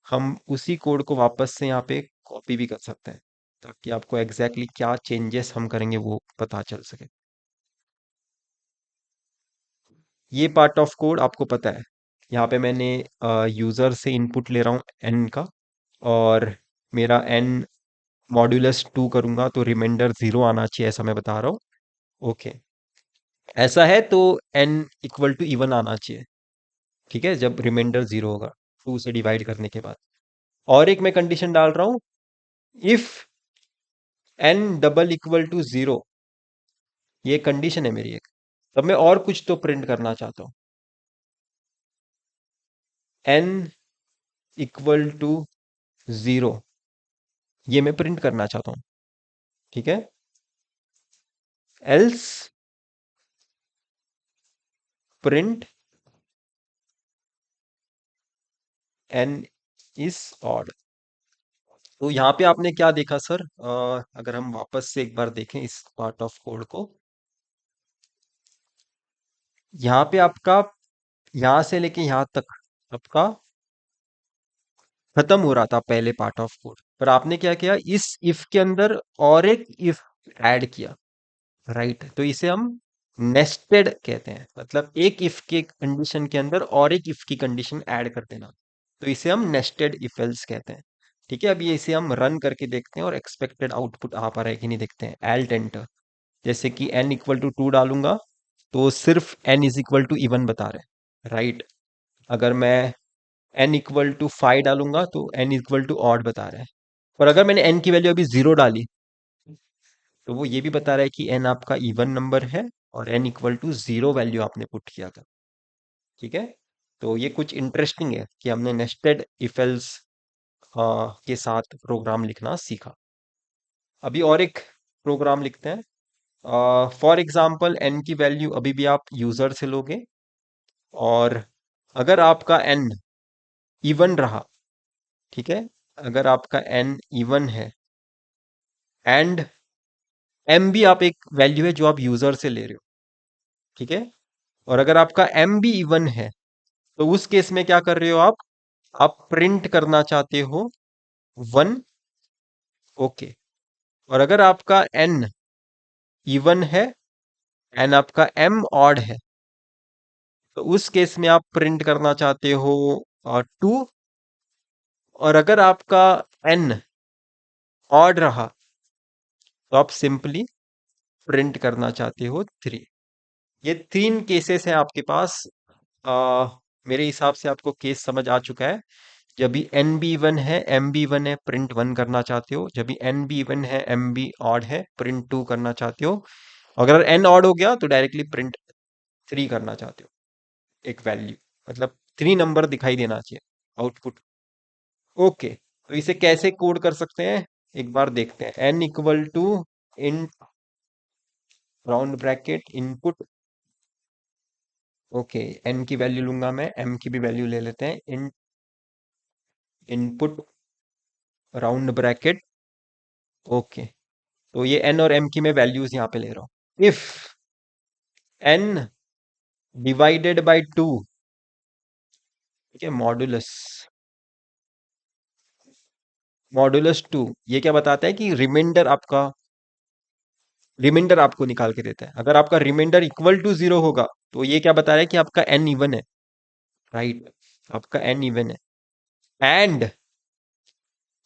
हम उसी कोड को वापस से यहाँ पे कॉपी भी कर सकते हैं, ताकि आपको एग्जैक्टली exactly क्या चेंजेस हम करेंगे वो पता चल सके। ये पार्ट ऑफ कोड आपको पता है, यहाँ पे मैंने यूजर से इनपुट ले रहा हूँ n का, और मेरा n मॉड्यूलस 2 करूंगा तो रिमाइंडर 0 आना चाहिए, ऐसा मैं बता रहा हूँ। ओके, ऐसा है तो n इक्वल टू इवन आना चाहिए, ठीक है, जब रिमाइंडर 0 होगा 2 से डिवाइड करने के बाद। और एक मैं कंडीशन डाल रहा हूँ, if n double equal to 0, ये कंडीशन है मेरी एक। तब मैं और कुछ तो प्रिंट करना चाहता हूँ, n इक्वल टू 0, ये मैं प्रिंट करना चाहता हूँ, ठीक है, else print n is odd. तो यहाँ पे आपने क्या देखा सर, अगर हम वापस से एक बार देखें इस पार्ट ऑफ कोड को, यहाँ पे आपका यहाँ से लेके यहाँ तक आपका खत्म हो रहा था पहले पार्ट ऑफ कोड, पर आपने क्या किया, इस इफ के अंदर और एक इफ ऐड किया, राइट। तो इसे हम नेस्टेड कहते हैं, मतलब एक इफ के कंडीशन के अंदर और एक इफ की कंडीशन ऐड कर देना, तो इसे हम नेस्टेड इफ एल्स कहते हैं। ठीक है, अब ये इसे हम रन करके देखते हैं और एक्सपेक्टेड आउटपुट आ पा रहा है कि नहीं देखते हैं। एल्ट एंटर, जैसे कि n इक्वल टू 2 डालूंगा तो सिर्फ n is equal to even बता रहे हैं, राइट। अगर मैं n इक्वल टू 5 डालूंगा तो n इक्वल टू ऑड बता रहा है। और अगर मैंने n की वैल्यू अभी 0 डाली तो वो ये भी बता रहा है कि n आपका इवन नंबर है और n इक्वल टू 0 वैल्यू आपने पुट किया था, ठीक है। तो ये कुछ इंटरेस्टिंग है कि हमने नेस्टेड इफ एल्स के साथ प्रोग्राम लिखना सीखा। अभी और एक प्रोग्राम लिखते हैं। फॉर एग्जाम्पल n की वैल्यू अभी भी आप यूजर से लोगे, और अगर आपका n इवन रहा, ठीक है, अगर आपका n इवन है एंड m भी आप एक वैल्यू है जो आप यूजर से ले रहे हो, ठीक है, और अगर आपका m भी इवन है तो उस केस में क्या कर रहे हो आप प्रिंट करना चाहते हो 1, ओके। और अगर आपका n इवन है एंड आपका m ऑड है तो उस केस में आप प्रिंट करना चाहते हो 2, और अगर आपका n ऑड रहा तो आप सिंपली प्रिंट करना चाहते हो 3। ये 3 केसेस हैं आपके पास। आ, मेरे हिसाब से आपको केस समझ आ चुका है। जब भी एन बी वन है एम बी वन है प्रिंट 1 करना चाहते हो, जब भी एन बी वन है एम बी ऑड है प्रिंट 2 करना चाहते हो, अगर एन ऑड हो गया तो डायरेक्टली प्रिंट 3 करना चाहते हो, एक वैल्यू, मतलब 3 नंबर दिखाई देना चाहिए आउटपुट। ओके, तो इसे कैसे कोड कर सकते हैं एक बार देखते हैं। N equal to in round bracket input, okay, n की वैल्यू लूंगा मैं, एम की भी वैल्यू ले लेते हैं, in input round bracket, okay. तो ये एन और एम की मैं वैल्यूज यहाँ पे ले रहा हूँ। इफ एन डिवाइडेड बाय 2, ठीक है, मॉडुलस मॉडुलस 2, ये क्या बताता है कि रिमाइंडर आपको निकाल के देता है। अगर आपका रिमाइंडर इक्वल टू 0 होगा तो ये क्या बता रहा है कि आपका एन इवन है, राइट, आपका एन इवन है। एंड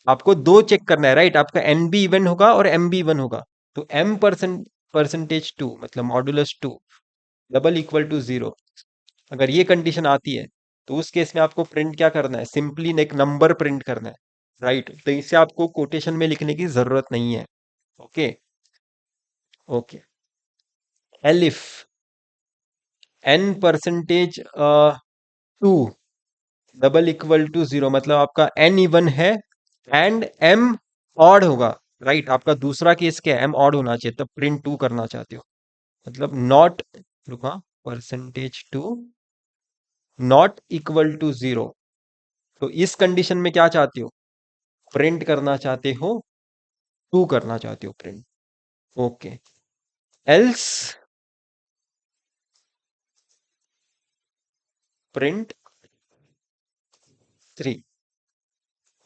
आपको दो चेक करना है, राइट, आपका एन भी इवन होगा और एम भी इवन होगा। तो एम परसेंटेज 2 मतलब मॉडुलस 2 डबल इक्वल टू 0, अगर ये कंडीशन आती है तो उस केस में आपको प्रिंट क्या करना है, सिंपली एक नंबर प्रिंट करना है, राइट। तो इसे आपको कोटेशन में लिखने की जरूरत नहीं है। Okay, okay, elif n percentage two double equal to zero, मतलब आपका n इवन है एंड m ऑड होगा, राइट। आपका दूसरा केस क्या है, m ऑड होना चाहिए, तब प्रिंट टू करना चाहते हो। मतलब नॉट, रुका, percentage two not equal to zero, तो इस कंडीशन में क्या चाहते हो, प्रिंट करना चाहते हो, टू करना चाहते हो print. Okay, else print three.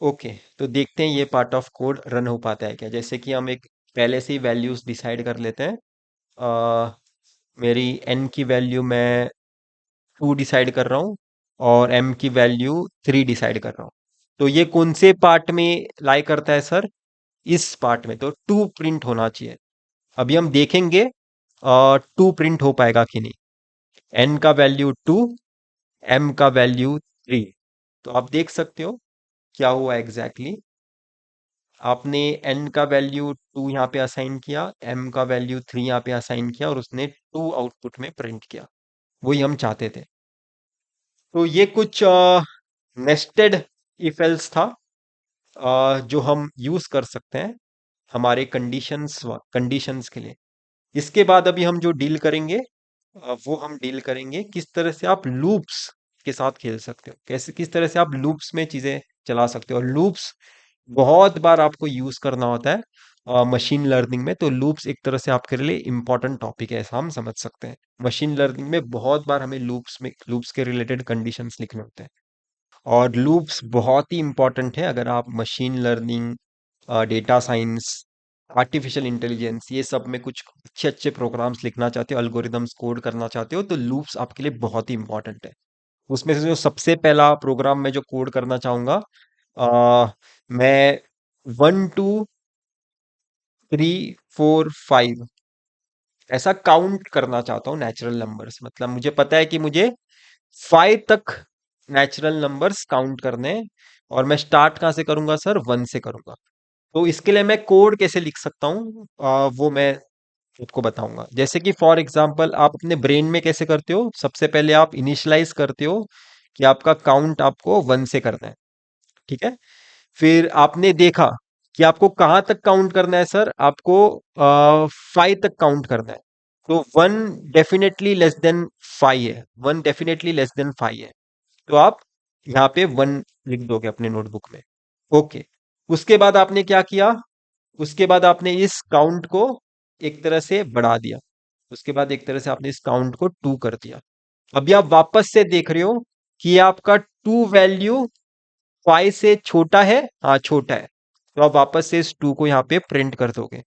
Okay, तो देखते हैं ये पार्ट ऑफ कोड रन हो पाता है क्या। जैसे कि हम एक पहले से ही वैल्यूज डिसाइड कर लेते हैं। अ, मेरी n की वैल्यू मैं टू डिसाइड कर रहा हूँ और m की वैल्यू थ्री डिसाइड कर रहा हूँ। तो ये कौन से पार्ट में लाई करता है सर, इस पार्ट में, तो टू प्रिंट होना चाहिए। अभी हम देखेंगे टू प्रिंट हो पाएगा कि नहीं। n का वैल्यू टू, m का वैल्यू थ्री। तो आप देख सकते हो क्या हुआ एग्जैक्टली exactly। आपने n का वैल्यू टू यहाँ पे असाइन किया, m का वैल्यू थ्री यहाँ पे असाइन किया और उसने टू आउटपुट में प्रिंट किया। वही हम चाहते थे। तो ये कुछ नेस्टेड इफ एल्स था, जो हम यूज कर सकते हैं हमारे कंडीशंस के लिए। इसके बाद अभी हम जो डील करेंगे, वो हम डील करेंगे किस तरह से आप लूप्स के साथ खेल सकते हो, कैसे किस तरह से आप लूप्स में चीजें चला सकते हो। और लूप्स बहुत बार आपको यूज करना होता है मशीन लर्निंग में, तो लूप्स एक तरह से आपके लिए इंपॉर्टेंट टॉपिक है, ऐसा हम समझ सकते हैं। मशीन लर्निंग में बहुत बार हमें लूप्स के रिलेटेड कंडीशंस लिखने होते हैं। और लूप्स बहुत ही इंपॉर्टेंट है अगर आप machine learning, data science, artificial intelligence, ये सब में कुछ अच्छे अच्छे प्रोग्राम्स लिखना चाहते हो, अल्गोरिदम्स कोड करना चाहते हो, तो लूप्स आपके लिए बहुत ही इंपॉर्टेंट है। उसमें से जो सबसे पहला प्रोग्राम मैं जो कोड करना चाहूंगा, मैं one two three four five ऐसा काउंट करना चाहता हूँ नेचुरल नंबर्स। मतलब मुझे पता है कि मुझे फाइव तक नेचुरल नंबर्स काउंट करने हैं, और मैं स्टार्ट कहाँ से करूंगा सर, वन से करूंगा। तो इसके लिए मैं कोड कैसे लिख सकता हूँ, वो मैं आपको बताऊंगा। जैसे कि फॉर एग्जांपल आप अपने ब्रेन में कैसे करते हो, सबसे पहले आप इनिशियलाइज करते हो कि आपका काउंट आपको वन से करना है, ठीक है। फिर आपने देखा कि आपको कहां तक काउंट करना है सर, आपको फाइव तक काउंट करना है। तो one definitely less than five है, one definitely less than five है। तो आप यहाँ पे वन लिख दोगे अपने नोटबुक में। ओके, उसके बाद आपने क्या किया, उसके बाद आपने इस काउंट को एक तरह से बढ़ा दिया, उसके बाद एक तरह से आपने इस काउंट को टू कर दिया। अभी आप वापस से देख रहे हो कि ये आपका टू वैल्यू फाइव से छोटा है, हाँ छोटा है। तो आप वापस से इस टू को यहाँ पे प्रिंट कर दोगे,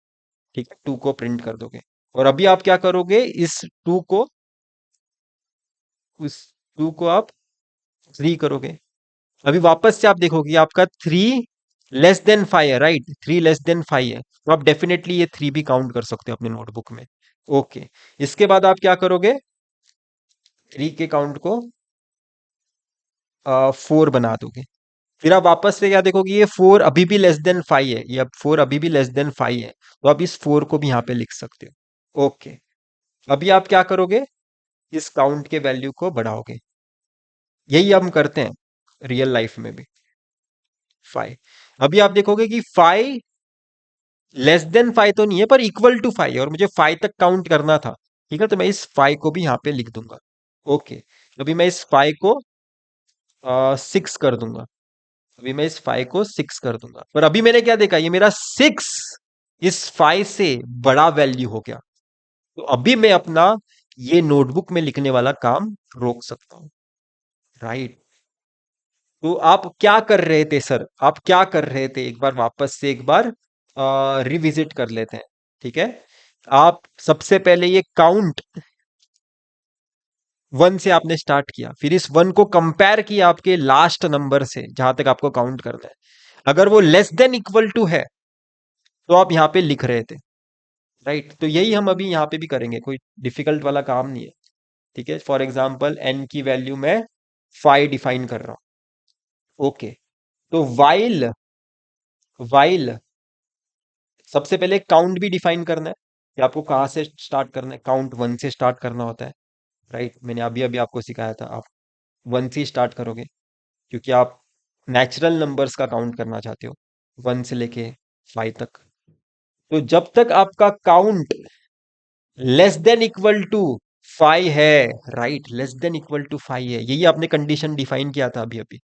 ठीक है, टू को प्रिंट कर दोगे। और अभी आप क्या करोगे, इस टू को, उस टू को आप थ्री करोगे। अभी वापस से आप देखोगे आपका थ्री लेस देन फाइव है, right, three less than five है, तो आप डेफिनेटली ये थ्री भी काउंट कर सकते हो अपने नोटबुक में। ओके, इसके बाद आप क्या करोगे, थ्री के काउंट को फोर बना दोगे। फिर आप वापस से क्या देखोगे, ये फोर अभी भी लेस देन फाइव है, ये अब फोर अभी भी लेस देन फाइव है, तो आप इस फोर को भी यहाँ पे लिख सकते हो। ओके, अभी आप क्या करोगे, इस काउंट के वैल्यू को बढ़ाओगे। यही हम करते हैं रियल लाइफ में भी। फाइव, अभी आप देखोगे कि फाइव लेस देन फाइव तो नहीं है, पर इक्वल टू फाइव, और मुझे फाइव तक काउंट करना था, ठीक है, तो मैं इस फाइव को भी यहाँ पे लिख दूंगा। ओके, अभी मैं इस फाइव को सिक्स कर दूंगा, अभी मैं इस फाइव को सिक्स कर दूंगा। पर अभी मैंने क्या देखा, ये मेरा सिक्स इस फाइव से बड़ा वैल्यू हो गया, तो अभी मैं अपना ये नोटबुक में लिखने वाला काम रोक सकता हूं, राइट। तो आप क्या कर रहे थे सर, आप क्या कर रहे थे, एक बार वापस से एक बार रिविजिट कर लेते हैं, ठीक है। आप सबसे पहले ये काउंट वन से आपने स्टार्ट किया, फिर इस वन को कंपेयर किया आपके लास्ट नंबर से जहां तक आपको काउंट करना है। अगर वो लेस देन इक्वल टू है, तो आप यहाँ पे लिख रहे थे, राइट। तो यही हम अभी यहाँ पे भी करेंगे, कोई डिफिकल्ट वाला काम नहीं है, ठीक है। फॉर एग्जाम्पल एन की वैल्यू मैं फाइव डिफाइन कर रहा हूं। ओके, तो वाइल वाइल सबसे पहले काउंट भी डिफाइन करना है कि आपको कहां से स्टार्ट करना है, काउंट वन से स्टार्ट करना होता है। राइट, मैंने अभी अभी आपको सिखाया था, आप वन से स्टार्ट करोगे क्योंकि आप नेचुरल नंबर्स का काउंट करना चाहते हो, वन से लेके फाइव तक। तो जब तक आपका count less than equal to five है, right, less than equal to five है, यही आपने कंडीशन डिफाइन किया था अभी अभी,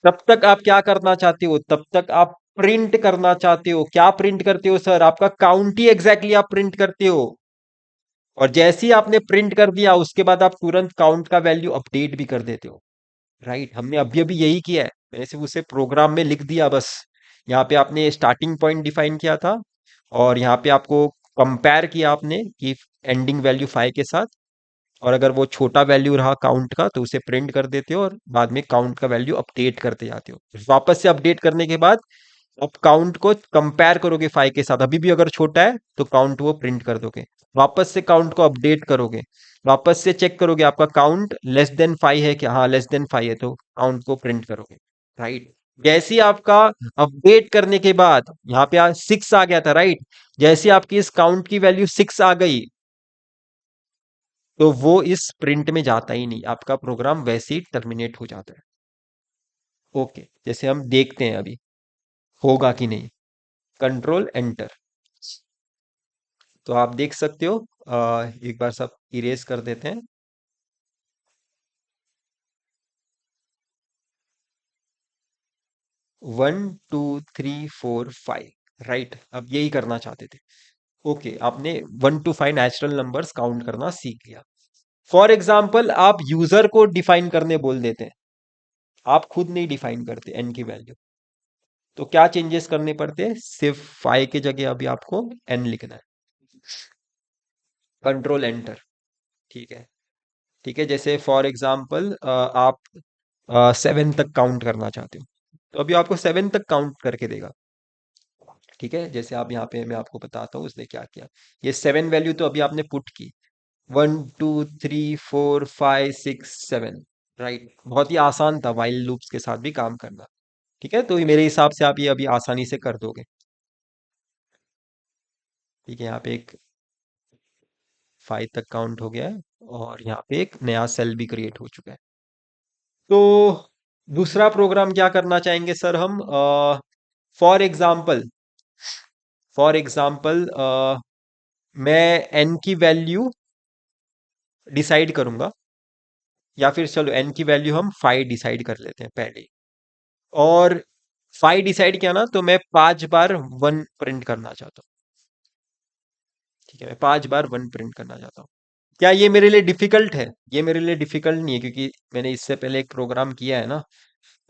तब तक आप क्या करना चाहते हो, तब तक आप प्रिंट करना चाहते हो। क्या प्रिंट करते हो सर? आपका काउंट ही एग्जैक्टली आप प्रिंट करते हो। और जैसे ही आपने प्रिंट कर दिया उसके बाद आप तुरंत काउंट का वैल्यू अपडेट भी कर देते हो। राइट, हमने अभी अभी यही किया है, मैंने सिर्फ उसे प्रोग्राम में लिख दिया बस। यहाँ पे आपने स्टार्टिंग पॉइंट डिफाइन किया था और यहाँ पे आपको कंपेयर किया आपने कि एंडिंग वैल्यू 5 के साथ, और अगर वो छोटा वैल्यू रहा काउंट का तो उसे प्रिंट कर देते हो और बाद में काउंट का वैल्यू अपडेट करते जाते हो। वापस से अपडेट करने के बाद आप काउंट को कंपेयर करोगे 5 के साथ, अभी भी अगर छोटा है तो काउंट वो प्रिंट कर दोगे। वापस से काउंट को अपडेट करोगे, वापस से चेक करोगे आपका काउंट लेस देन 5 है क्या, हाँ लेस देन 5 है, तो काउंट को प्रिंट करोगे। राइट, जैसे ही आपका अपडेट करने के बाद यहाँ पे आज 6 आ गया था, राइट, जैसे आपकी इस काउंट की वैल्यू 6 आ गई तो वो इस प्रिंट में जाता ही नहीं, आपका प्रोग्राम वैसे ही टर्मिनेट हो जाता है। ओके, जैसे हम देखते हैं अभी होगा कि नहीं। कंट्रोल एंटर, तो आप देख सकते हो, एक बार सब इरेज कर देते हैं। 1 2 3 4 5, राइट, अब यही करना चाहते थे। ओके, आपने 1 to 5 नेचुरल नंबर्स काउंट करना सीख लिया। फॉर एग्जाम्पल आप यूजर को डिफाइन करने बोल देते हैं, आप खुद नहीं डिफाइन करते एन की वैल्यू, तो क्या चेंजेस करने पड़ते हैं? सिर्फ 5 की जगह अभी आपको एन लिखना है। कंट्रोल एंटर, ठीक है। ठीक है, जैसे फॉर एग्जाम्पल आप 7 तक काउंट करना चाहते हो, तो अभी आपको 7 तक काउंट करके देगा। ठीक है, जैसे आप यहाँ पे, मैं आपको बताता हूँ उसने क्या किया। ये 7 वैल्यू तो अभी आपने पुट की, 1 2 3 4 5 6 7, राइट, बहुत ही आसान था वाइल लूप्स के साथ भी काम करना। ठीक है, तो ये मेरे हिसाब से आप ये अभी आसानी से कर दोगे। ठीक है, यहाँ पे एक 5 तक काउंट हो गया है और यहाँ पे एक नया सेल भी क्रिएट हो चुका है। तो दूसरा प्रोग्राम क्या करना चाहेंगे सर हम? फॉर एग्जाम्पल, फॉर एग्जाम्पल मैं एन की वैल्यू डिसाइड करूंगा, या फिर चलो एन की वैल्यू हम 5 डिसाइड कर लेते हैं पहले ही। और 5 डिसाइड किया ना, तो मैं 5 बार 1 प्रिंट करना चाहता हूँ। ठीक है, मैं 5 बार 1 प्रिंट करना चाहता हूँ। क्या ये मेरे लिए डिफिकल्ट है? ये मेरे लिए डिफिकल्ट नहीं है क्योंकि मैंने इससे पहले एक प्रोग्राम किया है ना।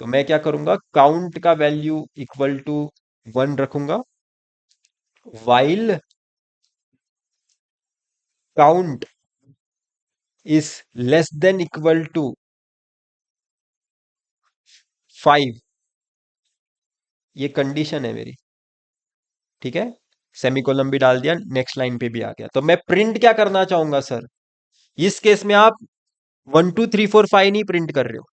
तो मैं क्या करूंगा, काउंट का वैल्यू इक्वल टू 1 रखूंगा, while count is less than equal to 5, ये कंडीशन है मेरी। ठीक है, सेमीकोलन भी डाल दिया, नेक्स्ट लाइन पे भी आ गया, तो मैं प्रिंट क्या करना चाहूंगा सर? इस केस में आप 1 2 3 4 5 नहीं प्रिंट कर रहे हो,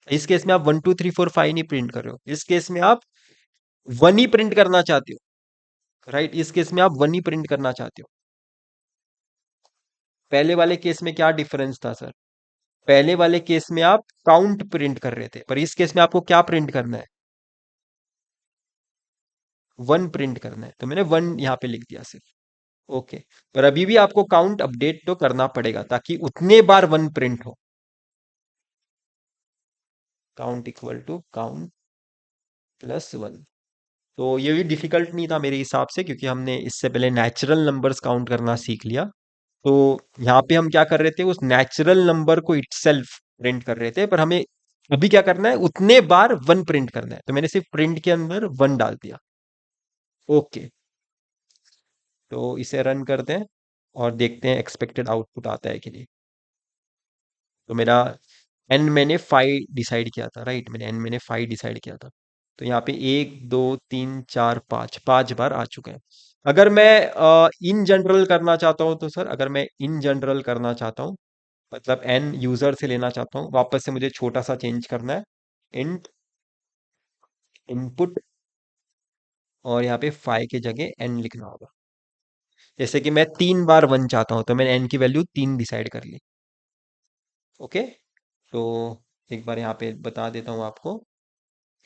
इस केस में आप 1 2 3 4 5 नहीं प्रिंट कर रहे हो, इस केस में आप वन ही प्रिंट करना चाहते हो। राइट, इस केस में आप वन ही प्रिंट करना चाहते हो। पहले वाले केस में क्या डिफरेंस था सर? पहले वाले केस में आप काउंट प्रिंट कर रहे थे, पर इस केस में आपको क्या प्रिंट करना है? वन प्रिंट करना है, तो मैंने वन यहाँ पे लिख दिया सिर्फ। ओके, पर अभी भी आपको काउंट अपडेट तो करना पड़ेगा ताकि उतने बार वन प्रिंट हो। Count equal to count plus 1, तो ये भी डिफिकल्ट नहीं था मेरे हिसाब से क्योंकि हमने इससे पहले नेचुरल नंबर्स काउंट करना सीख लिया। तो यहाँ पे हम क्या कर रहे थे, उस नेचुरल नंबर को इटसेल्फ प्रिंट कर रहे थे, पर हमें अभी क्या करना है, उतने बार वन प्रिंट करना है, तो मैंने सिर्फ प्रिंट के अंदर वन डाल दिया। ओके, तो इसे रन करते हैं और देखते हैं एक्सपेक्टेड आउटपुट आता है कि नहीं। तो मेरा एन मैंने 5 डिसाइड किया था, राइट, मैंने 5 डिसाइड किया था, तो यहाँ पे 1 2 3 4 5 5 बार आ चुका है। अगर मैं इन जनरल करना चाहता हूँ तो सर, अगर मैं इन जनरल करना चाहता हूँ, मतलब एन यूजर से लेना चाहता हूँ, वापस से मुझे छोटा सा चेंज करना है, इंट इनपुट, और यहाँ पे 5 की जगह एन लिखना होगा। जैसे कि मैं 3 बार 1 चाहता हूं तो मैंने n की वैल्यू 3 डिसाइड कर ली। ओके, तो एक बार यहाँ पे बता देता हूँ आपको।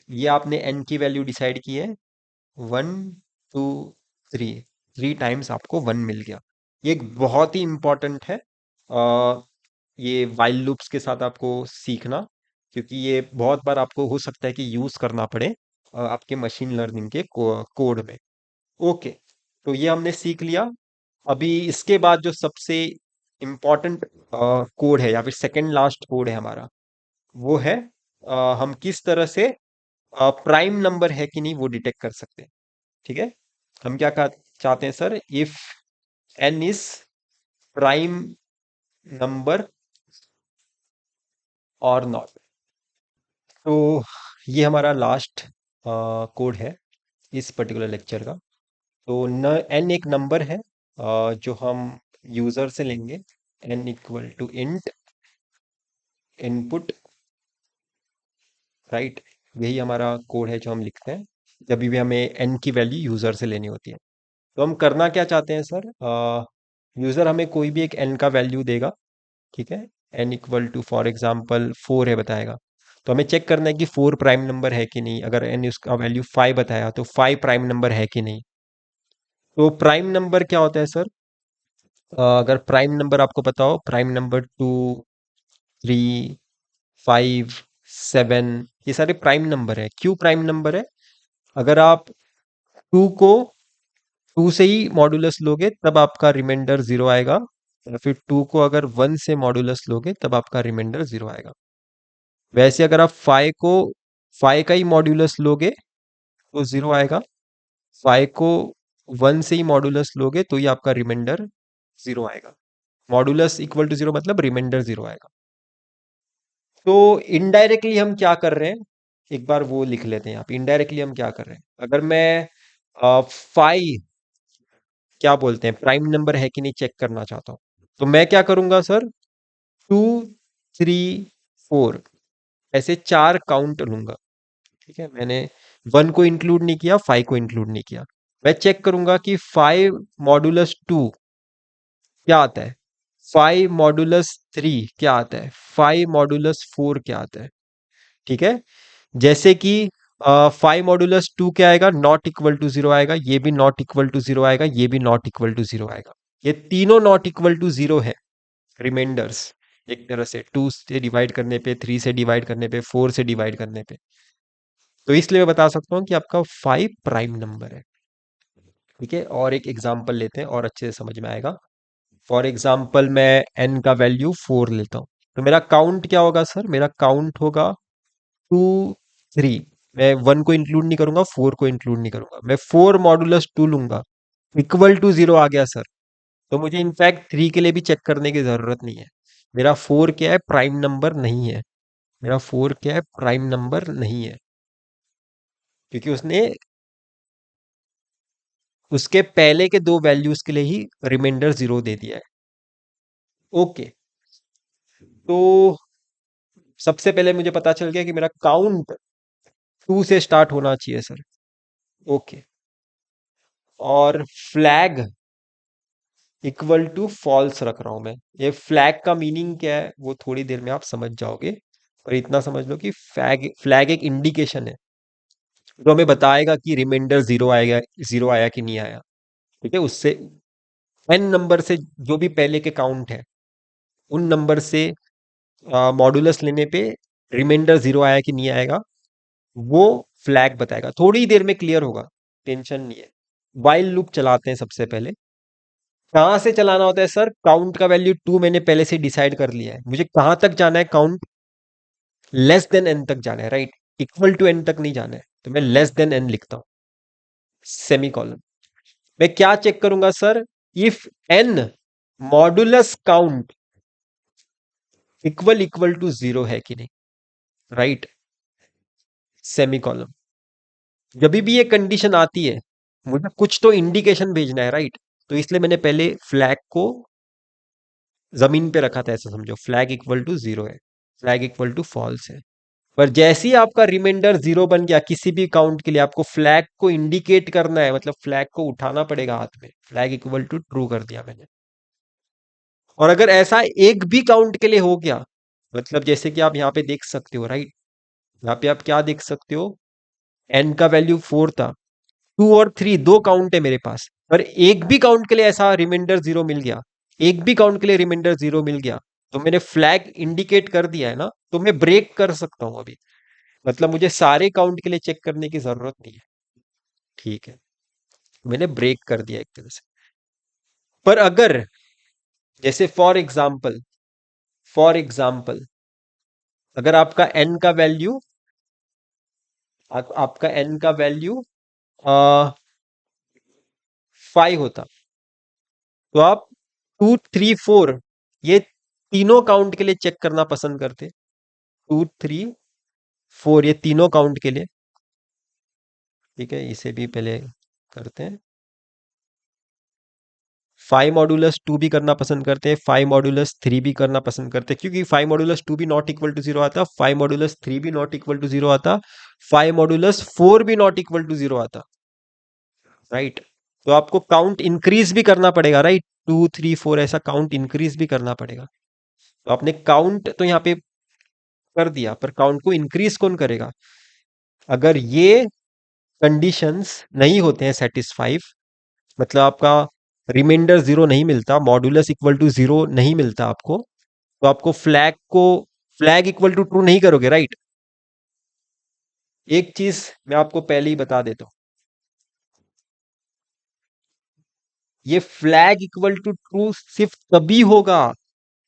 ये आपने n की वैल्यू डिसाइड की है 1 2 3, 3 टाइम्स आपको 1 मिल गया। ये एक बहुत ही इंपॉर्टेंट है ये वाइल लूप्स के साथ आपको सीखना, क्योंकि ये बहुत बार आपको हो सकता है कि यूज करना पड़े आपके मशीन लर्निंग के कोड में। ओके, तो ये हमने सीख लिया। अभी इसके बाद जो सबसे इम्पोर्टेंट कोड है या फिर सेकंड लास्ट कोड है हमारा, वो है हम किस तरह से प्राइम नंबर है कि नहीं वो डिटेक्ट कर सकते हैं। ठीक है, हम क्या चाहते हैं sir, if n is prime number और नॉट। तो ये हमारा लास्ट कोड है इस पर्टिकुलर लेक्चर का। तो न n एक नंबर है जो हम यूजर से लेंगे, n equal to int input, right. यही हमारा कोड है जो हम लिखते हैं जब भी हमें n की वैल्यू यूजर से लेनी होती है। तो हम करना क्या चाहते हैं सर, यूजर हमें कोई भी एक n का वैल्यू देगा, ठीक है। n equal to for example 4 है बताएगा, तो हमें चेक करना है कि 4 प्राइम नंबर है कि नहीं। अगर n उसका वैल्यू 5 बताया तो 5 प्राइम नंबर है कि नहीं। तो प्राइम नंबर क्या होता है सर, अगर प्राइम नंबर आपको पता हो, प्राइम नंबर 2 3 5 7, ये सारे प्राइम नंबर है। क्यों प्राइम नंबर है, अगर आप 2 को 2 से ही मॉड्यूलस लोगे तब आपका रिमाइंडर 0 आएगा, या फिर 2 को अगर 1 से मॉड्यूलस लोगे तब आपका रिमाइंडर 0 आएगा। वैसे अगर आप 5 को 5 का ही मॉड्यूलस लोगे तो 0 आएगा, 5 को 1 से ही मॉड्यूलस लोगे तो ही आपका रिमाइंडर 0 आएगा। मॉड्यूलस इक्वल टू 0 मतलब रिमाइंडर 0 आएगा। तो इनडायरेक्टली हम क्या कर रहे हैं, एक बार वो लिख लेते हैं यहाँ पे। इनडायरेक्टली हम क्या कर रहे हैं, अगर मैं 5 क्या बोलते हैं प्राइम नंबर है कि नहीं चेक करना चाहता हूँ, तो मैं क्या करूंगा सर, 2 3 4 ऐसे 4 काउंट लूंगा। ठीक है, मैंने 1 को इंक्लूड नहीं किया, 5 को इंक्लूड नहीं किया। मैं चेक करूंगा कि 5 मॉडुलस 2 क्या आता है, 5 मॉडुलस 3 क्या आता है, 5 मॉडुलस 4 क्या आता है। ठीक है, जैसे कि 5 मॉडुलस 2 क्या आएगा, नॉट इक्वल टू 0 आएगा, ये भी नॉट इक्वल टू 0 आएगा, ये भी नॉट इक्वल टू 0 आएगा। ये तीनों नॉट इक्वल टू 0 है रिमाइंडर्स, एक तरह से 2 से डिवाइड करने पे, 3 से डिवाइड करने पे, 4 से डिवाइड करने पे। तो इसलिए मैं बता सकता हूँ कि आपका 5 प्राइम नंबर है। ठीक है, और एक एग्जांपल लेते हैं और अच्छे से समझ में आएगा। फॉर एग्जांपल मैं n का वैल्यू 4 लेता हूँ, तो मेरा काउंट क्या होगा सर, मेरा काउंट होगा 2 3। मैं 1 को इंक्लूड नहीं करूंगा, 4 को इंक्लूड नहीं करूंगा, मैं 4 मॉडुलस 2 लूंगा, इक्वल टू 0 आ गया सर। तो मुझे इनफैक्ट 3 के लिए भी चेक करने की जरूरत नहीं है। मेरा 4 क्या है, प्राइम नंबर नहीं है। मेरा 4 क्या है, प्राइम नंबर नहीं है, क्योंकि उसने उसके पहले के दो वैल्यूज के लिए ही रिमाइंडर 0 दे दिया है। ओके, तो सबसे पहले मुझे पता चल गया कि मेरा काउंट 2 से स्टार्ट होना चाहिए सर। ओके, और फ्लैग इक्वल टू फॉल्स रख रहा हूं मैं। ये फ्लैग का मीनिंग क्या है वो थोड़ी देर में आप समझ जाओगे, और इतना समझ लो कि फ्लैग फ्लैग एक इंडिकेशन है जो हमें बताएगा कि रिमाइंडर 0 आएगा, 0 आया कि नहीं आया। ठीक है, उससे n नंबर से जो भी पहले के काउंट है उन नंबर से मॉडुलस लेने पे रिमाइंडर 0 आया कि नहीं आएगा वो फ्लैग बताएगा। थोड़ी देर में क्लियर होगा, टेंशन नहीं है। वाइल लूप चलाते हैं सबसे पहले। कहाँ से चलाना होता है सर, काउंट का वैल्यू 2 मैंने पहले से डिसाइड कर लिया है, मुझे कहां तक जाना है, काउंट लेस देन n तक जाना है, राइट। इक्वल टू n तक नहीं जाना है, तो मैं लेस देन n लिखता हूं, सेमी कॉलन। मैं क्या चेक करूंगा sir, if n modulus count equal equal to 0 है कि नहीं, राइट, सेमी कॉलन। जब भी ये कंडीशन आती है मुझे कुछ तो इंडिकेशन भेजना है, राइट। तो इसलिए मैंने पहले फ्लैग को जमीन पे रखा था, ऐसा समझो फ्लैग इक्वल टू 0 है, फ्लैग इक्वल टू फॉल्स है। पर जैसे ही आपका रिमाइंडर जीरो बन गया किसी भी काउंट के लिए, आपको फ्लैग को इंडिकेट करना है, मतलब फ्लैग को उठाना पड़ेगा हाथ में, फ्लैग इक्वल टू ट्रू कर दिया मैंने। और अगर ऐसा एक भी काउंट के लिए हो गया, मतलब जैसे कि आप यहाँ पे देख सकते हो, राइट, यहाँ पे आप क्या देख सकते हो, एन का वैल्यू 4 था, 2 और 3 दो काउंट है मेरे पास, पर एक भी काउंट के लिए ऐसा रिमाइंडर जीरो मिल गया, एक भी काउंट के लिए रिमाइंडर जीरो मिल गया, तो मैंने फ्लैग इंडिकेट कर दिया है ना, तो मैं ब्रेक कर सकता हूं अभी, मतलब मुझे सारे काउंट के लिए चेक करने की जरूरत नहीं है। ठीक है, मैंने ब्रेक कर दिया एक तरह से। पर अगर जैसे फॉर एग्जाम्पल अगर आपका एन का वैल्यू आपका एन का वैल्यू 5 होता, तो आप 2, 3, 4 ये तीनों काउंट के लिए चेक करना पसंद करते, 2, 3, 4 ये तीनों काउंट के लिए। ठीक है, इसे भी पहले करते हैं। 5 मॉड्यूलस 2 भी करना पसंद करते हैं, 5 मॉड्यूलस 3 भी करना पसंद करते हैं, क्योंकि 5 मॉड्यूलस 2 भी नॉट इक्वल टू जीरो आता, 5 मॉड्यूलस 3 भी नॉट इक्वल टू जीरो आता, 5 मॉड्यूलस 4 भी नॉट इक्वल टू जीरो आता, राइट। तो आपको काउंट इंक्रीज भी करना पड़ेगा, राइट, 2, 3, 4 ऐसा काउंट इंक्रीज भी करना पड़ेगा। तो आपने काउंट तो यहाँ पे कर दिया, पर काउंट को इंक्रीज कौन करेगा? अगर ये कंडीशंस नहीं होते हैं सेटिस्फाइव, मतलब आपका रिमाइंडर जीरो नहीं मिलता, मॉड्यूलस इक्वल टू जीरो नहीं मिलता आपको, तो आपको फ्लैग इक्वल टू ट्रू नहीं करोगे, राइट। एक चीज मैं आपको पहले ही बता देता हूं, ये फ्लैग इक्वल टू ट्रू सिर्फ तभी होगा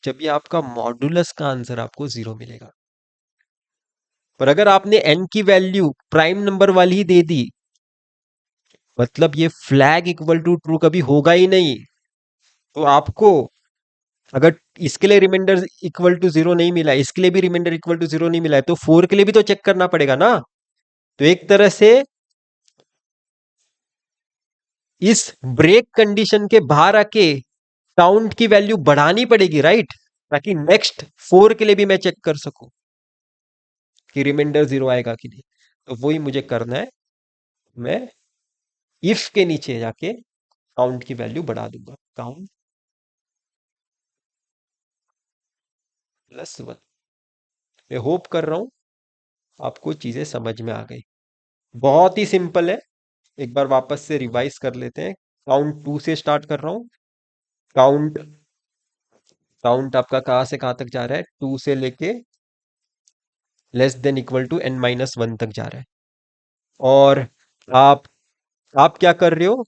जब ये आपका मॉड्यूलस का आंसर आपको जीरो मिलेगा। पर अगर आपने एन की वैल्यू प्राइम नंबर वाली ही दे दी, मतलब ये फ्लैग इक्वल टू ट्रू कभी होगा ही नहीं। तो आपको अगर इसके लिए रिमाइंडर इक्वल टू जीरो नहीं मिला, इसके लिए भी रिमाइंडर इक्वल टू जीरो नहीं मिला है, तो 4 के लिए भी तो चेक करना पड़ेगा ना। तो एक तरह से इस ब्रेक कंडीशन के बाहर आके काउंट की वैल्यू बढ़ानी पड़ेगी, राइट, ताकि नेक्स्ट 4 के लिए भी मैं चेक कर सकूं कि रिमाइंडर जीरो आएगा कि नहीं। तो वही मुझे करना है, मैं इफ के नीचे जाके काउंट की वैल्यू बढ़ा दूंगा, काउंट +1। मैं होप कर रहा हूं आपको चीजें समझ में आ गई। बहुत ही सिंपल है, एक बार वापस से रिवाइज कर लेते हैं। काउंट 2 से स्टार्ट कर रहा हूं। काउंट काउंट आपका कहां से कहां तक जा रहा है? 2 से लेके less than equal to n-1 तक जा रहा है। और आप आप क्या कर रहे हो?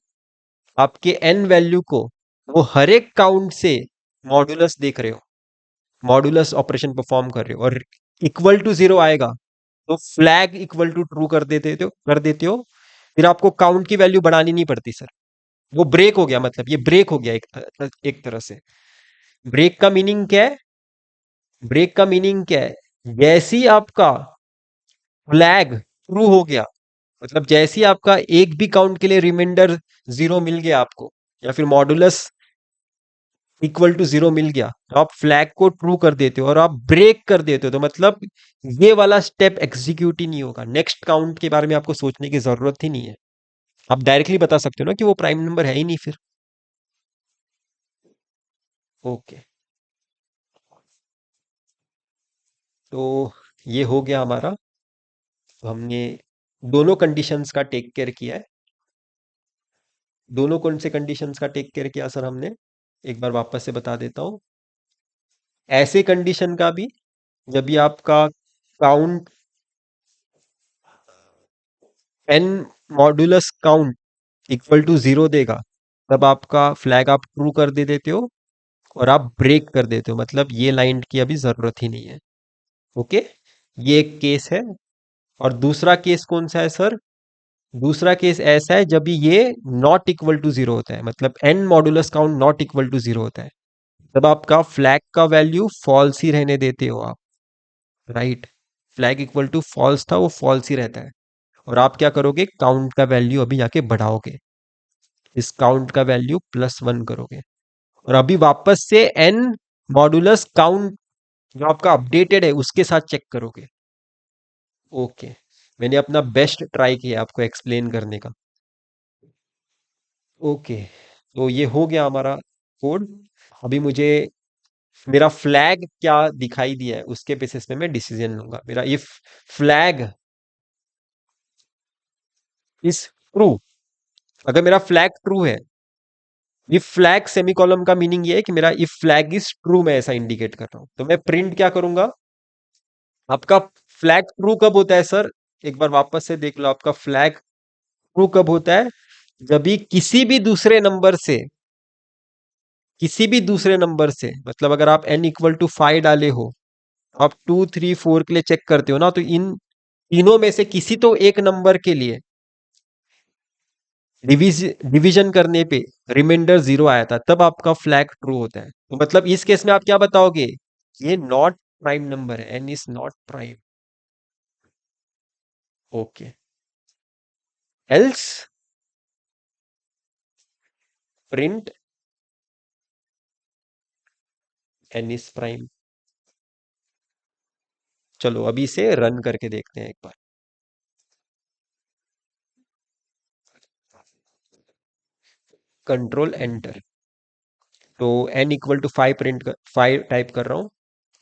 आपके एन वैल्यू को वो हर एक काउंट से मॉड्यूलस देख रहे हो, मॉड्यूलस ऑपरेशन परफॉर्म कर रहे हो, और इक्वल टू जीरो आएगा तो फ्लैग इक्वल टू ट्रू कर देते हो। फिर आपको काउंट की वैल्यू बढ़ानी नहीं पड़ती सर, वो ब्रेक हो गया, मतलब ये ब्रेक हो गया एक तरह से। ब्रेक का मीनिंग क्या है? ब्रेक का मीनिंग क्या है? जैसे ही आपका फ्लैग ट्रू हो गया, मतलब जैसे ही आपका एक भी काउंट के लिए रिमाइंडर जीरो मिल गया आपको, या फिर मॉडुलस इक्वल टू जीरो मिल गया, तो आप फ्लैग को ट्रू कर देते हो और आप ब्रेक कर देते हो, तो मतलब ये वाला स्टेप एग्जीक्यूट ही नहीं होगा, नेक्स्ट काउंट के बारे में आपको सोचने की जरूरत ही नहीं है। आप डायरेक्टली बता सकते हो ना कि वो प्राइम नंबर है ही नहीं फिर। ओके, तो ये हो गया हमारा। तो हमने दोनों कंडीशंस का टेक केयर किया है। दोनों कौन से कंडीशंस का टेक केयर किया सर हमने? एक बार वापस से बता देता हूं। ऐसे कंडीशन का भी जब भी आपका count n modulus count equal to zero देगा, तब आपका फ्लैग आप ट्रू कर दे देते हो और आप ब्रेक कर देते हो, मतलब ये लाइन की अभी जरूरत ही नहीं है। ओके, ये एक केस है। और दूसरा केस कौन सा है सर? दूसरा केस ऐसा है जब ये नॉट इक्वल टू जीरो होता है, मतलब n modulus count not equal to zero होता है, तब आपका फ्लैग का वैल्यू फॉल्स ही रहने देते हो आप, right. Flag equal to false था, वो फॉल्स ही रहता है। और आप क्या करोगे? काउंट का वैल्यू अभी जाके बढ़ाओगे, इस काउंट का वैल्यू +1 करोगे, और अभी वापस से एन मॉड्यूलस काउंट जो आपका अपडेटेड है उसके साथ चेक करोगे। ओके, मैंने अपना बेस्ट ट्राई किया आपको एक्सप्लेन करने का। ओके, तो ये हो गया हमारा कोड। अभी मुझे मेरा फ्लैग क्या दिखाई दिया है उसके बेसिस पे मैं डिसीजन लूंगा। मेरा इफ फ्लैग इज ट्रू, अगर मेरा फ्लैग ट्रू है, इफ फ्लैग सेमीकोलन का मीनिंग ये है कि मेरा इफ फ्लैग इज ट्रू, मैं ऐसा इंडिकेट कर रहा हूं, तो मैं प्रिंट क्या करूंगा। आपका फ्लैग ट्रू कब होता है सर? एक बार वापस से देख लो, आपका फ्लैग ट्रू कब होता है? जब भी किसी भी दूसरे नंबर से, मतलब अगर आप n इक्वल टू 5 डाले हो, आप 2 3 4 के लिए चेक करते हो ना, तो इन तीनों में से किसी तो एक नंबर के लिए डिवीजन करने पे रिमाइंडर 0 आया था, तब आपका फ्लैग ट्रू होता है। तो मतलब इस केस में आप क्या बताओगे? ये नॉट प्राइम नंबर है, N is not prime. Okay, else print N is prime. चलो अभी इसे रन करके देखते हैं एक बार। Control enter. तो एन इक्वल टू 5 5 टाइप कर रहा हूँ।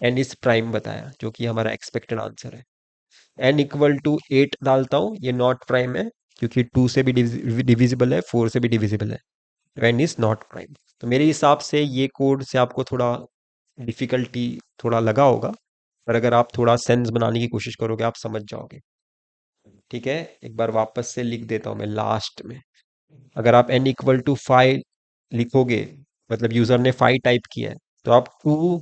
एन इज प्राइम बताया, जो कि हमारा एक्सपेक्टेड आंसर है। एन इक्वल टू 8 डालता हूँ, ये नॉट प्राइम है, क्योंकि 2 से भी डिविजिबल है, 4 से भी डिविजिबल है। N is not prime. तो मेरे हिसाब से ये कोड से आपको थोड़ा डिफिकल्टी थोड़ा लगा होगा, पर अगर आप थोड़ा सेंस बनाने की कोशिश करोगे, आप समझ जाओगे। ठीक है, एक बार वापस से लिख देता हूँ मैं लास्ट में। अगर आप n इक्वल टू 5 लिखोगे, मतलब यूजर ने 5 टाइप किया है, तो आप 2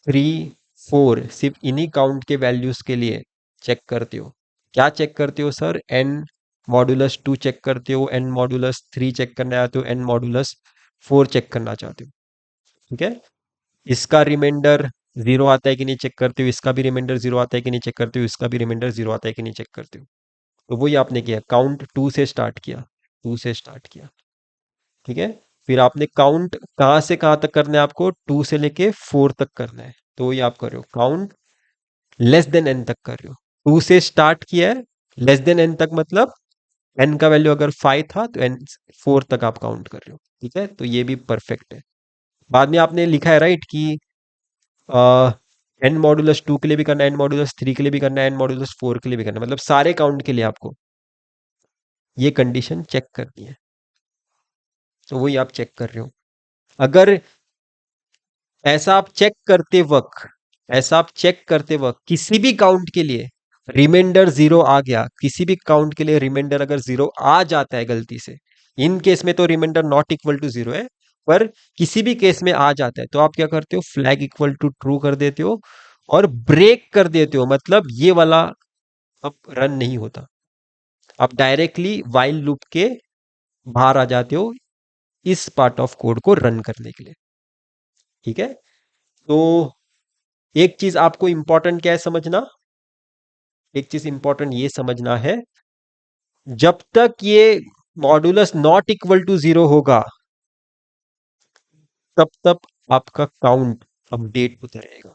3 4 सिर्फ इन्हीं काउंट के वैल्यूज के लिए चेक करते हो। क्या चेक करते हो सर? n मॉडुलस 2 चेक करते हो, n मॉडुलस 3 चेक करना चाहते हो, n मॉडुलस 4 चेक करना चाहते हो। ठीक है, इसका रिमाइंडर 0 आता है कि नहीं चेक करते हो, इसका भी रिमाइंडर 0 आता है कि नहीं चेक करते हो, इसका भी रिमाइंडर 0 आता है कि नहीं चेक करते हो। तो वही आपने किया, काउंट 2 से स्टार्ट किया, 2 से स्टार्ट किया। ठीक है, फिर आपने काउंट कहाँ से कहाँ तक करना है? आपको 2 से लेके 4 तक करना है। तो ये आप कर रहे हो काउंट लेस देन एन तक कर रहे हो। 2 से स्टार्ट किया है, लेस देन एन तक, मतलब एन का वैल्यू अगर 5 था तो एन 4 तक आप काउंट कर रहे हो। ठीक है, तो ये भी परफेक्ट है। बाद में आपने लिखा है राइट कि एन मॉडुलस 2 के लिए भी करना है, एन मॉडुलस 3 के लिए भी करना है, एन मॉडुलस 4 के लिए भी करना है, मतलब सारे काउंट के लिए आपको ये कंडीशन चेक करनी है। तो वही आप चेक कर रहे हो। अगर ऐसा आप चेक करते वक्त ऐसा आप चेक करते वक्त किसी भी काउंट के लिए रिमाइंडर 0 आ गया, किसी भी काउंट के लिए रिमाइंडर अगर 0 आ जाता है गलती से, इन केस में तो रिमाइंडर नॉट इक्वल टू 0 है, पर किसी भी केस में आ जाता है, तो आप क्या करते हो? फ्लैग इक्वल टू ट्रू कर देते हो और ब्रेक कर देते हो, मतलब ये वाला अब रन नहीं होता। आप डायरेक्टली वाइल लूप के बाहर आ जाते हो इस पार्ट ऑफ कोड को रन करने के लिए। ठीक है, तो एक चीज आपको इंपॉर्टेंट क्या है समझना? एक चीज इंपॉर्टेंट ये समझना है, जब तक ये मॉडुलस नॉट इक्वल टू 0 होगा, तब तक आपका काउंट अपडेट होता रहेगा।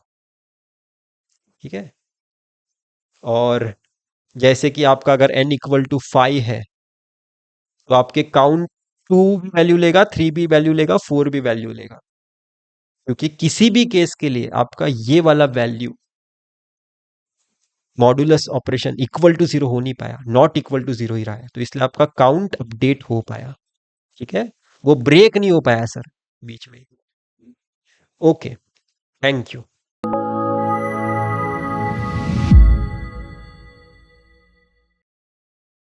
ठीक है, और जैसे कि आपका अगर n इक्वल टू 5 है, तो आपके काउंट 2 भी वैल्यू लेगा, 3 भी वैल्यू लेगा, 4 भी वैल्यू लेगा, क्योंकि किसी भी केस के लिए आपका ये वाला value modulus operation equal to 0 हो नहीं पाया, नॉट इक्वल टू 0 ही रहा है, तो इसलिए आपका काउंट अपडेट हो पाया। ठीक है, वो ब्रेक नहीं हो पाया सर बीच में। Okay, thank you.